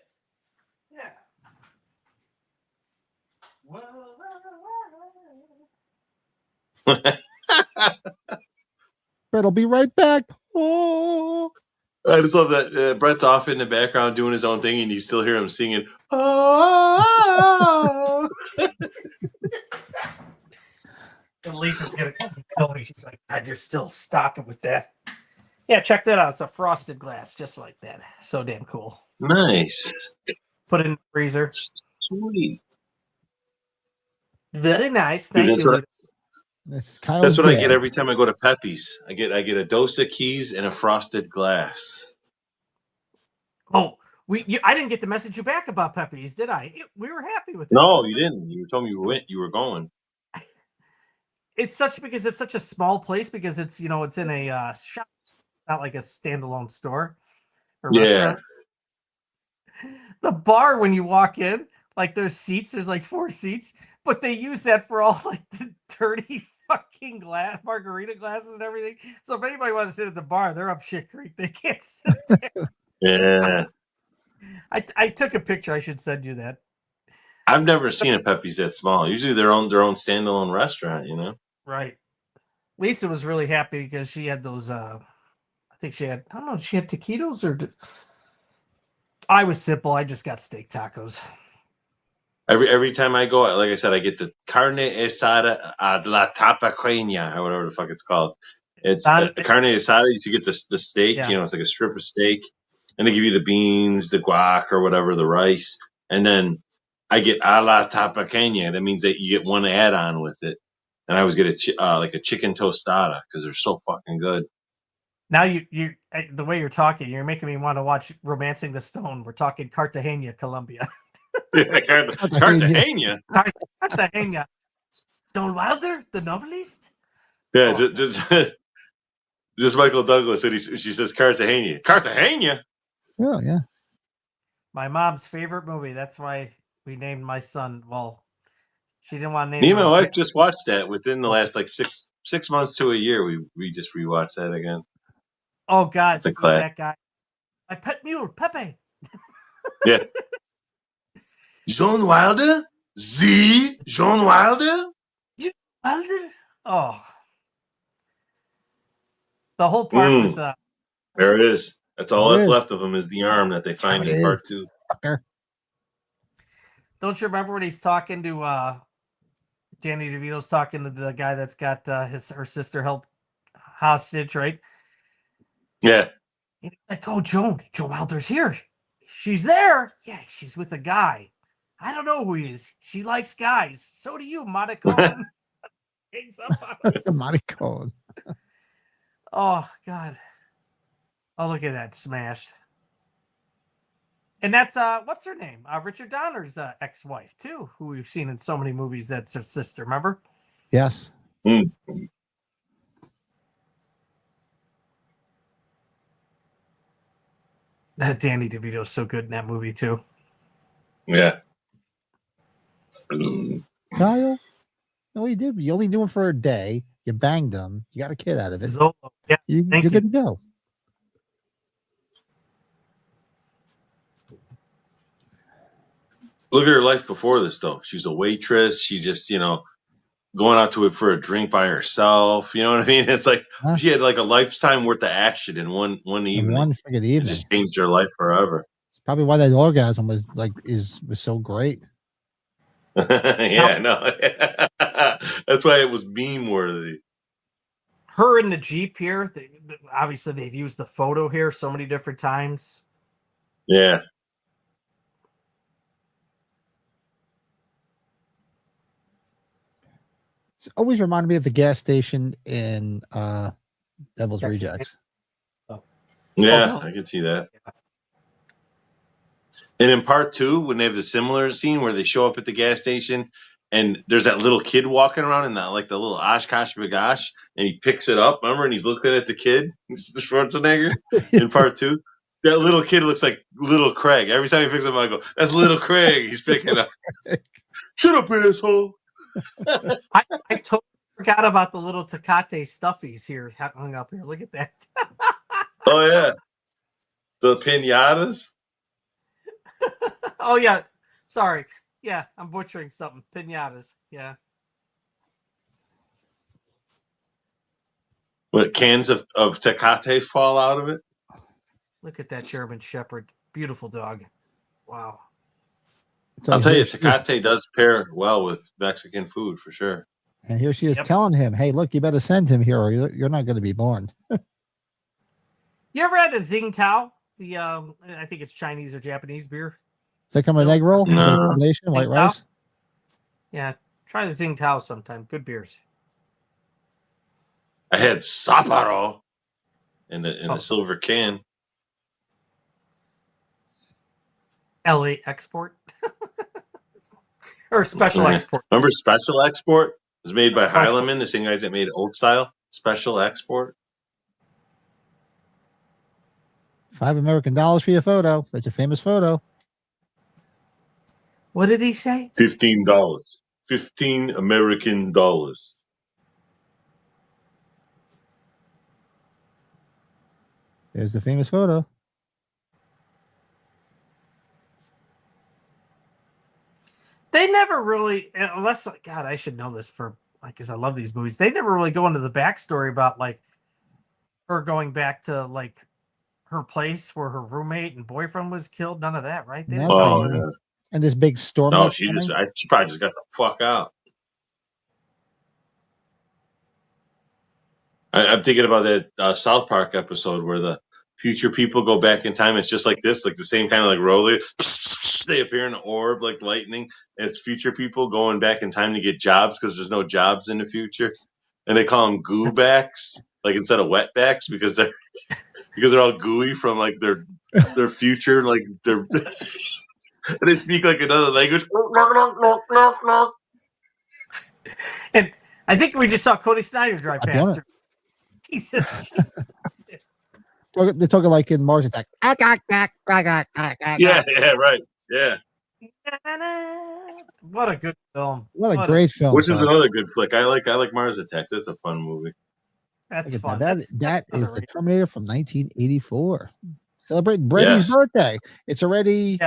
Speaker 2: Yeah.
Speaker 1: Brett will be right back. Oh.
Speaker 3: I just love that Brett's off in the background doing his own thing, and you still hear him singing. Oh.
Speaker 2: And Lisa's gonna come and tell me. She's like, "God, you're still stopping with that." Yeah, check that out. It's a frosted glass, just like that. So damn cool.
Speaker 3: Nice.
Speaker 2: Put it in the freezer.
Speaker 3: Sweet.
Speaker 2: Very nice. Thank you.
Speaker 1: That's
Speaker 3: what I get every time I go to Pepe's. I get a Dos Equis and a frosted glass.
Speaker 2: Oh, I didn't get to message you back about Pepe's, did I? We were happy with it.
Speaker 3: No, you didn't. You told me you were going.
Speaker 2: It's because it's such a small place because it's it's in a shop, not like a standalone store or restaurant. The bar when you walk in, like there's seats, there's like 4 seats, but they use that for all like the dirty fucking margarita glasses and everything. So if anybody wants to sit at the bar, they're up shit creek. They can't sit there.
Speaker 3: Yeah.
Speaker 2: I took a picture. I should send you that.
Speaker 3: I've never seen a Pepe's that small. Usually their own standalone restaurant,
Speaker 2: Right. Lisa was really happy because she had those. I think she had. I don't know. She had taquitos or. I was simple. I just got steak tacos.
Speaker 3: Every time I go, like I said, I get the carne asada a la tapaqueña or whatever the fuck it's called. It's carne asada. You get the steak.
Speaker 2: Yeah.
Speaker 3: It's like a strip of steak, and they give you the beans, the guac, or whatever, the rice, and then I get a la tapaqueña. That means that you get one add-on with it, and I always get like a chicken tostada because they're so fucking good.
Speaker 2: Now you the way you're talking, you're making me want to watch Romancing the Stone. We're talking Cartagena, Colombia.
Speaker 3: Cartagena.
Speaker 2: Cartagena. Don Wilder, the novelist.
Speaker 3: Yeah, just Michael Douglas, and she says Cartagena. Cartagena.
Speaker 1: Oh yeah.
Speaker 2: My mom's favorite movie. That's why we named my son. Well, she didn't want to name
Speaker 3: Me and my
Speaker 2: him.
Speaker 3: wife just watched that within the last like six months to a year. We just rewatched that again.
Speaker 2: Oh God,
Speaker 3: It's a
Speaker 2: with
Speaker 3: class.
Speaker 2: that guy. My pet mule, Pepe.
Speaker 3: Yeah. John Wilder? John Wilder?
Speaker 2: Wilder? Oh. The whole part with
Speaker 3: there it is. That's all
Speaker 1: There
Speaker 3: that's
Speaker 1: is.
Speaker 3: left of him is the arm that they find in part 2.
Speaker 1: Fucker.
Speaker 2: Don't you remember when he's talking to Danny DeVito's talking to the guy that's got her sister held hostage, right?
Speaker 3: Yeah.
Speaker 2: And he's like, oh, Joan Wilder's here. She's there. Yeah, she's with a guy. I don't know who he is. She likes guys. So do you, Monaco. Hangs up on him.
Speaker 1: Monaco.
Speaker 2: Oh, God. Oh, look at that. Smashed. And that's, what's her name? Richard Donner's ex-wife, too, who we've seen in so many movies. That's her sister, remember?
Speaker 1: Yes.
Speaker 2: Danny DeVito's so good in that movie, too.
Speaker 3: Yeah.
Speaker 1: Kyle, all you did, you only knew him for a day. You banged him. You got a kid out of it.
Speaker 2: Zolo. Yeah,
Speaker 1: you're good to go.
Speaker 3: Look at her life before this, though. She's a waitress. She just, going out to it for a drink by herself. You know what I mean? It's like she had like a lifetime worth of action in one evening.
Speaker 1: One freaking evening.
Speaker 3: It just changed her life forever.
Speaker 1: It's probably why that orgasm was so great.
Speaker 3: Yeah, no. That's why it was meme worthy.
Speaker 2: Her in the Jeep here, obviously they've used the photo here so many different times.
Speaker 3: Yeah.
Speaker 1: It's always reminded me of the gas station in Devil's Rejects.
Speaker 3: Yeah, I can see that. And in part 2, when they have the similar scene where they show up at the gas station and there's that little kid walking around in the little Oshkosh Bagosh, and he picks it up, remember? And he's looking at the kid, Schwarzenegger, in part 2. That little kid looks like little Craig. Every time he picks up, I go, that's little Craig he's picking up. Shut up, asshole.
Speaker 2: I totally forgot about the little Tecate stuffies here hung up here. Look at that.
Speaker 3: Oh, yeah. The pinatas.
Speaker 2: Oh, yeah. Sorry. Yeah, I'm butchering something. Pinatas. Yeah.
Speaker 3: What, cans of Tecate fall out of it?
Speaker 2: Look at that German Shepherd. Beautiful dog. Wow.
Speaker 3: I'll tell you, Tecate does pair well with Mexican food for sure.
Speaker 1: And here she is telling him, hey, look, you better send him here or you're not going to be born.
Speaker 2: You ever had a Tsingtao? The I think it's Chinese or Japanese beer.
Speaker 1: Does that come with an egg roll?
Speaker 3: No.
Speaker 1: Combination, white rice?
Speaker 2: Yeah, try the Tsingtao sometime. Good beers.
Speaker 3: I had Sapporo in a silver can.
Speaker 2: LA Export. Or Special Export.
Speaker 3: Remember Special Export? It was made by Heilemann, the same guys that made Old Style. Special Export.
Speaker 1: $5 American for your photo. That's a famous photo.
Speaker 2: What did he say?
Speaker 3: $15. $15 American.
Speaker 1: There's the famous photo.
Speaker 2: They never really, unless, God, I should know this because I love these movies. They never really go into the backstory about her going back to her place where her roommate and boyfriend was killed. None of that, right?
Speaker 3: Yeah.
Speaker 1: And this big storm.
Speaker 3: No, she probably just got the fuck out. I'm thinking about that South Park episode where the future people go back in time. It's just like this, like the same kind of roller. They appear in an orb like lightning. And it's future people going back in time to get jobs because there's no jobs in the future, and they call them goobacks, instead of wetbacks because they're all gooey from their future, and they speak another language.
Speaker 2: And I think we just saw Cody Snyder drive past her. Jesus.
Speaker 1: They're talking like in Mars Attack.
Speaker 3: Yeah, right. Yeah.
Speaker 2: What a good film.
Speaker 1: What a great film.
Speaker 3: Which is another good flick. I like Mars Attacks. That's a fun movie.
Speaker 2: That's fun.
Speaker 1: That is the Terminator from 1984. Celebrating Brady's birthday. It's already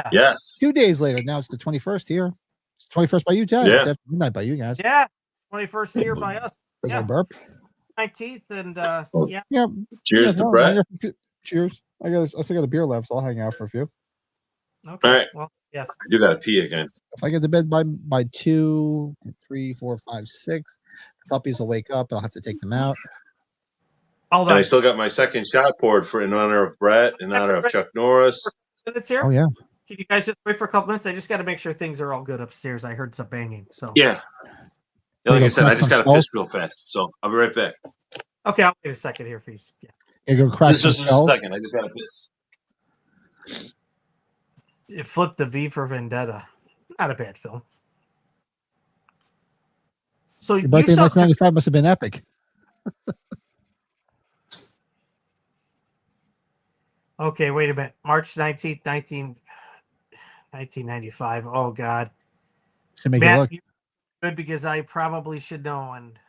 Speaker 1: 2 days later. Now it's the 21st here. It's 21st by you, Ted.
Speaker 3: Yeah.
Speaker 1: It's midnight by you guys.
Speaker 2: Yeah. 21st here by us.
Speaker 1: There's our burp.
Speaker 2: 19th and
Speaker 1: yeah.
Speaker 3: Cheers to Brett.
Speaker 1: Cheers. I still got a beer left, so I'll hang out for a few.
Speaker 2: Okay.
Speaker 3: All right.
Speaker 2: Well, yeah.
Speaker 3: I do gotta pee again.
Speaker 1: If I get to bed by 2, 3, 4, 5, 6, the puppies will wake up and I'll have to take them out.
Speaker 3: And I still got my second shot poured in honor of Brett, in honor of Chuck Norris.
Speaker 2: Minutes here.
Speaker 1: Oh yeah.
Speaker 2: Can you guys just wait for a couple minutes? I just got to make sure things are all good upstairs. I heard some banging. So
Speaker 3: yeah. Like I said, I just got to piss real fast, so I'll be right back.
Speaker 2: Okay, I'll wait a second here for you. Yeah.
Speaker 1: You're gonna crack
Speaker 3: just a second. I just got to piss.
Speaker 2: It flipped the V for Vendetta. Not a bad film. So
Speaker 1: your birthday in 1995 must have been epic.
Speaker 2: Okay, wait a minute. March 19th, 1995. Oh, God.
Speaker 1: Should make
Speaker 2: Matt,
Speaker 1: it look
Speaker 2: good because I probably should know. And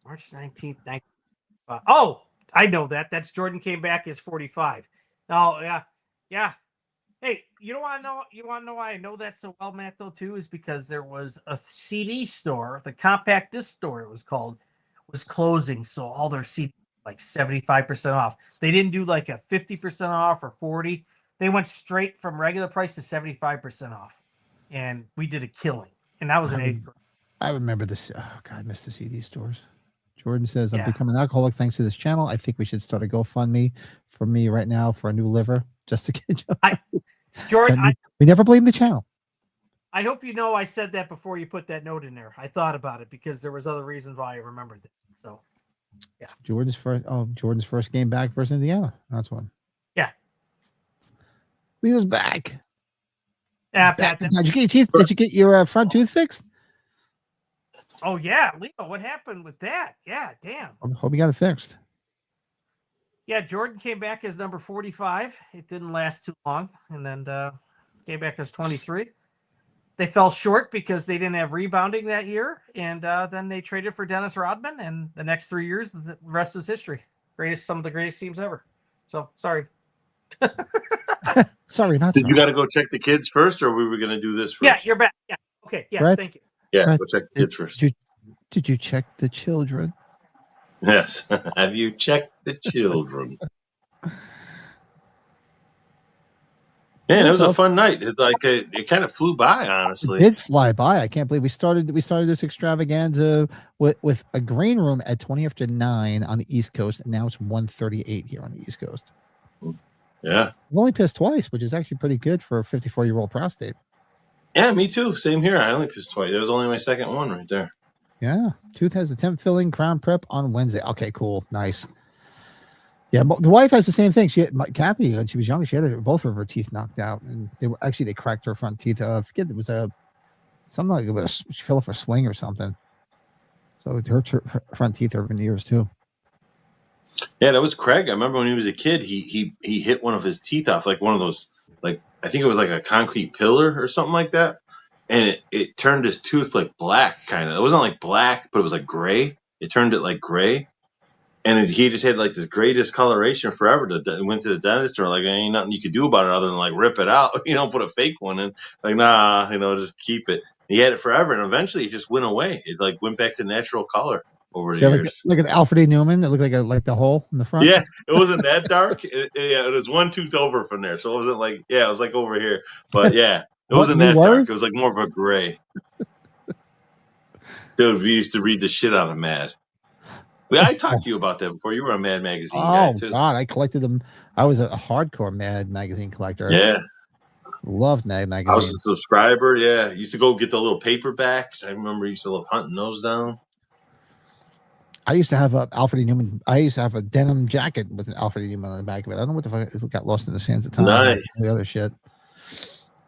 Speaker 2: March 19th, 1995. Oh, I know that. That's Jordan Came Back is 45. Oh, yeah. Yeah. Hey, you want to know why I know that so well, Matt, though, too, is because there was a CD store, the compact disc store it was called, was closing. So all their CDs like 75% off. They didn't do like a 50% off or 40. They went straight from regular price to 75% off. And we did a killing. And that was an 8th grade.
Speaker 1: I remember this. Oh, God, I miss the CD stores. Jordan says, I'm becoming an alcoholic thanks to this channel. I think we should start a GoFundMe for me right now for a new liver just to get you.
Speaker 2: Jordan,
Speaker 1: we never blame the channel.
Speaker 2: I hope you know I said that before you put that note in there. I thought about it because there was other reasons why I remembered it. So, yeah.
Speaker 1: Jordan's first game back versus Indiana. That's one.
Speaker 2: Yeah.
Speaker 1: Leo's back.
Speaker 2: Yeah, Pat.
Speaker 1: Did you get your teeth? Did you get your front tooth fixed?
Speaker 2: Oh yeah, Leo. What happened with that? Yeah, damn.
Speaker 1: I hope you got it fixed.
Speaker 2: Yeah, Jordan came back as number 45. It didn't last too long, and then came back as 23. They fell short because they didn't have rebounding that year, and then they traded for Dennis Rodman, and the next 3 years, the rest is history. Some of the greatest teams ever. So, sorry.
Speaker 1: Sorry, not
Speaker 3: Did
Speaker 1: sorry.
Speaker 3: you got to go check the kids first, or we were going to do this first?
Speaker 2: Yeah, you're back. Yeah, okay. Yeah,
Speaker 1: Brett?
Speaker 2: thank you.
Speaker 3: Yeah,
Speaker 1: Brett,
Speaker 3: go check the kids first.
Speaker 1: Did you check the children?
Speaker 3: Yes. Have you checked the children? Man, it was a fun night. It kind of flew by, honestly.
Speaker 1: It did fly by. I can't believe we started this extravaganza with a green room at 20 after 9 on the East Coast, and now it's 1:38 here on the East Coast.
Speaker 3: Yeah.
Speaker 1: I've only pissed twice, which is actually pretty good for a 54-year-old prostate.
Speaker 3: Yeah, me too. Same here. I only pissed twice. It was only my second one right there.
Speaker 1: Yeah. Tooth has a temp filling, crown prep on Wednesday. Okay, cool. Nice. Yeah, the wife has the same thing. Kathy, when she was younger, she had both of her teeth knocked out, and they cracked her front teeth. I forget, it was something like it was, she fell off a swing or something. So it hurt her front teeth over the years too.
Speaker 3: Yeah, that was Craig. I remember when he was a kid, he hit one of his teeth off, like one of those, like I think it was like a concrete pillar or something like that, and it turned his tooth like black, kind of. It wasn't like black, but it was like gray. It turned it like gray. And he just had like this gray discoloration forever. Went to the dentist, or like, ain't nothing you could do about it other than like rip it out, put a fake one in. Like, nah, just keep it. He had it forever, and eventually it just went away. It like went back to natural color over the years.
Speaker 1: Like an Alfred E. Newman. It looked like the hole in the front.
Speaker 3: Yeah, it wasn't that dark. It was one tooth over from there, so it wasn't like it was like over here. But yeah, it wasn't that dark. It was like more of a gray. Dude, we used to read the shit out of Mad. I talked to you about that before. You were a Mad magazine guy, too. Oh,
Speaker 1: God. I collected them. I was a hardcore Mad magazine collector.
Speaker 3: Yeah.
Speaker 1: Loved Mad magazine.
Speaker 3: I was a subscriber, yeah. Used to go get the little paperbacks. I remember used to love hunting those down.
Speaker 1: I used to have a Alfred E. Newman. I used to have a denim jacket with an Alfred E. Newman on the back of it. I don't know what the fuck. It got lost in the sands of time.
Speaker 3: Nice.
Speaker 1: The other shit.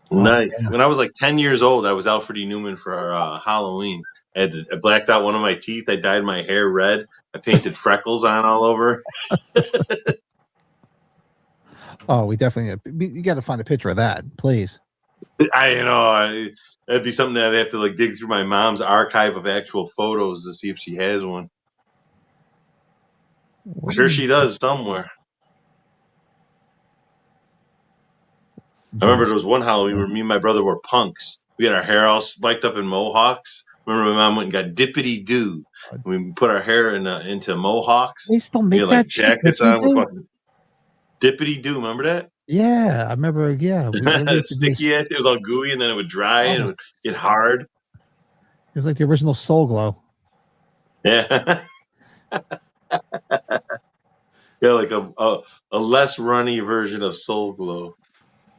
Speaker 3: Nice. Yeah. When I was like 10 years old, I was Alfred E. Newman for Halloween. I blacked out one of my teeth. I dyed my hair red. I painted freckles on all over.
Speaker 1: Oh, we definitely. You got to find a picture of that, please.
Speaker 3: That'd be something that I'd have to like dig through my mom's archive of actual photos to see if she has one. I'm sure she does somewhere. I remember there was one Halloween where me and my brother were punks. We had our hair all spiked up in mohawks. Remember my mom went and got dippity doo. We put our hair into mohawks.
Speaker 1: They still make
Speaker 3: we had,
Speaker 1: that
Speaker 3: like jackets on with fucking dippity doo. Remember that?
Speaker 1: Yeah, I remember. Yeah,
Speaker 3: sticky. It was all gooey, and then it would dry and it would get hard.
Speaker 1: It was like the original Soul Glow.
Speaker 3: Yeah. Yeah, like a less runny version of Soul Glow.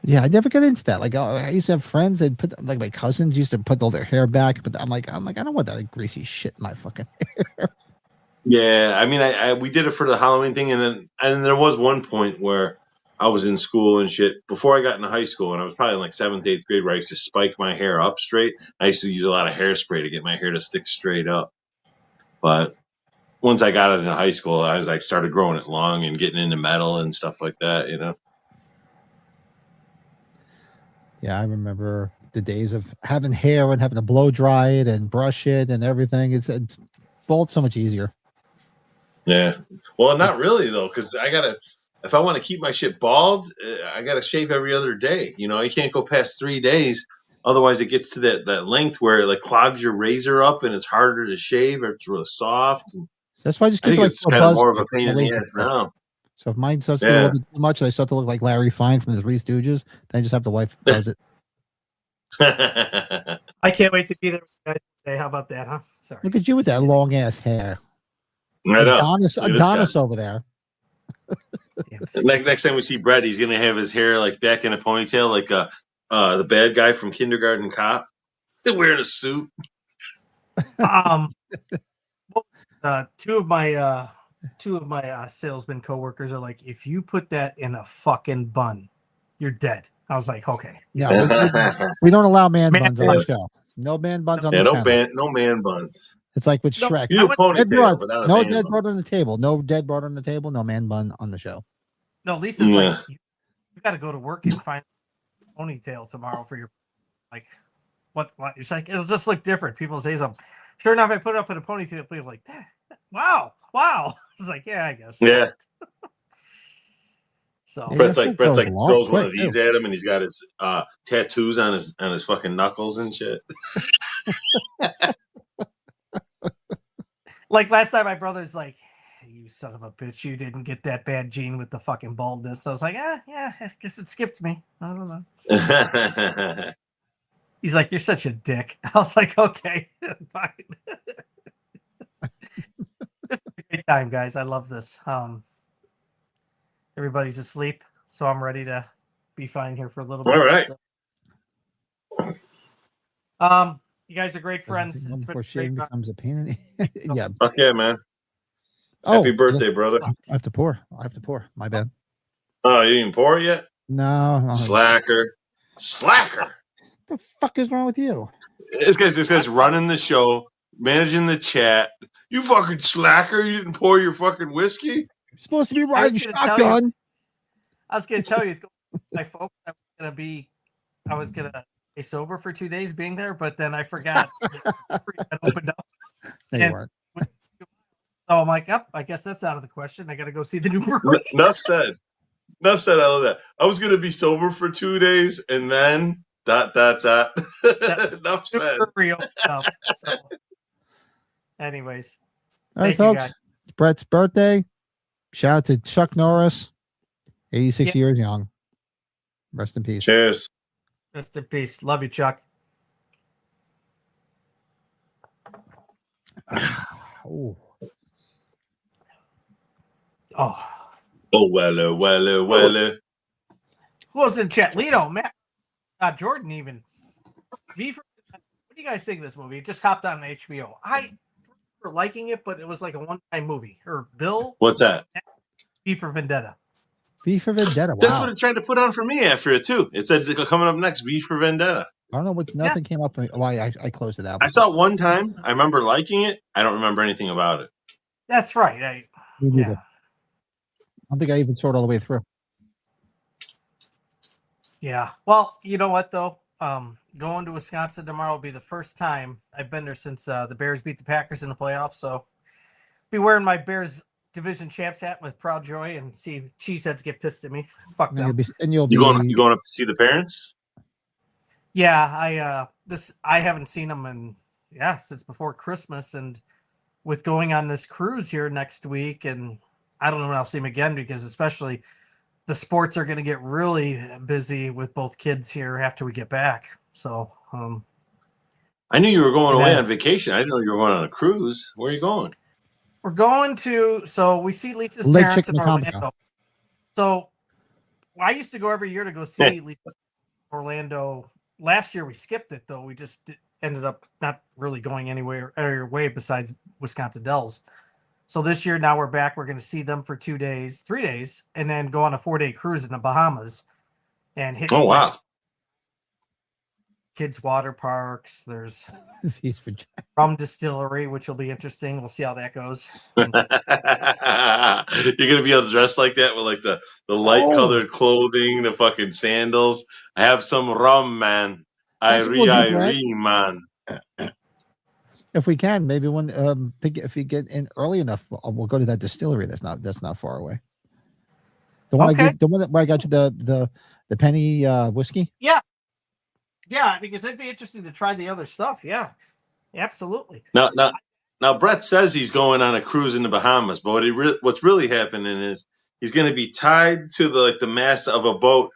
Speaker 1: Yeah, I never got into that. Like, I used to have friends that put, like, my cousins used to put all their hair back, but I'm like, I don't want that like, greasy shit in my fucking hair.
Speaker 3: Yeah, I mean, we did it for the Halloween thing, and there was one point where I was in school and shit before I got into high school, and I was probably in like 7th, 8th grade, where I used to spike my hair up straight. I used to use a lot of hairspray to get my hair to stick straight up. But once I got into high school, I was like started growing it long and getting into metal and stuff like that, you know.
Speaker 1: Yeah, I remember the days of having hair and having to blow dry it and brush it and everything. It's bald so much easier.
Speaker 3: Yeah. Well, not really though, because if I want to keep my shit bald, I gotta shave every other day. You know, I can't go past 3 days. Otherwise, it gets to that length where it like clogs your razor up and it's harder to shave. Or it's really soft.
Speaker 1: That's why I just
Speaker 3: I think
Speaker 1: like
Speaker 3: it's kind of more of a pain in the ass now.
Speaker 1: So if mine starts to get a little bit too much, and I start to look like Larry Fine from the Three Stooges, then I just have the wife does it.
Speaker 2: I can't wait to be there with you guys today. How about that, huh? Sorry.
Speaker 1: Look at you with that long ass hair.
Speaker 3: I know.
Speaker 1: Adonis over there.
Speaker 3: Next time we see Brett, he's gonna have his hair like back in a ponytail, like the bad guy from Kindergarten Cop, wearing a suit.
Speaker 2: Two of my salesman coworkers are like, if you put that in a fucking bun, you're dead. I was like, okay.
Speaker 1: Yeah, we don't allow man buns on the show. No man buns on the channel.
Speaker 3: No man buns.
Speaker 1: It's like with Shrek.
Speaker 3: No dead broad
Speaker 1: on the table. No dead broad on the table. No man bun on the show.
Speaker 2: No, Lisa's like, you got to go to work and find a ponytail tomorrow for your, like, what? It's like, it'll just look different. People say something. Sure enough, I put it up in a ponytail. People are like, wow. It's like, yeah, I guess.
Speaker 3: Yeah.
Speaker 2: So
Speaker 3: Brett's like throws one of these at him, and he's got his tattoos on his fucking knuckles and shit.
Speaker 2: Like last time, my brother's like, "You son of a bitch, you didn't get that bad gene with the fucking baldness." I was like, yeah, I guess it skipped me. I don't know. He's like, "You're such a dick." I was like, "Okay, fine." This is a great time, guys. I love this. Everybody's asleep, so I'm ready to be fine here for a little bit.
Speaker 3: All right.
Speaker 2: So. You guys are great friends.
Speaker 1: Before shaving becomes a pain in the yeah.
Speaker 3: Fuck yeah, man. Happy birthday, brother.
Speaker 1: I have to pour. My bad.
Speaker 3: Oh, you didn't pour it yet?
Speaker 1: No.
Speaker 3: Slacker.
Speaker 1: What the fuck is wrong with you?
Speaker 3: This guy's just running the show, managing the chat. You fucking slacker. You didn't pour your fucking whiskey?
Speaker 1: You're supposed to be riding shotgun.
Speaker 2: I was going to tell you, my folks, I was going to stay sober for 2 days being there, but then I forgot. It opened up.
Speaker 1: No, you weren't.
Speaker 2: So I'm like, I guess that's out of the question. I got to go see the new brewery.
Speaker 3: Enough said. I love that. I was going to be sober for 2 days and then ... Enough said.
Speaker 2: So. Anyways.
Speaker 1: All right, folks. It's Brett's birthday. Shout out to Chuck Norris. 86 years young. Rest in peace.
Speaker 3: Cheers.
Speaker 2: Rest in peace. Love you, Chuck.
Speaker 1: Oh.
Speaker 3: Well.
Speaker 2: Who was in chat? Lito, Matt, Jordan, even. What do you guys think of this movie? It just hopped on HBO. I remember liking it, but it was like a one-time movie. Or Bill.
Speaker 3: What's that?
Speaker 2: V for Vendetta.
Speaker 1: V for Vendetta. Wow.
Speaker 3: That's what it tried to put on for me after it too. It said coming up next, V for Vendetta.
Speaker 1: I don't know what. Nothing came up. Why I closed it out.
Speaker 3: I saw it one time. I remember liking it. I don't remember anything about it.
Speaker 2: That's right.
Speaker 1: I don't think I even saw it all the way through.
Speaker 2: Yeah. Well, you know what though? Going to Wisconsin tomorrow will be the first time I've been there since the Bears beat the Packers in the playoffs. So be wearing my Bears division champs hat with proud joy and see cheeseheads get pissed at me. Fuck them.
Speaker 1: You'll be
Speaker 3: You going up to see the parents?
Speaker 2: Yeah, I haven't seen them since before Christmas, and with going on this cruise here next week, and I don't know when I'll see them again because especially the sports are going to get really busy with both kids here after we get back. So,
Speaker 3: I knew you were going away on vacation. I didn't know you were going on a cruise. Where are you going?
Speaker 2: We're going to, so we see Lisa's
Speaker 1: Lake
Speaker 2: parents in
Speaker 1: Chickamauga.
Speaker 2: Orlando. So I used to go every year to go see Lisa in Orlando. Last year we skipped it though. We just ended up not really going anywhere way besides Wisconsin Dells. So this year, now we're back. We're going to see them for 3 days, and then go on a 4-day cruise in the Bahamas and hit.
Speaker 3: Oh, wow.
Speaker 2: Kids water parks. There's rum distillery, which will be interesting. We'll see how that goes.
Speaker 3: You're going to be able to dress like that with like the light colored clothing, the fucking sandals. I have some rum, man. Man.
Speaker 1: If we can, maybe if you get in early enough, we'll go to that distillery. That's not far away. The one where I got you the penny whiskey.
Speaker 2: Yeah, because it'd be interesting to try the other stuff. Yeah, absolutely.
Speaker 3: Now Brett says he's going on a cruise in the Bahamas, but what's really happening is he's going to be tied to the mast of a boat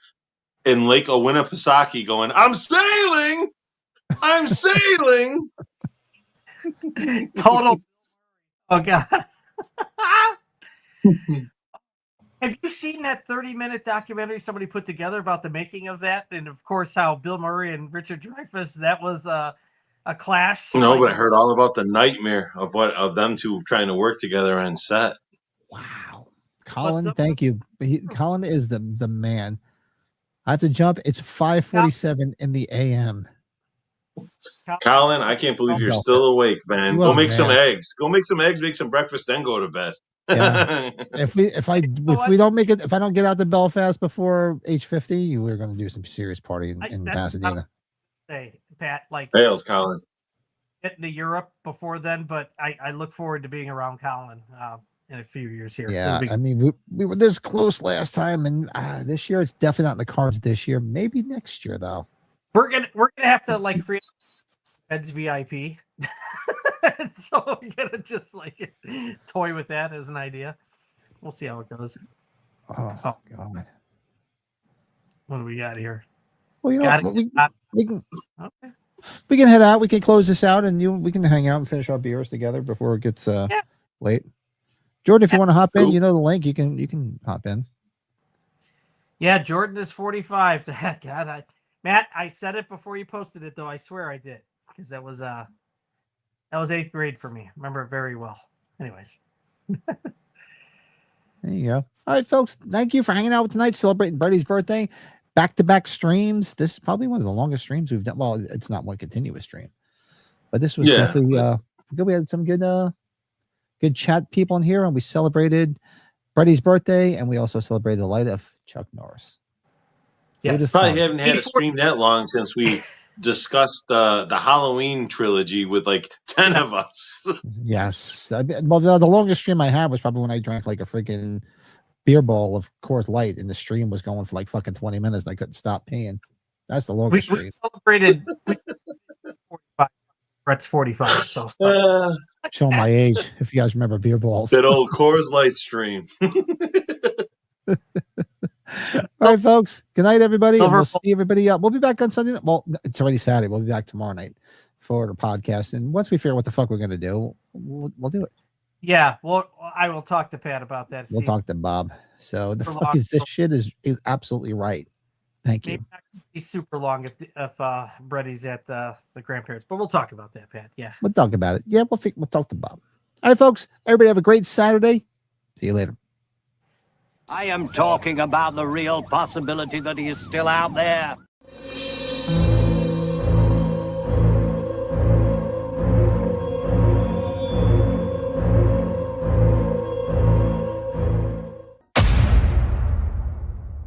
Speaker 3: in Lake Winnipesaukee, going, "I'm sailing, I'm sailing."
Speaker 2: Total. Oh God. Have you seen that 30-minute documentary somebody put together about the making of that? And of course, how Bill Murray and Richard Dreyfuss, that was a clash.
Speaker 3: No, but I heard all about the nightmare of them two trying to work together on set.
Speaker 1: Wow. Colin, thank you. Colin is the man. I have to jump. It's 5:47 in the AM.
Speaker 3: Colin, I can't believe you're still awake, man. Go make some eggs. Go make some eggs, make some breakfast, then go to bed.
Speaker 1: Yeah. if I don't make it, if I don't get out to Belfast before 8:50, we're going to do some serious partying in Pasadena.
Speaker 2: Hey, Pat,
Speaker 3: Hails, Colin.
Speaker 2: Getting to Europe before then, but I look forward to being around Colin in a few years here.
Speaker 1: Yeah, I mean, we were this close last time, and this year it's definitely not in the cards. This year, maybe next year though.
Speaker 2: We're gonna have to create Ed's VIP. So we're gonna just toy with that as an idea. We'll see how it goes.
Speaker 1: Oh God!
Speaker 2: What do we got here?
Speaker 1: Well, you know, we can head out. We can close this out, and we can hang out and finish our beers together before it gets late. Jordan, if you want to hop in, you know the link. You can hop in.
Speaker 2: Yeah, Jordan is 45. God, Matt, I said it before you posted it, though. I swear I did, because that was 8th grade for me. I remember it very well. Anyways.
Speaker 1: There you go. All right, folks. Thank you for hanging out tonight, celebrating Brady's birthday. Back-to-back streams. This is probably one of the longest streams we've done. Well, it's not one continuous stream, but this was definitely good. We had some good chat people in here, and we celebrated Brady's birthday, and we also celebrated the light of Chuck Norris.
Speaker 3: Yes, probably haven't had a stream that long since we discussed the Halloween trilogy with 10 of us.
Speaker 1: Yes. Well, the longest stream I had was probably when I drank a freaking beer ball of Coors Light, and the stream was going for fucking 20 minutes, and I couldn't stop peeing. That's the longest stream.
Speaker 2: We celebrated 45. Brett's 45. So
Speaker 1: showing my age, if you guys remember beer balls.
Speaker 3: That old Coors Light stream.
Speaker 1: All right, folks. Good night, everybody. And we'll see everybody up. We'll be back on Sunday. Well, it's already Saturday. We'll be back tomorrow night for the podcast. And once we figure out what the fuck we're going to do, we'll do it.
Speaker 2: Yeah. Well, I will talk to Pat about that.
Speaker 1: We'll talk to Bob. So the fuck is this shit is absolutely right. Thank you.
Speaker 2: Maybe super long if Brady's at the grandparents, but we'll talk about that, Pat. Yeah.
Speaker 1: We'll talk about it. Yeah, we'll talk to Bob. All right, folks. Everybody have a great Saturday. See you later.
Speaker 6: I am talking about the real possibility that he is still out there.